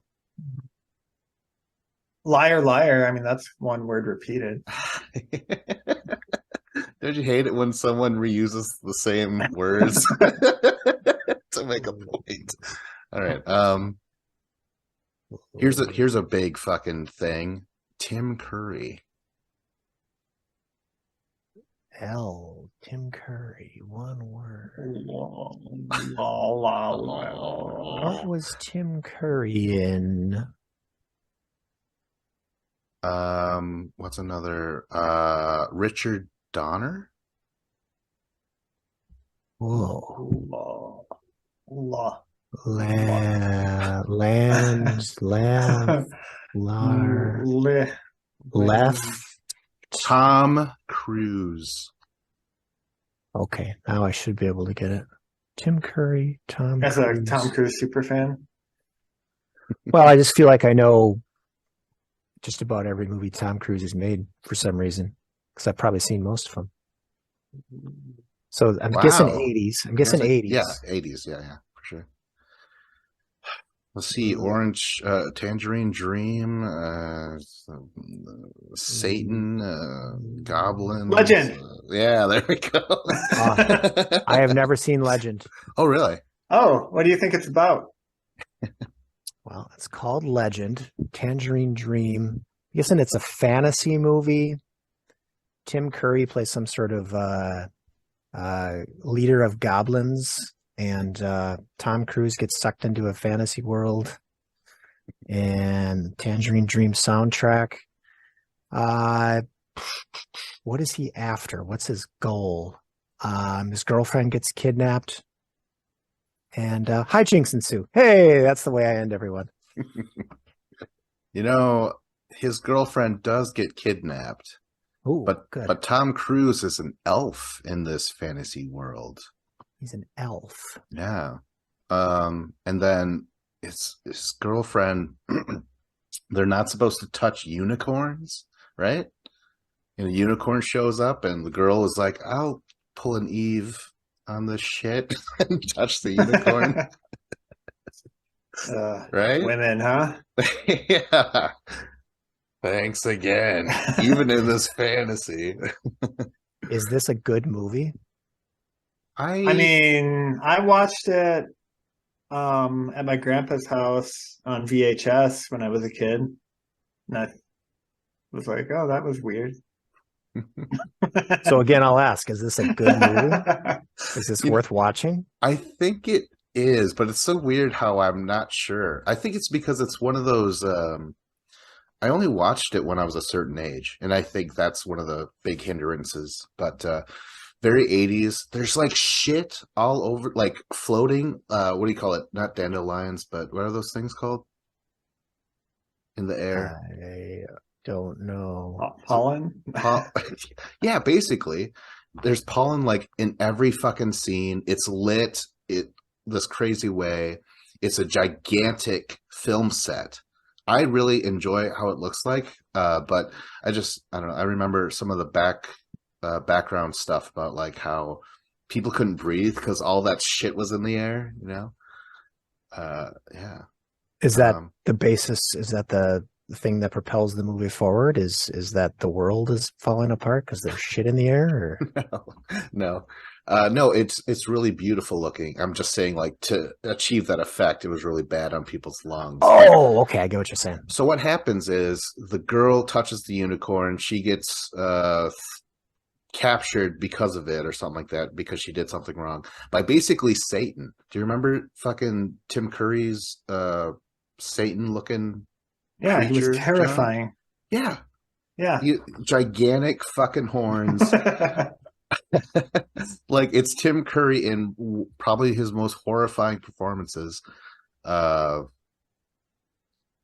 [SPEAKER 2] Liar, liar. I mean, that's one word repeated.
[SPEAKER 1] Don't you hate it when someone reuses the same words to make a point? All right. Here's a big fucking thing. Tim Curry.
[SPEAKER 5] Tim Curry, one word.
[SPEAKER 2] What
[SPEAKER 5] was Tim Curry in?
[SPEAKER 1] What's another? Richard Donner.
[SPEAKER 5] Whoa.
[SPEAKER 2] Law.
[SPEAKER 5] Left.
[SPEAKER 1] Tom Cruise.
[SPEAKER 5] Okay, now I should be able to get it. Tim Curry, Tom
[SPEAKER 2] As
[SPEAKER 5] Cruise.
[SPEAKER 2] a Tom Cruise super fan.
[SPEAKER 5] Well, I just feel like I know just about every movie Tom Cruise has made for some reason, because I've probably seen most of them. So I'm guessing 80s. I'm guessing 80s.
[SPEAKER 1] Yeah, 80s. Yeah, for sure. Let's see. Orange, Tangerine Dream, Satan, Goblin.
[SPEAKER 2] Legend.
[SPEAKER 1] Yeah, there we go.
[SPEAKER 5] I have never seen Legend.
[SPEAKER 1] Oh, really?
[SPEAKER 2] Oh, what do you think it's about?
[SPEAKER 5] Well, it's called Legend. Tangerine Dream. I'm guessing it's a fantasy movie. Tim Curry plays some sort of leader of goblins, and Tom Cruise gets sucked into a fantasy world. And Tangerine Dream soundtrack. What is he after? What's his goal? His girlfriend gets kidnapped. And hijinks ensue. Hey, that's the way I end everyone.
[SPEAKER 1] You know, his girlfriend does get kidnapped.
[SPEAKER 5] Ooh,
[SPEAKER 1] but Tom Cruise is an elf in this fantasy world.
[SPEAKER 5] He's an elf.
[SPEAKER 1] Yeah. And then his girlfriend, they're not supposed to touch unicorns, right? And a unicorn shows up and the girl is like, I'll pull an Eve on this shit and touch the unicorn. Right?
[SPEAKER 2] Women, huh?
[SPEAKER 1] Yeah. Thanks again. Even in this fantasy.
[SPEAKER 5] Is this a good movie?
[SPEAKER 2] I mean, I watched it at my grandpa's house on VHS when I was a kid. And I was like, oh, that was weird.
[SPEAKER 5] So again, I'll ask, is this a good movie? Is this worth watching?
[SPEAKER 1] I think it is, but it's so weird how I'm not sure. I think it's because it's one of those I only watched it when I was a certain age, and I think that's one of the big hindrances. But very 80s. There's like shit all over, like floating. What do you call it? Not dandelions, but what are those things called? In the air.
[SPEAKER 5] I don't know.
[SPEAKER 2] Pollen?
[SPEAKER 1] Yeah, basically. There's pollen like in every fucking scene. It's lit. this crazy way. It's a gigantic film set. I really enjoy how it looks like, but I don't know. I remember some of the background stuff about like how people couldn't breathe because all that shit was in the air, you know? Yeah.
[SPEAKER 5] Is that the basis? Is that the thing that propels the movie forward? Is that the world is falling apart because there's shit in the air? Or?
[SPEAKER 1] No, it's really beautiful looking. I'm just saying, like, to achieve that effect, it was really bad on people's lungs.
[SPEAKER 5] Oh, okay, I get what you're saying.
[SPEAKER 1] So what happens is the girl touches the unicorn. She gets captured because of it or something like that, because she did something wrong by basically Satan. Do you remember fucking Tim Curry's Satan looking
[SPEAKER 2] Yeah, he was
[SPEAKER 1] creature,
[SPEAKER 2] terrifying.
[SPEAKER 1] John?
[SPEAKER 2] Yeah.
[SPEAKER 1] Gigantic fucking horns. Like, it's Tim Curry in probably his most horrifying performances. I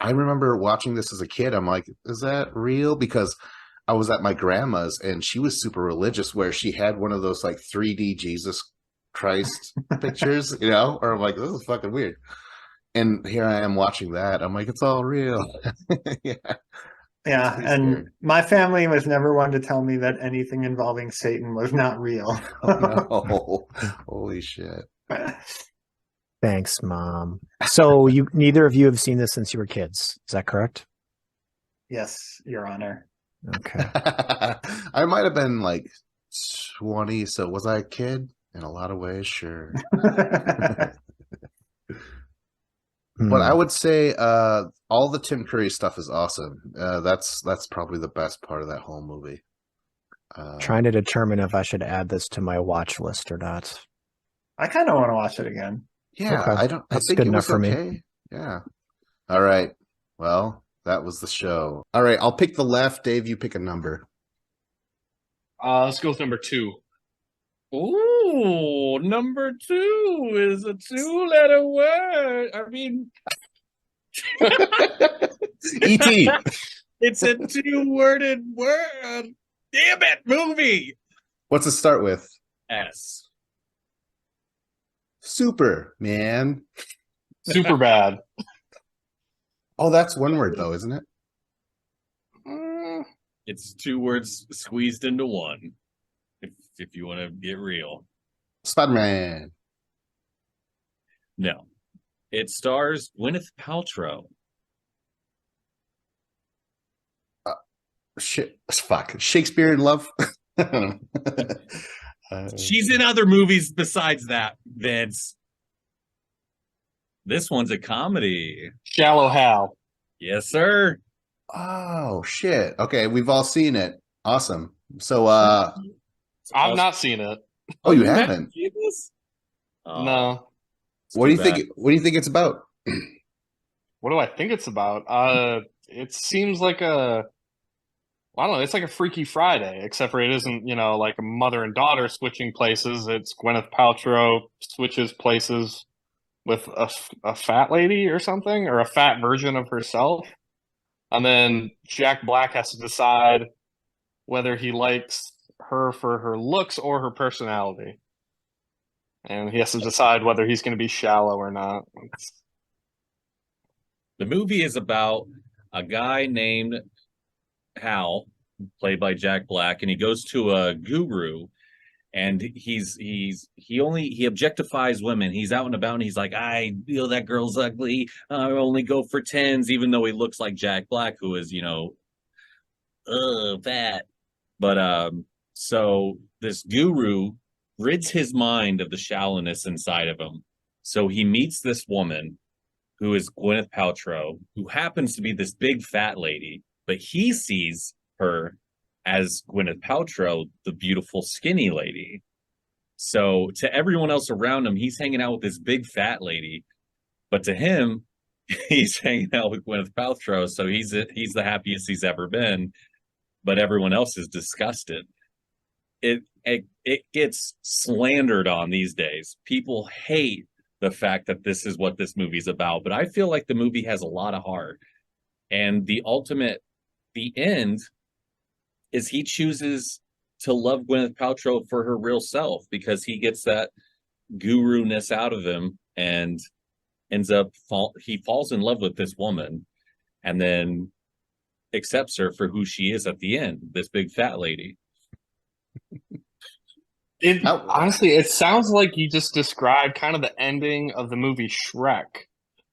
[SPEAKER 1] remember watching this as a kid. I'm like, is that real? Because I was at my grandma's and she was super religious, where she had one of those like 3D Jesus Christ pictures, you know, or I'm like, this is fucking weird. And here I am watching that. I'm like, it's all real. Yeah.
[SPEAKER 2] Yeah, and
[SPEAKER 1] scary.
[SPEAKER 2] my family was never one to tell me that anything involving Satan was not real.
[SPEAKER 1] Oh, no. Holy shit.
[SPEAKER 5] Thanks, Mom. So neither of you have seen this since you were kids. Is that correct?
[SPEAKER 2] Yes, Your Honor.
[SPEAKER 5] Okay.
[SPEAKER 1] I might have been like 20, so was I a kid? In a lot of ways, sure. But I would say all the Tim Curry stuff is awesome. That's probably the best part of that whole movie.
[SPEAKER 5] Trying to determine if I should add this to my watch list or not.
[SPEAKER 2] I kind of want to watch it again.
[SPEAKER 1] Yeah,
[SPEAKER 5] Okay.
[SPEAKER 1] I
[SPEAKER 5] That's
[SPEAKER 1] think
[SPEAKER 5] good
[SPEAKER 1] it
[SPEAKER 5] enough
[SPEAKER 1] was
[SPEAKER 5] for me.
[SPEAKER 1] okay. Yeah. All right. Well, that was the show. All right, I'll pick the left. Dave, you pick a number.
[SPEAKER 4] Let's go with number 2.
[SPEAKER 3] Ooh, number 2 is a 2-letter word. I mean,
[SPEAKER 1] E.T.
[SPEAKER 3] it's a 2-worded word. Damn it, movie.
[SPEAKER 1] What's it start with?
[SPEAKER 3] S.
[SPEAKER 1] Super, man.
[SPEAKER 4] Super bad.
[SPEAKER 1] Oh, that's one word though, isn't it?
[SPEAKER 3] It's 2 words squeezed into one. If you want to get real.
[SPEAKER 1] Spider-Man.
[SPEAKER 3] No. It stars Gwyneth Paltrow.
[SPEAKER 1] Shit. Fuck. Shakespeare in Love.
[SPEAKER 3] She's in other movies besides that, Vince. This one's a comedy.
[SPEAKER 4] Shallow Hal.
[SPEAKER 3] Yes, sir.
[SPEAKER 1] Oh shit. Okay, we've all seen it. Awesome. So
[SPEAKER 4] I've not seen it.
[SPEAKER 1] oh, you haven't?
[SPEAKER 3] seen this? Oh,
[SPEAKER 4] No.
[SPEAKER 1] What do you think it's about?
[SPEAKER 4] What do I think it's about? It seems like I don't know, it's like a Freaky Friday, except for it isn't, like a mother and daughter switching places. It's Gwyneth Paltrow switches places with a fat lady or something, or a fat version of herself. And then Jack Black has to decide whether he likes her for her looks or her personality. And he has to decide whether he's going to be shallow or not.
[SPEAKER 3] The movie is about a guy named Hal, played by Jack Black, and he goes to a guru, and he objectifies women. He's out and about, and he's like, that girl's ugly. I only go for 10s, even though he looks like Jack Black, who is, fat. But so this guru rids his mind of the shallowness inside of him. So he meets this woman who is Gwyneth Paltrow, who happens to be this big fat lady, but he sees her as Gwyneth Paltrow, the beautiful skinny lady. So to everyone else around him, he's hanging out with this big fat lady, but to him, he's hanging out with Gwyneth Paltrow, so he's the happiest he's ever been, but everyone else is disgusted. It gets slandered on these days. People hate the fact that this is what this movie's about, but I feel like the movie has a lot of heart. And the end is he chooses to love Gwyneth Paltrow for her real self, because he gets that guru-ness out of him and ends up he falls in love with this woman and then accepts her for who she is at the end, this big fat lady.
[SPEAKER 4] Honestly, it sounds like you just described kind of the ending of the movie Shrek,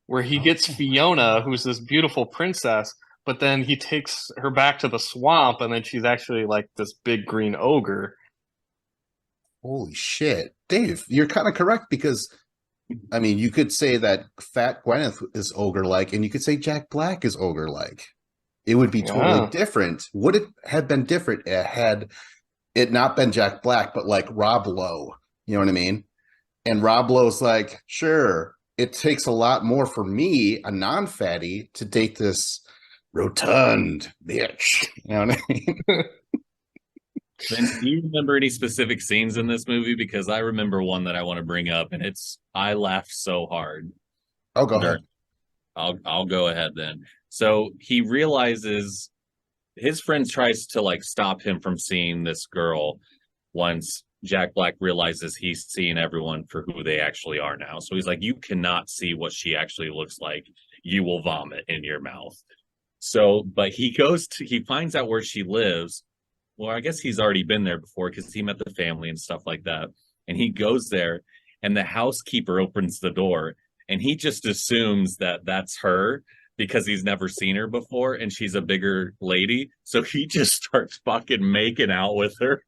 [SPEAKER 4] where he gets Fiona, who's this beautiful princess, but then he takes her back to the swamp, and then she's actually like this big green ogre.
[SPEAKER 1] Holy shit. Dave, you're kind of correct because, I mean, you could say that Fat Gwyneth is ogre-like, and you could say Jack Black is ogre-like. It would be totally different. Would it have been different had it not been Jack Black, but like Rob Lowe? You know what I mean? And Rob Lowe's like, sure, it takes a lot more for me, a non-fatty, to date this rotund bitch. You know what I mean?
[SPEAKER 3] Vince, do you remember any specific scenes in this movie? Because I remember one that I want to bring up, and I laughed so hard.
[SPEAKER 1] Oh, go ahead.
[SPEAKER 3] I'll go ahead then. So he realizes his friend tries to like stop him from seeing this girl once Jack Black realizes he's seeing everyone for who they actually are now. So he's like, you cannot see what she actually looks like. You will vomit in your mouth. So, but he finds out where she lives. Well, I guess he's already been there before because he met the family and stuff like that. And he goes there and the housekeeper opens the door and he just assumes that that's her because he's never seen her before and she's a bigger lady. So he just starts fucking making out with her.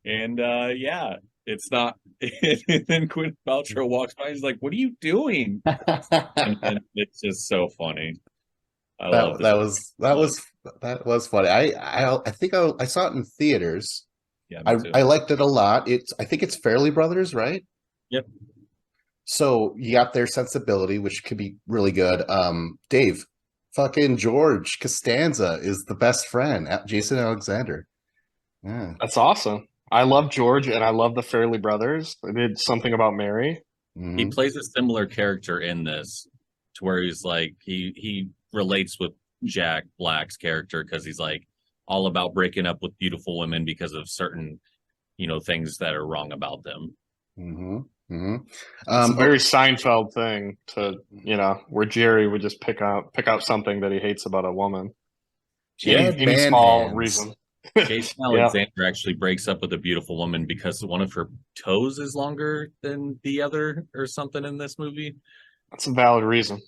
[SPEAKER 3] And yeah, it's not. And then Gwyneth Paltrow walks by and he's like, what are you doing? And it's just so funny.
[SPEAKER 1] That was funny. I think I saw it in theaters.
[SPEAKER 3] Yeah,
[SPEAKER 1] I liked it a lot. I think it's Fairley Brothers, right?
[SPEAKER 3] Yep.
[SPEAKER 1] So you got their sensibility, which could be really good. Dave, fucking George Costanza is the best friend, Jason Alexander. Yeah,
[SPEAKER 4] that's awesome. I love George and I love the Fairley Brothers. They did Something About Mary.
[SPEAKER 1] Mm-hmm.
[SPEAKER 3] He plays a similar character in this, to where he's like he relates with Jack Black's character because he's like all about breaking up with beautiful women because of certain, things that are wrong about them.
[SPEAKER 1] Mm-hmm. Mm-hmm.
[SPEAKER 4] It's a very Seinfeld thing to, where Jerry would just pick out something that he hates about a woman. Any small reason.
[SPEAKER 3] Jason Alexander actually breaks up with a beautiful woman because one of her toes is longer than the other or something in this movie.
[SPEAKER 4] That's a valid reason.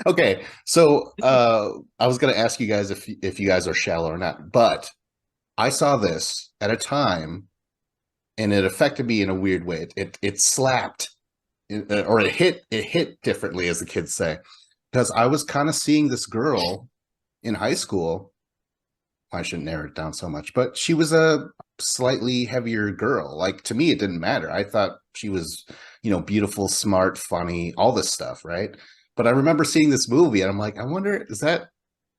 [SPEAKER 1] Okay, so I was going to ask you guys if you guys are shallow or not, but I saw this at a time, and it affected me in a weird way. It slapped, or it hit differently, as the kids say, because I was kind of seeing this girl in high school. I shouldn't narrow it down so much, but she was a slightly heavier girl. Like, to me, it didn't matter. I thought she was, beautiful, smart, funny, all this stuff, right? But I remember seeing this movie and I'm like, I wonder,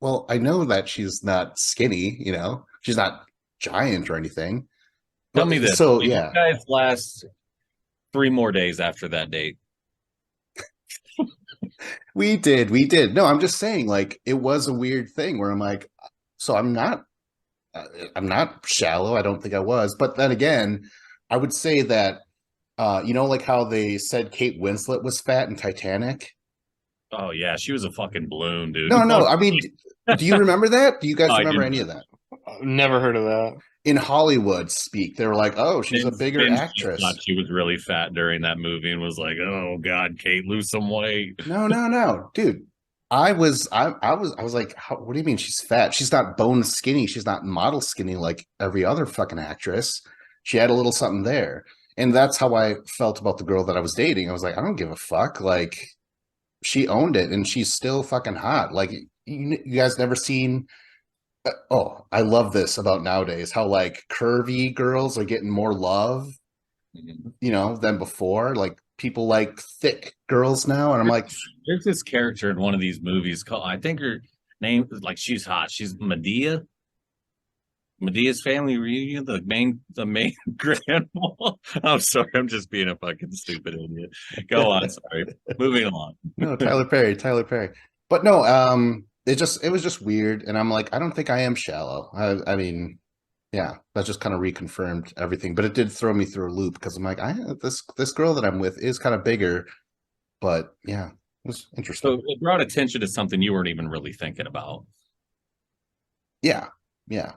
[SPEAKER 1] well, I know that she's not skinny, she's not giant or anything.
[SPEAKER 3] Tell me this.
[SPEAKER 1] So,
[SPEAKER 3] yeah. You guys last 3 more days after that date.
[SPEAKER 1] We did. No, I'm just saying, like, it was a weird thing where I'm like, so I'm not shallow. I don't think I was. But then again, I would say that, like how they said Kate Winslet was fat in Titanic.
[SPEAKER 3] Oh, yeah. She was a fucking balloon, dude.
[SPEAKER 1] No. I mean, do you remember that? Do you guys remember any of that?
[SPEAKER 4] Never heard of that.
[SPEAKER 1] In Hollywood speak, they were like, oh, she's a bigger actress.
[SPEAKER 3] Thought she was really fat during that movie and was like, oh, God, Kate, lose some weight.
[SPEAKER 1] No. Dude. I was like, what do you mean she's fat? She's not bone skinny. She's not model skinny like every other fucking actress. She had a little something there. And that's how I felt about the girl that I was dating. I was like, I don't give a fuck. Like, she owned it and she's still fucking hot. Like, you guys never seen... I love this about nowadays, how like curvy girls are getting more love, than before. Like, people like thick girls now, and I'm like,
[SPEAKER 3] there's this character in one of these movies called, I think her name is like, she's hot. She's Medea's Family Reunion, the main grandma. I'm sorry, I'm just being a fucking stupid idiot. Go on, sorry. Moving along.
[SPEAKER 1] No, Tyler Perry. But no, it was just weird, and I'm like, I don't think I am shallow. I mean, yeah, that just kind of reconfirmed everything. But it did throw me through a loop because I'm like, this girl that I'm with is kind of bigger, but yeah, it was interesting.
[SPEAKER 3] So it brought attention to something you weren't even really thinking about.
[SPEAKER 1] Yeah, yeah.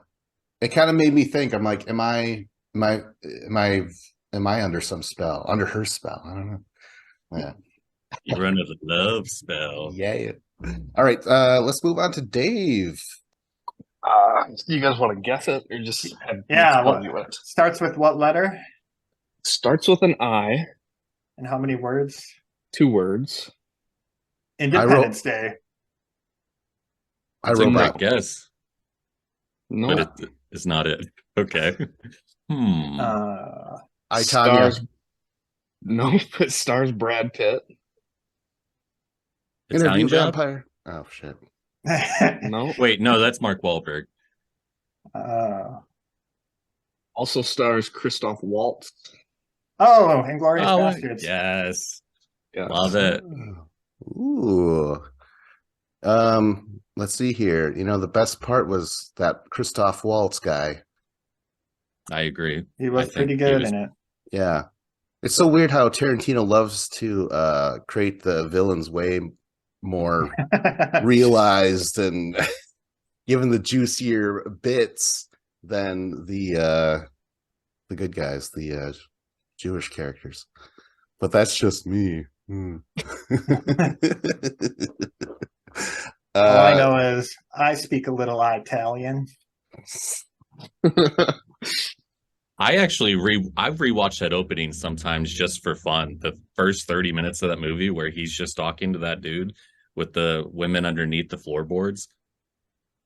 [SPEAKER 1] It kind of made me think. I'm like, am I, am I, am I under some spell? Under her spell? I don't know. Yeah,
[SPEAKER 3] You're under the love spell.
[SPEAKER 1] yeah. All right, let's move on to Dave.
[SPEAKER 4] Do you guys want to guess it or just have me
[SPEAKER 2] Yeah,
[SPEAKER 4] tell you it?
[SPEAKER 2] starts with what letter
[SPEAKER 4] Starts with an I,
[SPEAKER 2] and how many words?
[SPEAKER 4] 2 words.
[SPEAKER 2] Independence Day.
[SPEAKER 1] I
[SPEAKER 3] It's a
[SPEAKER 1] wrote
[SPEAKER 3] great
[SPEAKER 1] that.
[SPEAKER 3] guess,
[SPEAKER 4] No.
[SPEAKER 3] but it's not it. Okay.
[SPEAKER 1] I, Tanya.
[SPEAKER 4] Stars. No, it stars Brad Pitt.
[SPEAKER 1] Interview
[SPEAKER 3] Italian Job?
[SPEAKER 1] vampire. Oh shit.
[SPEAKER 4] No.
[SPEAKER 3] Wait, no, that's Mark Wahlberg.
[SPEAKER 4] Also stars Christoph Waltz.
[SPEAKER 2] Oh, Inglorious
[SPEAKER 3] Oh,
[SPEAKER 2] Bastards.
[SPEAKER 3] yes.
[SPEAKER 4] Yeah.
[SPEAKER 3] Love it.
[SPEAKER 1] Ooh. Let's see here. You know, the best part was that Christoph Waltz guy.
[SPEAKER 3] I agree.
[SPEAKER 2] He was
[SPEAKER 3] I think
[SPEAKER 2] pretty
[SPEAKER 3] he
[SPEAKER 2] good
[SPEAKER 3] was-
[SPEAKER 2] in it.
[SPEAKER 1] Yeah. It's so weird how Tarantino loves to create the villains way more realized and given the juicier bits than the good guys, the Jewish characters. But that's just me.
[SPEAKER 2] All I know is I speak a little Italian.
[SPEAKER 3] I've rewatched that opening sometimes just for fun. The first 30 minutes of that movie where he's just talking to that dude with the women underneath the floorboards.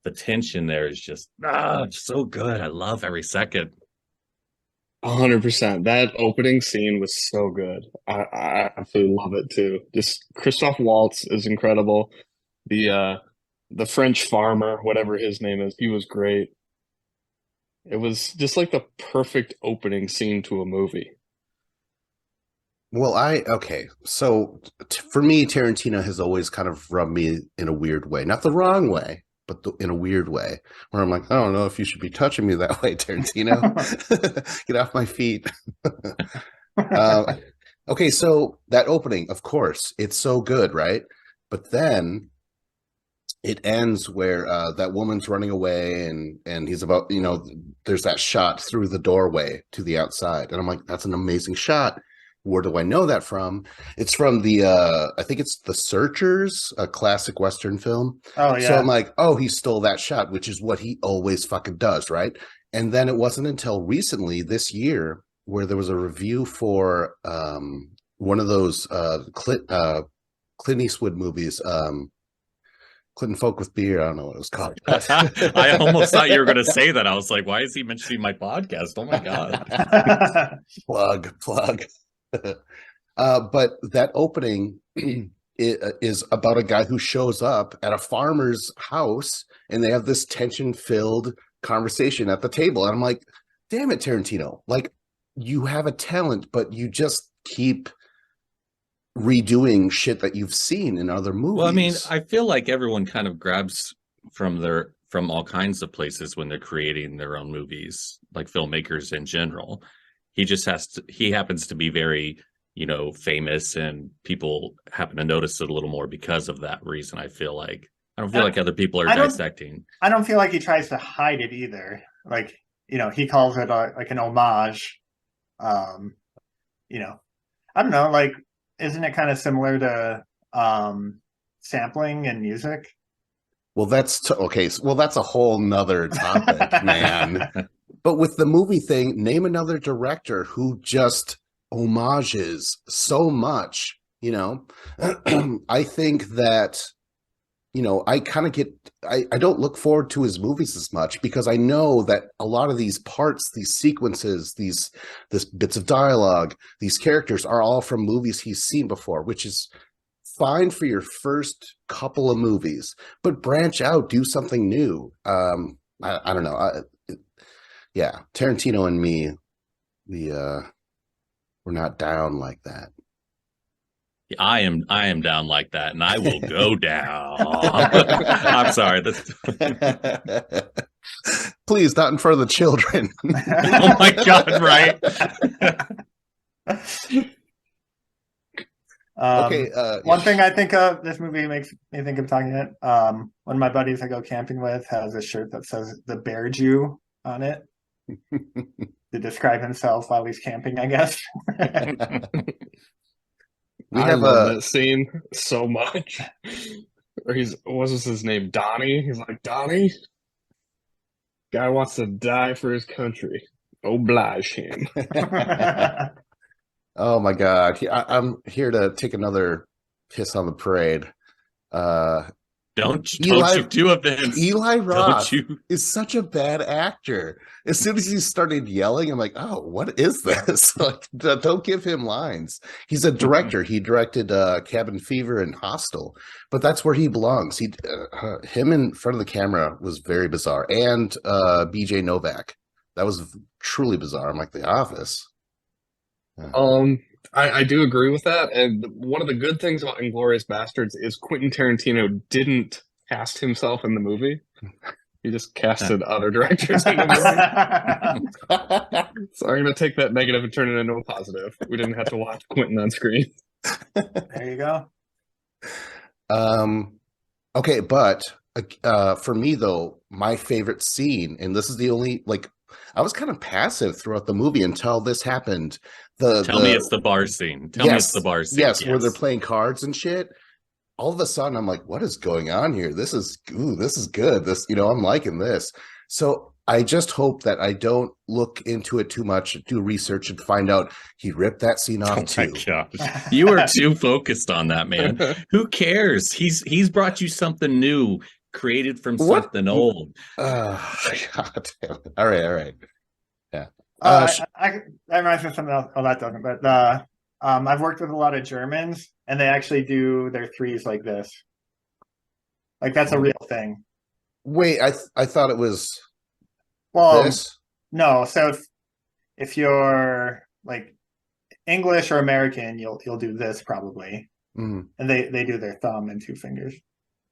[SPEAKER 3] The tension there is just so good. I love every second.
[SPEAKER 4] 100%. That opening scene was so good. I absolutely love it too. Just Christoph Waltz is incredible. The French farmer, whatever his name is, he was great. It was just like the perfect opening scene to a movie.
[SPEAKER 1] Well, okay. So for me, Tarantino has always kind of rubbed me in a weird way. Not the wrong way, but in a weird way. Where I'm like, I don't know if you should be touching me that way, Tarantino. Get off my feet. Okay, so that opening, of course, it's so good, right? But then it ends where that woman's running away and he's about, there's that shot through the doorway to the outside. And I'm like, that's an amazing shot. Where do I know that from? It's from I think it's The Searchers, a classic Western film.
[SPEAKER 2] Oh, yeah.
[SPEAKER 1] So I'm like, oh, he stole that shot, which is what he always fucking does, right? And then it wasn't until recently this year where there was a review for one of those Clint Eastwood movies, Clinton Folk with Beer. I don't know what it was called.
[SPEAKER 3] I almost thought you were going to say that. I was like, why is he mentioning my podcast? Oh my God.
[SPEAKER 1] Plug. But that opening is about a guy who shows up at a farmer's house and they have this tension-filled conversation at the table. And I'm like, damn it, Tarantino. Like, you have a talent, but you just keep redoing shit that you've seen in other movies.
[SPEAKER 3] Well, I mean, I feel like everyone kind of grabs from all kinds of places when they're creating their own movies, like filmmakers in general. He happens to be very, famous, and people happen to notice it a little more because of that reason. I don't feel like other people are dissecting.
[SPEAKER 2] I don't feel like he tries to hide it either. Like, he calls it like an homage. I don't know, like, isn't it kind of similar to sampling and music?
[SPEAKER 1] Well, that's okay. Well, that's a whole nother topic, man. But with the movie thing, name another director who just homages so much, I think that, I kind of I don't look forward to his movies as much because I know that a lot of these parts, these sequences, this bits of dialogue, these characters are all from movies he's seen before, which is fine for your first couple of movies, but branch out, do something new. I don't know. Yeah, Tarantino and me, we're not down like that.
[SPEAKER 3] I am down like that, and I will go down. I'm sorry.
[SPEAKER 1] Please, not in front of the children.
[SPEAKER 3] Oh my God, right?
[SPEAKER 1] Okay.
[SPEAKER 2] One thing I think of, this movie makes me think of talking it. One of my buddies I go camping with has a shirt that says "the Bear Jew" on it to describe himself while he's camping, I guess.
[SPEAKER 1] We
[SPEAKER 4] I
[SPEAKER 1] have
[SPEAKER 4] love
[SPEAKER 1] a
[SPEAKER 4] that scene so much. Or what was his name? Donnie. He's like, Donnie, guy wants to die for his country. Oblige him.
[SPEAKER 1] Oh my God. I'm here to take another piss on the parade.
[SPEAKER 3] Don't
[SPEAKER 1] Eli-
[SPEAKER 3] you do it, Vince.
[SPEAKER 1] Eli Roth
[SPEAKER 3] Don't you?
[SPEAKER 1] is such a bad actor. As soon as he started yelling, I'm like, oh, what is this? Like, don't give him lines. He's a director. He directed Cabin Fever and Hostel, but that's where he belongs. Him in front of the camera was very bizarre. And BJ Novak. That was truly bizarre. I'm like, The Office.
[SPEAKER 4] I do agree with that. And one of the good things about Inglourious Bastards is Quentin Tarantino didn't cast himself in the movie. He just casted other directors in the movie. So I'm going to take that negative and turn it into a positive. We didn't have to watch Quentin on screen.
[SPEAKER 2] There you go.
[SPEAKER 1] Okay, but for me though, my favorite scene, and this is the only, like, I was kind of passive throughout the movie until this happened.
[SPEAKER 3] Tell me it's the bar scene. Tell me it's the bar scene.
[SPEAKER 1] Yes, where they're playing cards and shit. All of a sudden, I'm like, what is going on here? This is good. This, I'm liking this. So I just hope that I don't look into it too much, do research, and find out he ripped that scene off too.
[SPEAKER 3] My gosh. You are too focused on that, man. Who cares? He's brought you something new, created from something old.
[SPEAKER 1] God damn it. All right. Yeah.
[SPEAKER 2] That reminds me of something else. Oh, that doesn't. But I've worked with a lot of Germans, and they actually do their threes like this. Like that's a real thing.
[SPEAKER 1] Wait, I thought it was this.
[SPEAKER 2] No, so if you're like English or American, you'll do this probably, and they do their thumb and two fingers.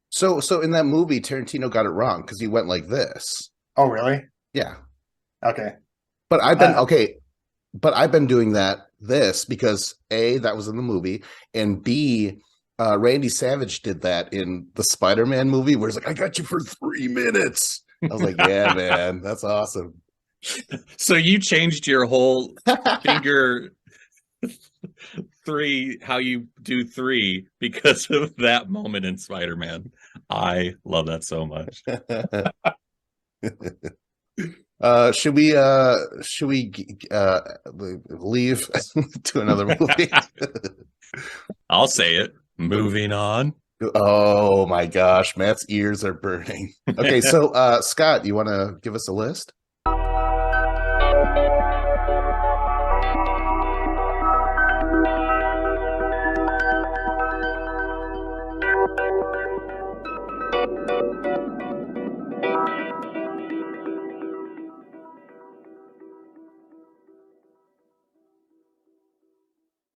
[SPEAKER 1] So in that movie, Tarantino got it wrong because he went like this.
[SPEAKER 2] Oh, really?
[SPEAKER 1] Yeah.
[SPEAKER 2] Okay.
[SPEAKER 1] But I've been doing this because A, that was in the movie, and B, Randy Savage did that in the Spider-Man movie where he's like, I got you for 3 minutes. I was like, yeah, man, that's awesome.
[SPEAKER 3] So you changed your whole finger three, how you do three, because of that moment in Spider-Man. I love that so much.
[SPEAKER 1] Should we leave to another movie?
[SPEAKER 3] I'll say it. Moving on.
[SPEAKER 1] Oh my gosh, Matt's ears are burning. Okay, so Scott, you want to give us a list?